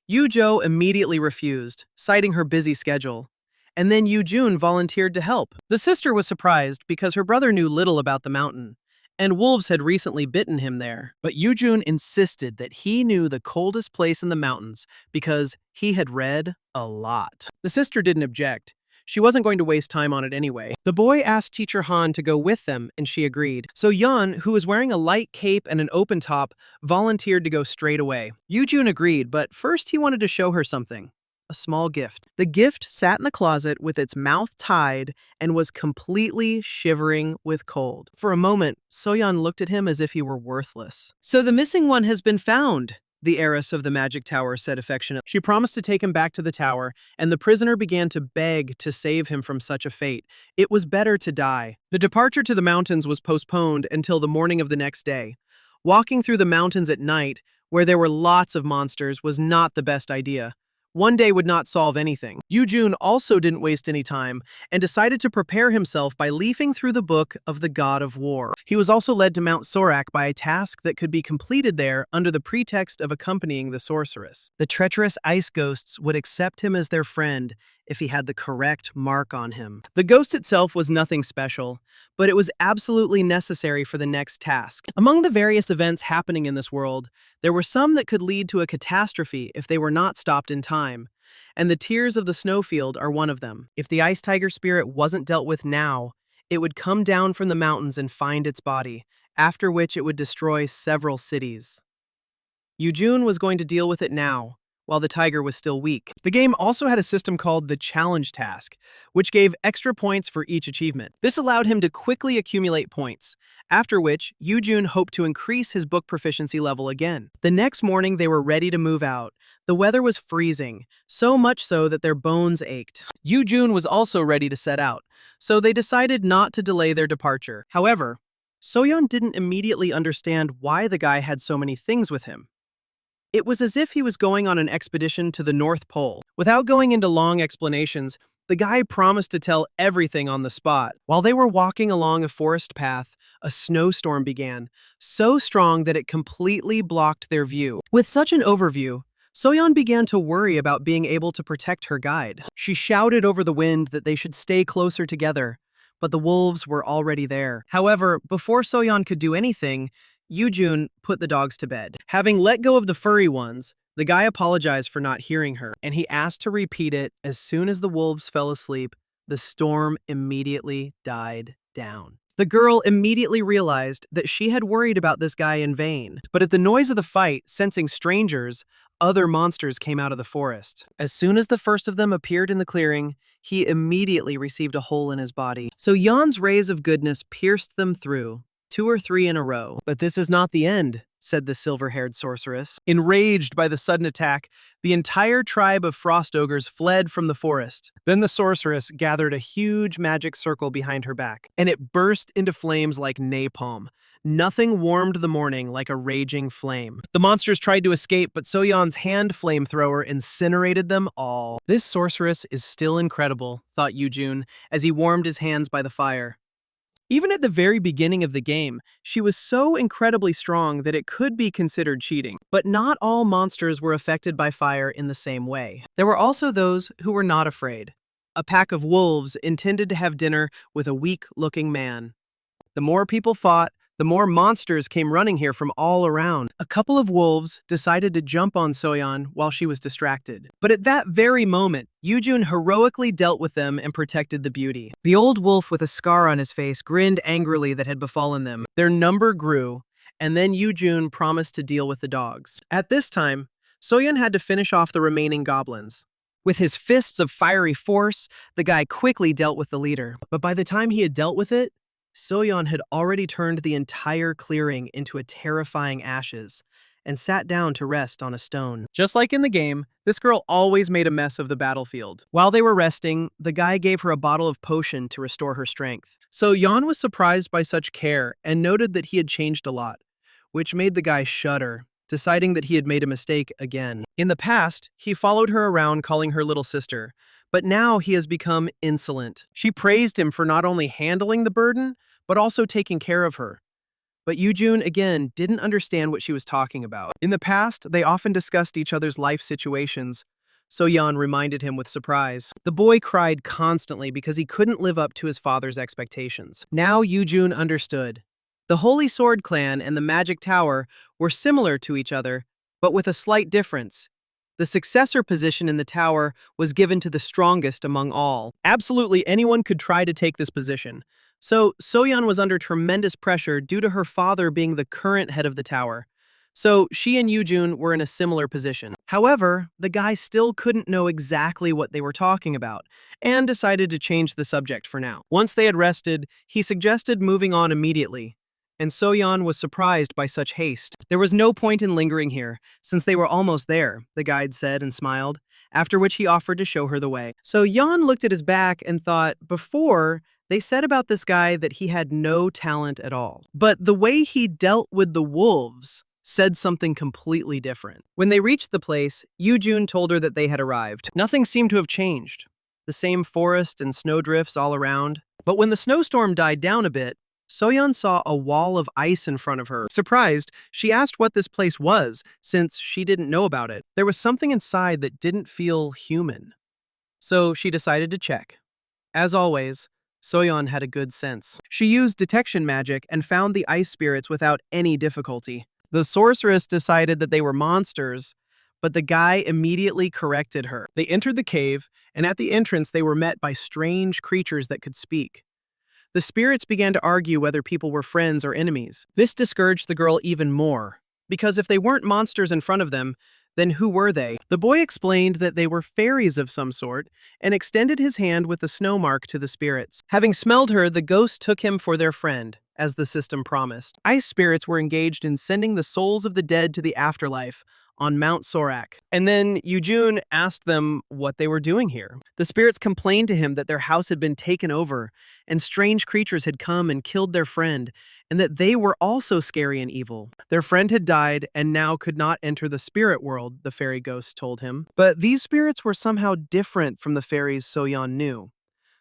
Yoo-jo immediately refused, citing her busy schedule. And then Yoojun volunteered to help. The sister was surprised because her brother knew little about the mountain, and wolves had recently bitten him there. But Yoojun insisted that he knew the coldest place in the mountains because he had read a lot. The sister didn't object. She wasn't going to waste time on it anyway. The boy asked teacher Han to go with them, and she agreed. So Yeon, who was wearing a light cape and an open top, volunteered to go straight away. Yoojun agreed, but first he wanted to show her something. A small gift. The gift sat in the closet with its mouth tied and was completely shivering with cold. For a moment, Soyeon looked at him as if he were worthless. "So the missing one has been found," the heiress of the magic tower said affectionately. She promised to take him back to the tower, and the prisoner began to beg to save him from such a fate. It was better to die. The departure to the mountains was postponed until the morning of the next day. Walking through the mountains at night, where there were lots of monsters, was not the best idea. One day would not solve anything. Yoojun also didn't waste any time and decided to prepare himself by leafing through the book of the God of War. He was also led to Mount Sorak by a task that could be completed there under the pretext of accompanying the sorceress. The treacherous ice ghosts would accept him as their friend if he had the correct mark on him. The ghost itself was nothing special, but it was absolutely necessary for the next task. Among the various events happening in this world, there were some that could lead to a catastrophe if they were not stopped in time, and the tears of the snowfield are one of them. If the ice tiger spirit wasn't dealt with now, it would come down from the mountains and find its body, after which it would destroy several cities. Yoojun was going to deal with it now, while the tiger was still weak. The game also had a system called the challenge task, which gave extra points for each achievement. This allowed him to quickly accumulate points, after which Yoojun hoped to increase his book proficiency level again. The next morning they were ready to move out. The weather was freezing, so much so that their bones ached. Yoojun was also ready to set out, so they decided not to delay their departure. However, Soyeon didn't immediately understand why the guy had so many things with him. It was as if he was going on an expedition to the North Pole. Without going into long explanations, the guy promised to tell everything on the spot. While they were walking along a forest path, a snowstorm began, so strong that it completely blocked their view. With such an overview, Soyeon began to worry about being able to protect her guide. She shouted over the wind that they should stay closer together, but the wolves were already there. However, before Soyeon could do anything, Yoojun put the dogs to bed. Having let go of the furry ones, the guy apologized for not hearing her, and he asked to repeat it. As soon as the wolves fell asleep, the storm immediately died down. The girl immediately realized that she had worried about this guy in vain. But at the noise of the fight, sensing strangers, other monsters came out of the forest. As soon as the first of them appeared in the clearing, he immediately received a hole in his body. So Yeon's rays of goodness pierced them through, 2 or 3 in a row. But this is not the end. said the silver-haired sorceress. Enraged by the sudden attack, the entire tribe of frost ogres fled from the forest. Then the sorceress gathered a huge magic circle behind her back, and it burst into flames like napalm. Nothing warmed the morning like a raging flame. The monsters tried to escape, but Soyeon's hand flamethrower incinerated them all. This sorceress is still incredible, thought Yoojun, as he warmed his hands by the fire. Even at the very beginning of the game, she was so incredibly strong that it could be considered cheating. But not all monsters were affected by fire in the same way. There were also those who were not afraid. A pack of wolves intended to have dinner with a weak-looking man. The more people fought, the more monsters came running here from all around. A couple of wolves decided to jump on Soyeon while she was distracted. But at that very moment, Yoojun heroically dealt with them and protected the beauty. The old wolf with a scar on his face grinned angrily that had befallen them. Their number grew, and then Yoojun promised to deal with the dogs. At this time, Soyeon had to finish off the remaining goblins. With his fists of fiery force, the guy quickly dealt with the leader. But by the time he had dealt with it, Soyeon had already turned the entire clearing into a terrifying ashes and sat down to rest on a stone. Just like in the game, this girl always made a mess of the battlefield. While they were resting, the guy gave her a bottle of potion to restore her strength. Soyeon was surprised by such care and noted that he had changed a lot, which made the guy shudder, deciding that he had made a mistake again. In the past, he followed her around calling her little sister, but now he has become insolent. She praised him for not only handling the burden, but also taking care of her. But Yoojun, again, didn't understand what she was talking about. In the past, they often discussed each other's life situations. Soyeon reminded him with surprise. The boy cried constantly because he couldn't live up to his father's expectations. Now Yoojun understood. The Holy Sword Clan and the Magic Tower were similar to each other, but with a slight difference. The successor position in the tower was given to the strongest among all. Absolutely anyone could try to take this position. So Soyeon was under tremendous pressure due to her father being the current head of the tower. So she and Yoojun were in a similar position. However, the guy still couldn't know exactly what they were talking about, and decided to change the subject for now. Once they had rested, he suggested moving on immediately, and Soyeon was surprised by such haste. There was no point in lingering here, since they were almost there, the guide said and smiled, after which he offered to show her the way. So Yeon looked at his back and thought, before, they said about this guy that he had no talent at all. But the way he dealt with the wolves said something completely different. When they reached the place, Yoojun told her that they had arrived. Nothing seemed to have changed. The same forest and snowdrifts all around. But when the snowstorm died down a bit, Soyeon saw a wall of ice in front of her. Surprised, she asked what this place was, since she didn't know about it. There was something inside that didn't feel human. So she decided to check. As always, Soyeon had a good sense. She used detection magic and found the ice spirits without any difficulty. The sorceress decided that they were monsters, but the guy immediately corrected her. They entered the cave, and at the entrance they were met by strange creatures that could speak. The spirits began to argue whether people were friends or enemies. This discouraged the girl even more, because if they weren't monsters in front of them, then who were they? The boy explained that they were fairies of some sort and extended his hand with the snow mark to the spirits. Having smelled her, the ghosts took him for their friend, as the system promised. Ice spirits were engaged in sending the souls of the dead to the afterlife on Mount Sorak. And then Yoojun asked them what they were doing here. The spirits complained to him that their house had been taken over and strange creatures had come and killed their friend, and that they were also scary and evil. Their friend had died and now could not enter the spirit world, the fairy ghosts told him. But these spirits were somehow different from the fairies Soyeon knew,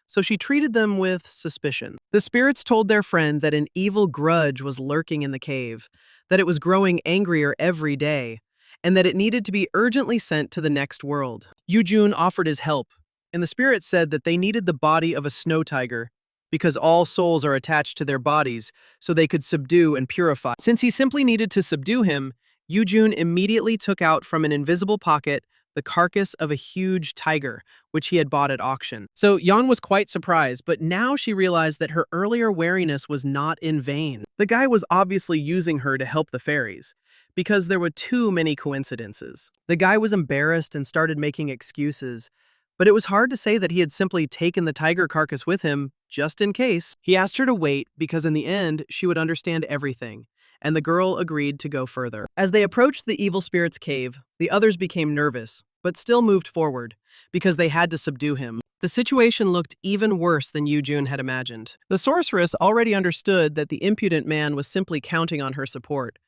so she treated them with suspicion. The spirits told their friend that an evil grudge was lurking in the cave, that it was growing angrier every day, and that it needed to be urgently sent to the next world. Yoojun offered his help, and the spirits said that they needed the body of a snow tiger because all souls are attached to their bodies, so they could subdue and purify. Since he simply needed to subdue him, Yoojun immediately took out from an invisible pocket the carcass of a huge tiger, which he had bought at auction. So Yeon was quite surprised, but now she realized that her earlier wariness was not in vain. The guy was obviously using her to help the fairies, because there were too many coincidences. The guy was embarrassed and started making excuses, but it was hard to say that he had simply taken the tiger carcass with him, just in case. He asked her to wait because in the end, she would understand everything, and the girl agreed to go further. As they approached the evil spirit's cave, the others became nervous, but still moved forward, because they had to subdue him. The situation looked even worse than Yoo-jun had imagined. The sorceress already understood that the impudent man was simply counting on her support,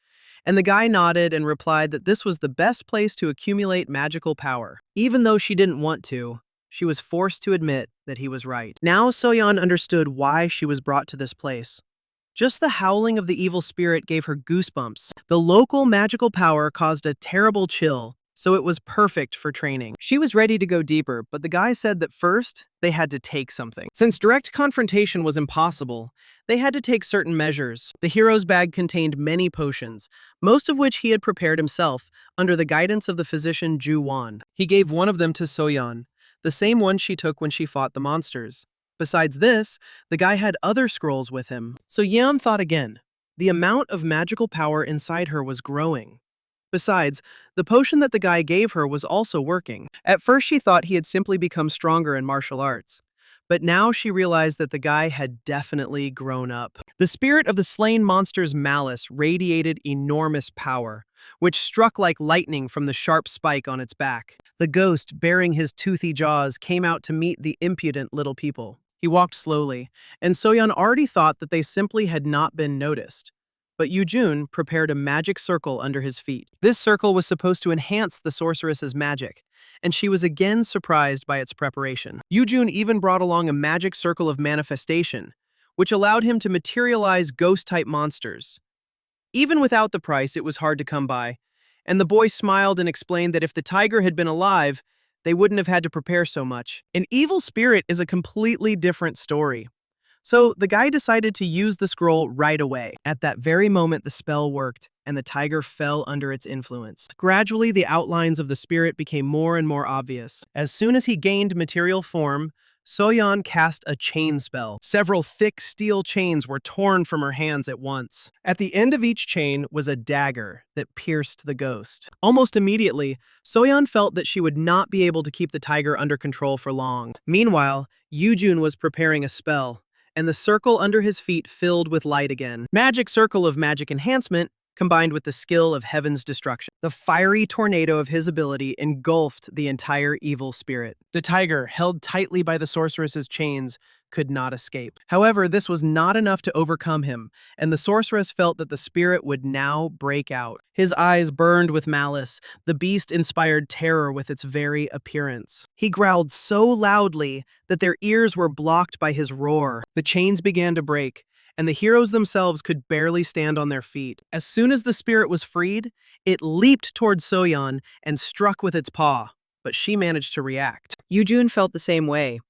and the guy nodded and replied that this was the best place to accumulate magical power. Even though she didn't want to, she was forced to admit that he was right. Now Soyeon understood why she was brought to this place. Just the howling of the evil spirit gave her goosebumps. The local magical power caused a terrible chill, so it was perfect for training. She was ready to go deeper, but the guy said that first, they had to take something. Since direct confrontation was impossible, they had to take certain measures. The hero's bag contained many potions, most of which he had prepared himself, under the guidance of the physician Ju Wan. He gave one of them to Soyeon, the same one she took when she fought the monsters. Besides this, the guy had other scrolls with him. So Yeon thought again. The amount of magical power inside her was growing. Besides, the potion that the guy gave her was also working. At first she thought he had simply become stronger in martial arts, but now she realized that the guy had definitely grown up. The spirit of the slain monster's malice radiated enormous power, which struck like lightning from the sharp spike on its back. The ghost, baring his toothy jaws, came out to meet the impudent little people. He walked slowly, and Soyeon already thought that they simply had not been noticed. But Yoo-jun prepared a magic circle under his feet. This circle was supposed to enhance the sorceress's magic, and she was again surprised by its preparation. Yoo-jun even brought along a magic circle of manifestation, which allowed him to materialize ghost-type monsters. Even without the price, it was hard to come by, and the boy smiled and explained that if the tiger had been alive, they wouldn't have had to prepare so much. An evil spirit is a completely different story. So the guy decided to use the scroll right away. At that very moment, the spell worked, and the tiger fell under its influence. Gradually, the outlines of the spirit became more and more obvious. As soon as he gained material form, Soyeon cast a chain spell. Several thick steel chains were torn from her hands at once. At the end of each chain was a dagger that pierced the ghost. Almost immediately, Soyeon felt that she would not be able to keep the tiger under control for long. Meanwhile, Yoo-jun was preparing a spell, and the circle under his feet filled with light again. Magic circle of magic enhancement combined with the skill of heaven's destruction. The fiery tornado of his ability engulfed the entire evil spirit. The tiger, held tightly by the sorceress's chains, could not escape. However, this was not enough to overcome him, and the sorceress felt that the spirit would now break out. His eyes burned with malice. The beast inspired terror with its very appearance. He growled so loudly that their ears were blocked by his roar. The chains began to break, and the heroes themselves could barely stand on their feet. As soon as the spirit was freed, it leaped towards Soyeon and struck with its paw, but she managed to react. Yoo-jun felt the same way.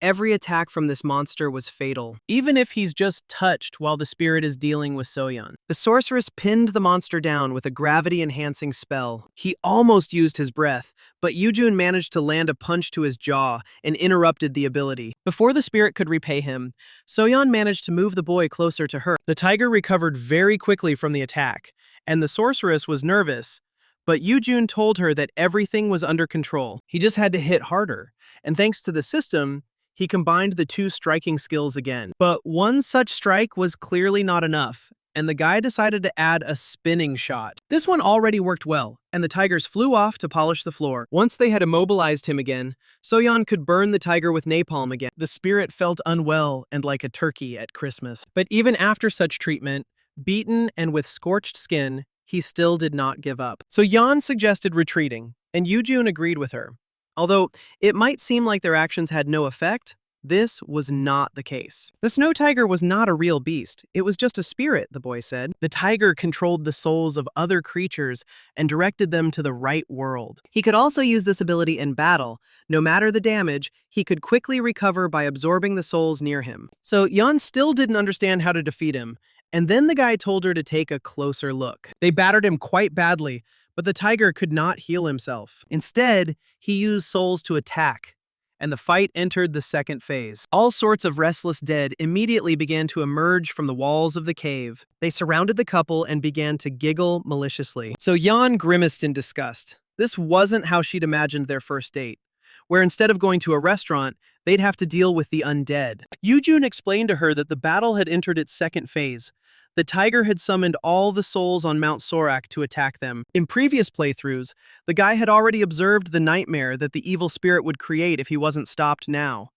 Every attack from this monster was fatal, even if he's just touched while the spirit is dealing with Soyeon. The sorceress pinned the monster down with a gravity-enhancing spell. He almost used his breath, but Yoo-jun managed to land a punch to his jaw and interrupted the ability. Before the spirit could repay him, Soyeon managed to move the boy closer to her. The tiger recovered very quickly from the attack, and the sorceress was nervous, but Yoo-jun told her that everything was under control. He just had to hit harder, and thanks to the system, he combined the two striking skills again. But one such strike was clearly not enough, and the guy decided to add a spinning shot. This one already worked well, and the tigers flew off to polish the floor. Once they had immobilized him again, Soyeon could burn the tiger with napalm again. The spirit felt unwell and like a turkey at Christmas. But even after such treatment, beaten and with scorched skin, he still did not give up. So Yeon suggested retreating, and Yoo-jun agreed with her. Although it might seem like their actions had no effect, this was not the case. The snow tiger was not a real beast. It was just a spirit, the boy said. The tiger controlled the souls of other creatures and directed them to the right world. He could also use this ability in battle. No matter the damage, he could quickly recover by absorbing the souls near him. So Yeon still didn't understand how to defeat him, and then the guy told her to take a closer look. They battered him quite badly, but the tiger could not heal himself. Instead, he used souls to attack, and the fight entered the second phase. All sorts of restless dead immediately began to emerge from the walls of the cave. They surrounded the couple and began to giggle maliciously. So Yeon grimaced in disgust. This wasn't how she'd imagined their first date, where instead of going to a restaurant, they'd have to deal with the undead. Yoo-jun explained to her that the battle had entered its second phase. The tiger had summoned all the souls on Mount Sorak to attack them. In previous playthroughs, the guy had already observed the nightmare that the evil spirit would create if he wasn't stopped now.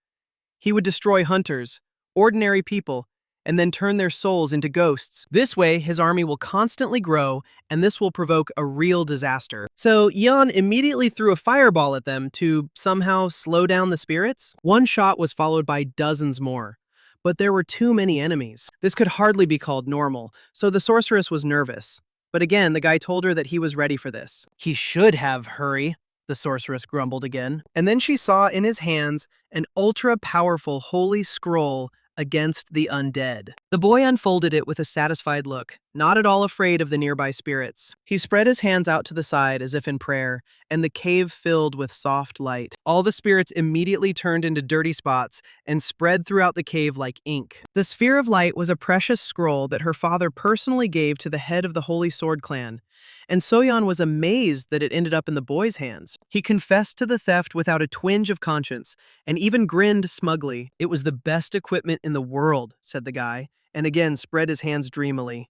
He would destroy hunters, ordinary people, and then turn their souls into ghosts. This way, his army will constantly grow, and this will provoke a real disaster. So Yan immediately threw a fireball at them to somehow slow down the spirits. One shot was followed by dozens more, but there were too many enemies. This could hardly be called normal, so the sorceress was nervous. But again, the guy told her that he was ready for this. He should have, hurry, the sorceress grumbled again. And then she saw in his hands an ultra-powerful holy scroll against the undead. The boy unfolded it with a satisfied look, not at all afraid of the nearby spirits. He spread his hands out to the side as if in prayer, and the cave filled with soft light. All the spirits immediately turned into dirty spots and spread throughout the cave like ink. The sphere of light was a precious scroll that her father personally gave to the head of the Holy Sword Clan, and Soyeon was amazed that it ended up in the boy's hands. He confessed to the theft without a twinge of conscience, and even grinned smugly. It was the best equipment in the world, said the guy, and again spread his hands dreamily.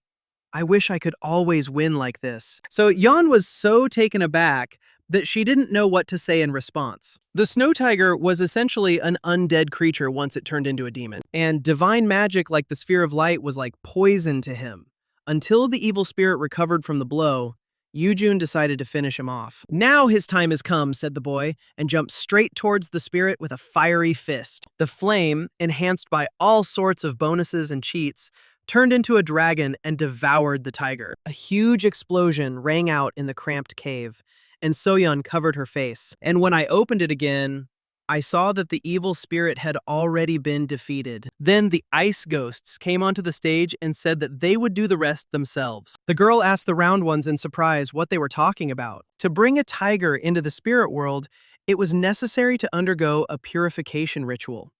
I wish I could always win like this. So Yan was so taken aback that she didn't know what to say in response. The snow tiger was essentially an undead creature once it turned into a demon, and divine magic like the sphere of light was like poison to him. Until the evil spirit recovered from the blow, Yoojun decided to finish him off. Now his time has come, said the boy, and jumped straight towards the spirit with a fiery fist. The flame, enhanced by all sorts of bonuses and cheats, turned into a dragon and devoured the tiger. A huge explosion rang out in the cramped cave, and Soyeon covered her face. And when I opened it again, I saw that the evil spirit had already been defeated. Then the ice ghosts came onto the stage and said that they would do the rest themselves. The girl asked the round ones in surprise what they were talking about. To bring a tiger into the spirit world, it was necessary to undergo a purification ritual.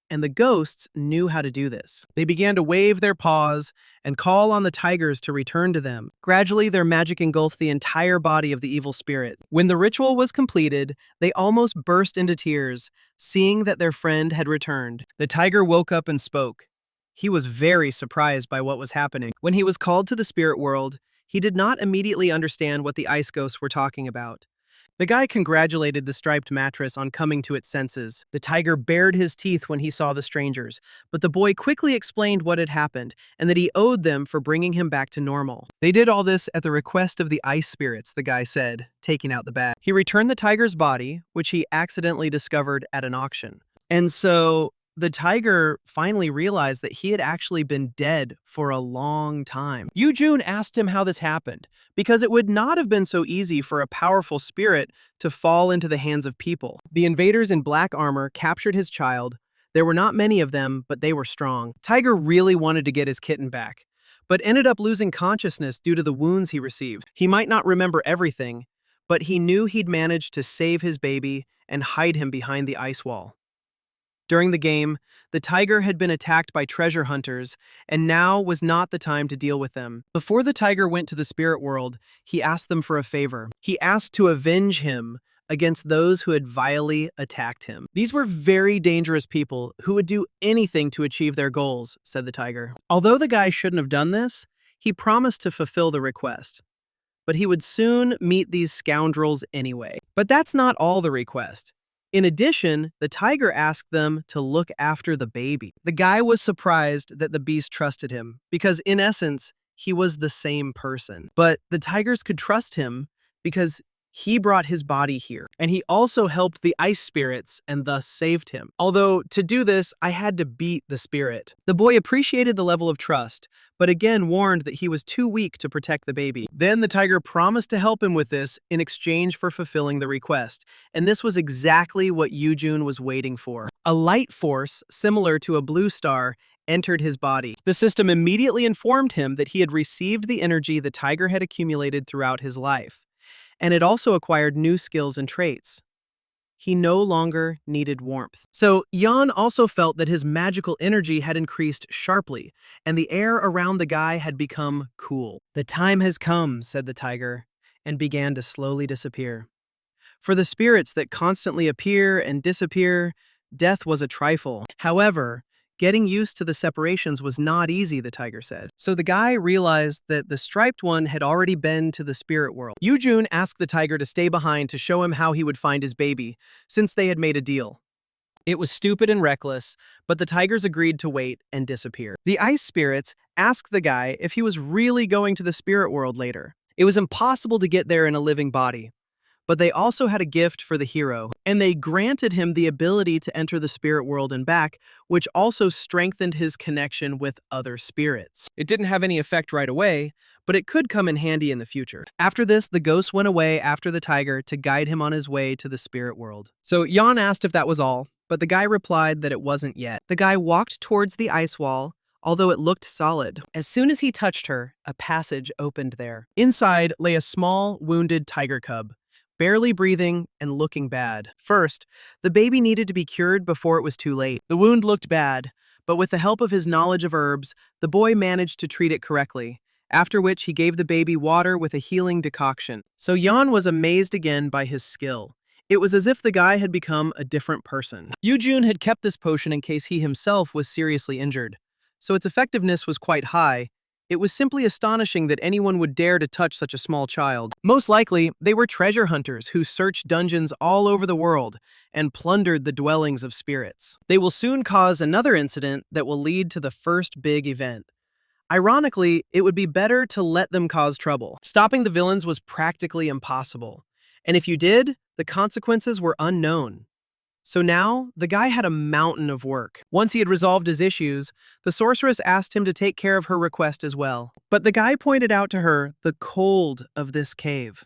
And the ghosts knew how to do this. They began to wave their paws and call on the tigers to return to them. Gradually, their magic engulfed the entire body of the evil spirit. When the ritual was completed, they almost burst into tears, seeing that their friend had returned. The tiger woke up and spoke. He was very surprised by what was happening. When he was called to the spirit world, he did not immediately understand what the ice ghosts were talking about. The guy congratulated the striped mattress on coming to its senses. The tiger bared his teeth when he saw the strangers, but the boy quickly explained what had happened and that he owed them for bringing him back to normal. They did all this at the request of the ice spirits, the guy said, taking out the bag. He returned the tiger's body, which he accidentally discovered at an auction. And so the tiger finally realized that he had actually been dead for a long time. Yoojun asked him how this happened, because it would not have been so easy for a powerful spirit to fall into the hands of people. The invaders in black armor captured his child. There were not many of them, but they were strong. Tiger really wanted to get his kitten back, but ended up losing consciousness due to the wounds he received. He might not remember everything, but he knew he'd managed to save his baby and hide him behind the ice wall. During the game, the tiger had been attacked by treasure hunters, and now was not the time to deal with them. Before the tiger went to the spirit world, he asked them for a favor. He asked to avenge him against those who had vilely attacked him. These were very dangerous people who would do anything to achieve their goals, said the tiger. Although the guy shouldn't have done this, he promised to fulfill the request. But he would soon meet these scoundrels anyway. But that's not all the request. In addition, the tiger asked them to look after the baby. The guy was surprised that the beast trusted him, because in essence, he was the same person. But the tigers could trust him because he brought his body here, and he also helped the ice spirits and thus saved him. Although, to do this, I had to beat the spirit. The boy appreciated the level of trust, but again warned that he was too weak to protect the baby. Then the tiger promised to help him with this in exchange for fulfilling the request, and this was exactly what Yoojun was waiting for. A light force, similar to a blue star, entered his body. The system immediately informed him that he had received the energy the tiger had accumulated throughout his life, and it also acquired new skills and traits. He no longer needed warmth. So Yan also felt that his magical energy had increased sharply, and the air around the guy had become cool. The time has come, said the tiger, and began to slowly disappear. For the spirits that constantly appear and disappear, death was a trifle. However, Getting used to the separations was not easy, the tiger said. So the guy realized that the striped one had already been to the spirit world. Yujun asked the tiger to stay behind to show him how he would find his baby, since they had made a deal. It was stupid and reckless, but the tigers agreed to wait and disappear. The ice spirits asked the guy if he was really going to the spirit world later. It was impossible to get there in a living body. But they also had a gift for the hero, and they granted him the ability to enter the spirit world and back, which also strengthened his connection with other spirits. It didn't have any effect right away, but it could come in handy in the future. After this, the ghost went away after the tiger to guide him on his way to the spirit world. So Jan asked if that was all, but the guy replied that it wasn't yet. The guy walked towards the ice wall, although it looked solid. As soon as he touched her, a passage opened there. Inside lay a small, wounded tiger cub, barely breathing and looking bad. First, the baby needed to be cured before it was too late. The wound looked bad, but with the help of his knowledge of herbs, the boy managed to treat it correctly, after which he gave the baby water with a healing decoction. So Jan was amazed again by his skill. It was as if the guy had become a different person. Yujun had kept this potion in case he himself was seriously injured, so its effectiveness was quite high. It was simply astonishing that anyone would dare to touch such a small child. Most likely, they were treasure hunters who searched dungeons all over the world and plundered the dwellings of spirits. They will soon cause another incident that will lead to the first big event. Ironically, it would be better to let them cause trouble. Stopping the villains was practically impossible. And if you did, the consequences were unknown. So now, the guy had a mountain of work. Once he had resolved his issues, the sorceress asked him to take care of her request as well. But the guy pointed out to her the cold of this cave.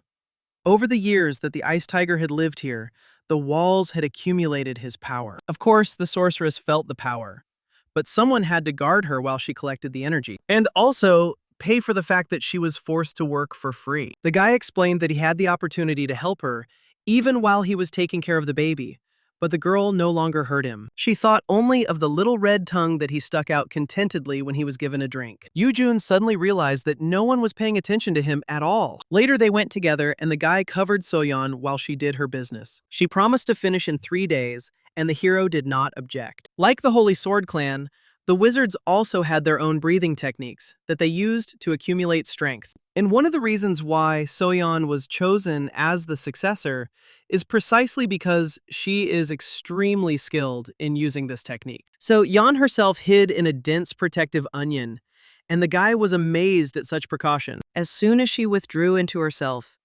Over the years that the ice tiger had lived here, the walls had accumulated his power. Of course, the sorceress felt the power, but someone had to guard her while she collected the energy. And also, pay for the fact that she was forced to work for free. The guy explained that he had the opportunity to help her, even while he was taking care of the baby. But the girl no longer heard him. She thought only of the little red tongue that he stuck out contentedly when he was given a drink. Yujun suddenly realized that no one was paying attention to him at all. Later they went together and the guy covered Soyeon while she did her business. She promised to finish in 3 days, and the hero did not object. Like the Holy Sword clan, the wizards also had their own breathing techniques that they used to accumulate strength. And one of the reasons why Soyeon was chosen as the successor is precisely because she is extremely skilled in using this technique. So Yeon herself hid in a dense protective onion, and the guy was amazed at such precaution. As soon as she withdrew into herself,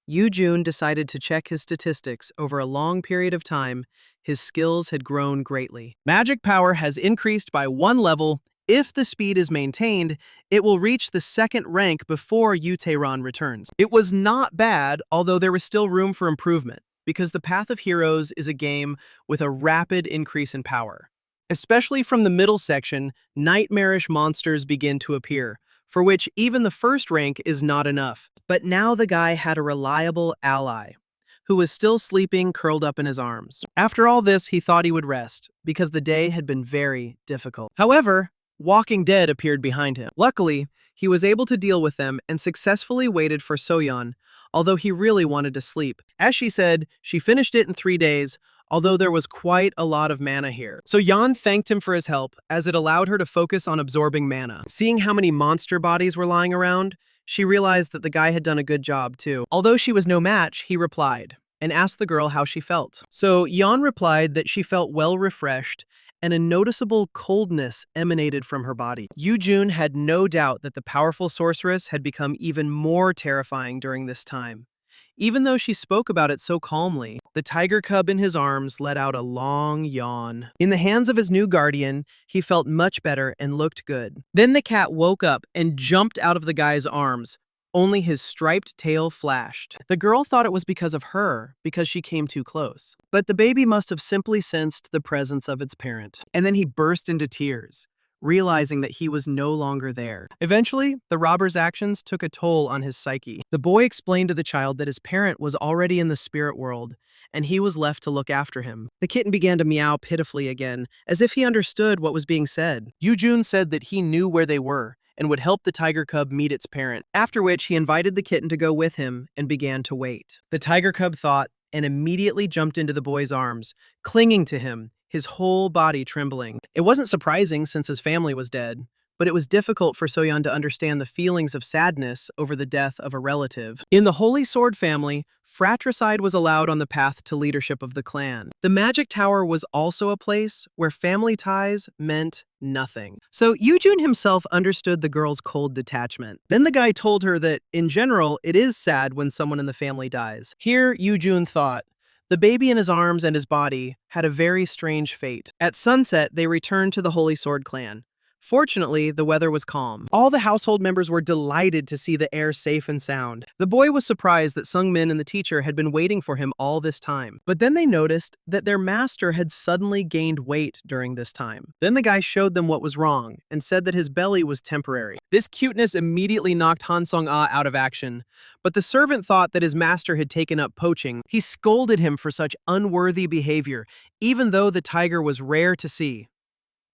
Yoo-jun decided to check his statistics over a long period of time. His skills had grown greatly. Magic power has increased by 1 level. If the speed is maintained, it will reach the 2nd rank before Yuteron returns. It was not bad, although there was still room for improvement, because the Path of Heroes is a game with a rapid increase in power. Especially from the middle section, nightmarish monsters begin to appear, for which even the 1st rank is not enough. But now the guy had a reliable ally, who was still sleeping curled up in his arms. After all this, he thought he would rest, because the day had been very difficult. However, Walking Dead appeared behind him. Luckily, he was able to deal with them and successfully waited for Soyeon, although he really wanted to sleep. As she said, she finished it in 3 days, although there was quite a lot of mana here. So Yeon thanked him for his help, as it allowed her to focus on absorbing mana. Seeing how many monster bodies were lying around, she realized that the guy had done a good job too. Although she was no match, he replied, and asked the girl how she felt. So Yeon replied that she felt well refreshed, and a noticeable coldness emanated from her body. Yoo-jun had no doubt that the powerful sorceress had become even more terrifying during this time. Even though she spoke about it so calmly, the tiger cub in his arms let out a long yawn. In the hands of his new guardian, he felt much better and looked good. Then the cat woke up and jumped out of the guy's arms. Only his striped tail flashed. The girl thought it was because of her, because she came too close. But the baby must have simply sensed the presence of its parent. And then he burst into tears, realizing that he was no longer there. Eventually, the robber's actions took a toll on his psyche. The boy explained to the child that his parent was already in the spirit world, and he was left to look after him. The kitten began to meow pitifully again, as if he understood what was being said. Yoo-jun said that he knew where they were, and would help the tiger cub meet its parent, after which he invited the kitten to go with him and began to wait. The tiger cub thought and immediately jumped into the boy's arms, clinging to him, his whole body trembling. It wasn't surprising since his family was dead, but it was difficult for Soyeon to understand the feelings of sadness over the death of a relative. In the Holy Sword family, fratricide was allowed on the path to leadership of the clan. The Magic Tower was also a place where family ties meant nothing. So Yoojun himself understood the girl's cold detachment. Then the guy told her that, in general, it is sad when someone in the family dies. Here, Yoojun thought, the baby in his arms and his body had a very strange fate. At sunset, they returned to the Holy Sword clan. Fortunately, the weather was calm. All the household members were delighted to see the heir safe and sound. The boy was surprised that Sung-min and the teacher had been waiting for him all this time. But then they noticed that their master had suddenly gained weight during this time. Then the guy showed them what was wrong and said that his belly was temporary. This cuteness immediately knocked Han Sung-ah out of action. But the servant thought that his master had taken up poaching. He scolded him for such unworthy behavior, even though the tiger was rare to see.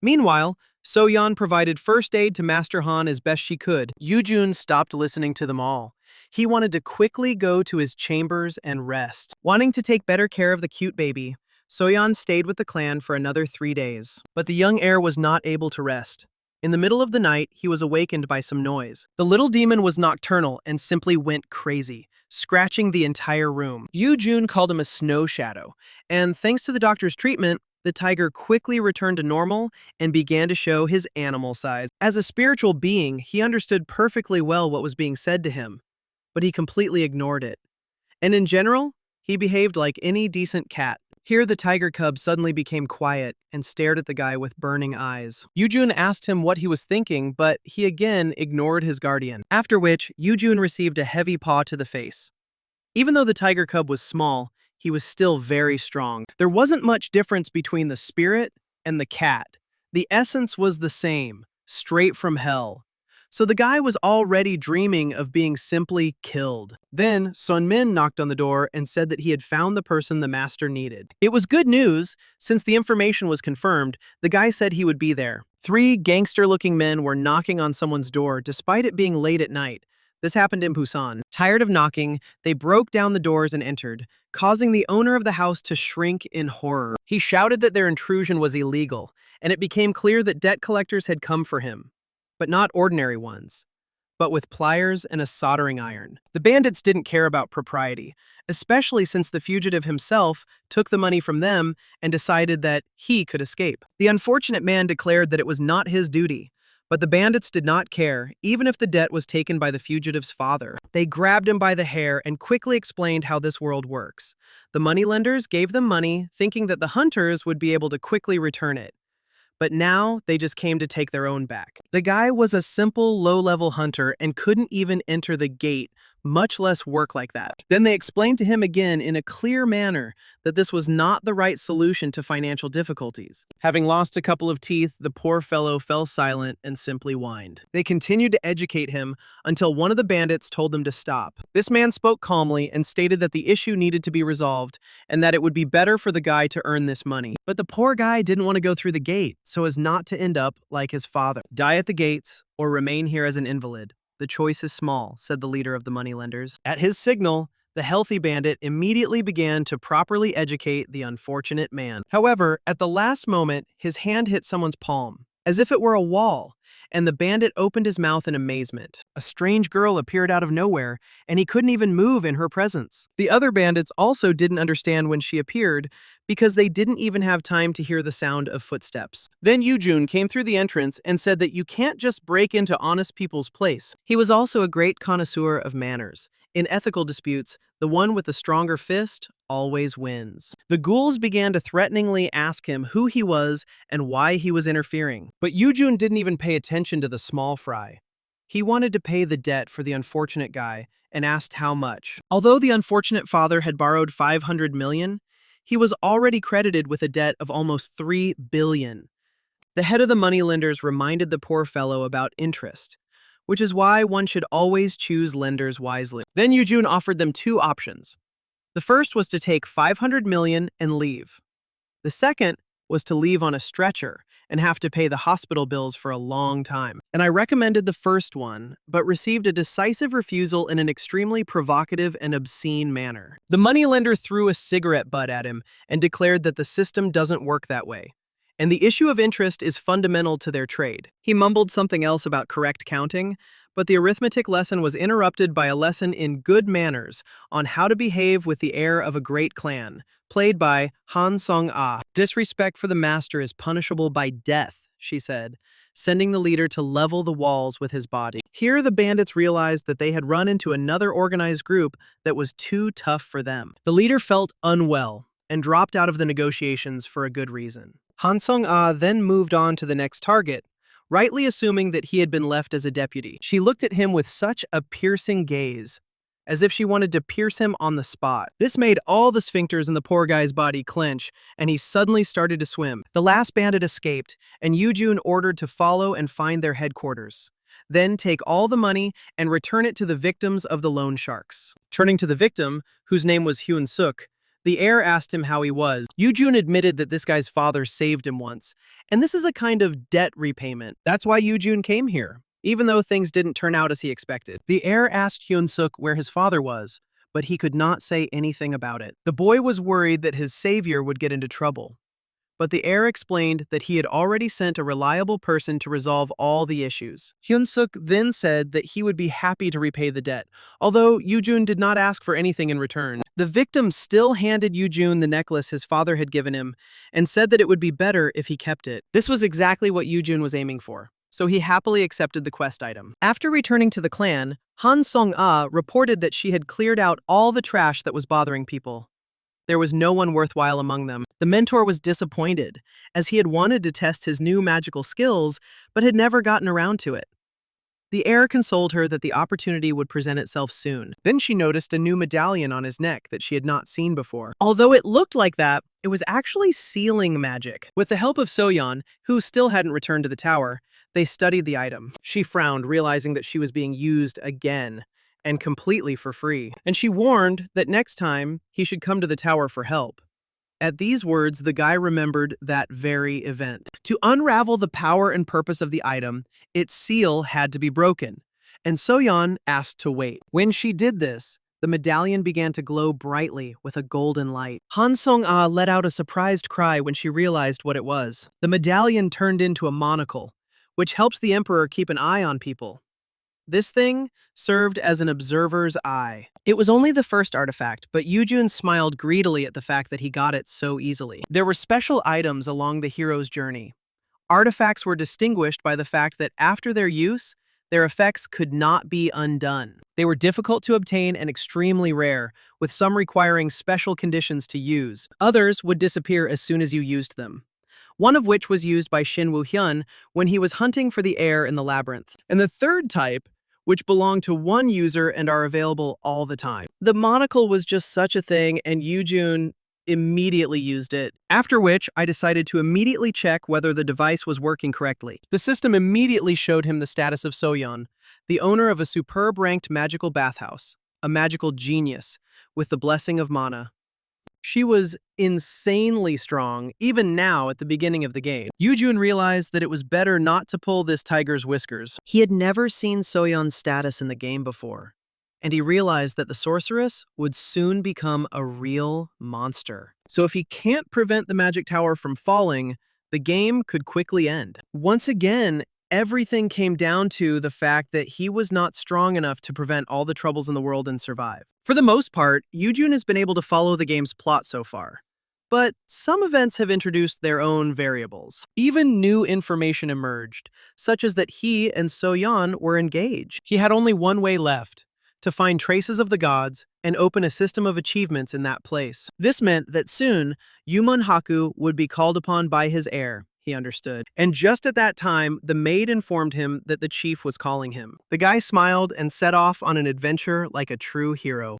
Meanwhile, Soyeon provided first aid to Master Han as best she could. Yoojun stopped listening to them all. He wanted to quickly go to his chambers and rest. Wanting to take better care of the cute baby, Soyeon stayed with the clan for another 3 days. But the young heir was not able to rest. In the middle of the night, he was awakened by some noise. The little demon was nocturnal and simply went crazy, scratching the entire room. Yoojun called him a snow shadow, and thanks to the doctor's treatment, the tiger quickly returned to normal and began to show his animal size. As a spiritual being, he understood perfectly well what was being said to him, but he completely ignored it. And in general, he behaved like any decent cat. Here, the tiger cub suddenly became quiet and stared at the guy with burning eyes. Yoojun asked him what he was thinking, but he again ignored his guardian. After which, Yoojun received a heavy paw to the face. Even though the tiger cub was small, he was still very strong. There wasn't much difference between the spirit and the cat. The essence was the same, straight from hell. So the guy was already dreaming of being simply killed. Then, Sunmin knocked on the door and said that he had found the person the master needed. It was good news. Since the information was confirmed, the guy said he would be there. 3 gangster-looking men were knocking on someone's door despite it being late at night. This happened in Busan. Tired of knocking, they broke down the doors and entered, causing the owner of the house to shrink in horror. He shouted that their intrusion was illegal, and it became clear that debt collectors had come for him. But not ordinary ones, but with pliers and a soldering iron. The bandits didn't care about propriety, especially since the fugitive himself took the money from them and decided that he could escape. The unfortunate man declared that it was not his duty. But the bandits did not care, even if the debt was taken by the fugitive's father. They grabbed him by the hair and quickly explained how this world works. The moneylenders gave them money, thinking that the hunters would be able to quickly return it. But now, they just came to take their own back. The guy was a simple, low-level hunter and couldn't even enter the gate, much less work like that. Then they explained to him again in a clear manner that this was not the right solution to financial difficulties. Having lost a couple of teeth, the poor fellow fell silent and simply whined. They continued to educate him until one of the bandits told them to stop. This man spoke calmly and stated that the issue needed to be resolved and that it would be better for the guy to earn this money. But the poor guy didn't want to go through the gate so as not to end up like his father. Die at the gates or remain here as an invalid. The choice is small, said the leader of the moneylenders. At his signal, the healthy bandit immediately began to properly educate the unfortunate man. However, at the last moment, his hand hit someone's palm, as if it were a wall, and the bandit opened his mouth in amazement. A strange girl appeared out of nowhere, and he couldn't even move in her presence. The other bandits also didn't understand when she appeared, because they didn't even have time to hear the sound of footsteps. Then Yoojun came through the entrance and said that you can't just break into honest people's place. He was also a great connoisseur of manners. In ethical disputes, the one with the stronger fist always wins. The ghouls began to threateningly ask him who he was and why he was interfering. But Yoojun didn't even pay attention to the small fry. He wanted to pay the debt for the unfortunate guy and asked how much. Although the unfortunate father had borrowed 500 million, he was already credited with a debt of almost 3 billion. The head of the moneylenders reminded the poor fellow about interest, which is why one should always choose lenders wisely. Then Yoojun offered them 2 options. The first was to take 500 million and leave. The second was to leave on a stretcher and have to pay the hospital bills for a long time. And I recommended the first one, but received a decisive refusal in an extremely provocative and obscene manner. The moneylender threw a cigarette butt at him and declared that the system doesn't work that way. and the issue of interest is fundamental to their trade. He mumbled something else about correct counting, but the arithmetic lesson was interrupted by a lesson in good manners on how to behave with the heir of a great clan, played by Han Song-ah. Disrespect for the master is punishable by death, she said, sending the leader to level the walls with his body. Here, the bandits realized that they had run into another organized group that was too tough for them. The leader felt unwell and dropped out of the negotiations for a good reason. Han Song-ah then moved on to the next target, rightly assuming that he had been left as a deputy. She looked at him with such a piercing gaze, as if she wanted to pierce him on the spot. This made all the sphincters in the poor guy's body clench, and he suddenly started to swim. The last bandit escaped, and Yoo-jun ordered to follow and find their headquarters. Then take all the money and return it to the victims of the loan sharks. Turning to the victim, whose name was Hyun-suk, the heir asked him how he was. Yoo-jun admitted that this guy's father saved him once, and this is a kind of debt repayment. That's why Yoo-jun came here, even though things didn't turn out as he expected. The heir asked Hyun-suk where his father was, but he could not say anything about it. The boy was worried that his savior would get into trouble, but the heir explained that he had already sent a reliable person to resolve all the issues. Hyun-suk then said that he would be happy to repay the debt, although Yoo-jun did not ask for anything in return. The victim still handed Yoo-jun the necklace his father had given him and said that it would be better if he kept it. This was exactly what Yoo-jun was aiming for, so he happily accepted the quest item. After returning to the clan, Han Song-ah reported that she had cleared out all the trash that was bothering people. There was no one worthwhile among them. The mentor was disappointed, as he had wanted to test his new magical skills, but had never gotten around to it. The heir consoled her that the opportunity would present itself soon. Then she noticed a new medallion on his neck that she had not seen before. Although it looked like that, it was actually sealing magic. With the help of Soyeon, who still hadn't returned to the tower, they studied the item. She frowned, realizing that she was being used again, and completely for free. And she warned that next time he should come to the tower for help. At these words, the guy remembered that very event. To unravel the power and purpose of the item, its seal had to be broken, and Soyeon asked to wait. When she did this, the medallion began to glow brightly with a golden light. Han Song-ah let out a surprised cry when she realized what it was. The medallion turned into a monocle, which helps the emperor keep an eye on people. This thing served as an observer's eye. It was only the first artifact, but Yoo-jun smiled greedily at the fact that he got it so easily. There were special items along the hero's journey. Artifacts were distinguished by the fact that after their use, their effects could not be undone. They were difficult to obtain and extremely rare, with some requiring special conditions to use. Others would disappear as soon as you used them. One of which was used by Shin Woo-hyun when he was hunting for the heir in the labyrinth. And the third type, which belong to one user and are available all the time. The monocle was just such a thing, and Yoo-jun immediately used it, after which I decided to immediately check whether the device was working correctly. The system immediately showed him the status of Soyeon, the owner of a superb-ranked magical bathhouse, a magical genius, with the blessing of mana. She was insanely strong, even now at the beginning of the game. Yoo-jun realized that it was better not to pull this tiger's whiskers. He had never seen Soyeon's status in the game before, and he realized that the sorceress would soon become a real monster. So if he can't prevent the magic tower from falling, the game could quickly end. Once again, everything came down to the fact that he was not strong enough to prevent all the troubles in the world and survive. For the most part, Yoo-jun has been able to follow the game's plot so far, but some events have introduced their own variables. Even new information emerged, such as that he and Soyeon were engaged. He had only one way left, to find traces of the gods and open a system of achievements in that place. This meant that soon, Yumun Haku would be called upon by his heir, he understood. And just at that time, the maid informed him that the chief was calling him. The guy smiled and set off on an adventure like a true hero.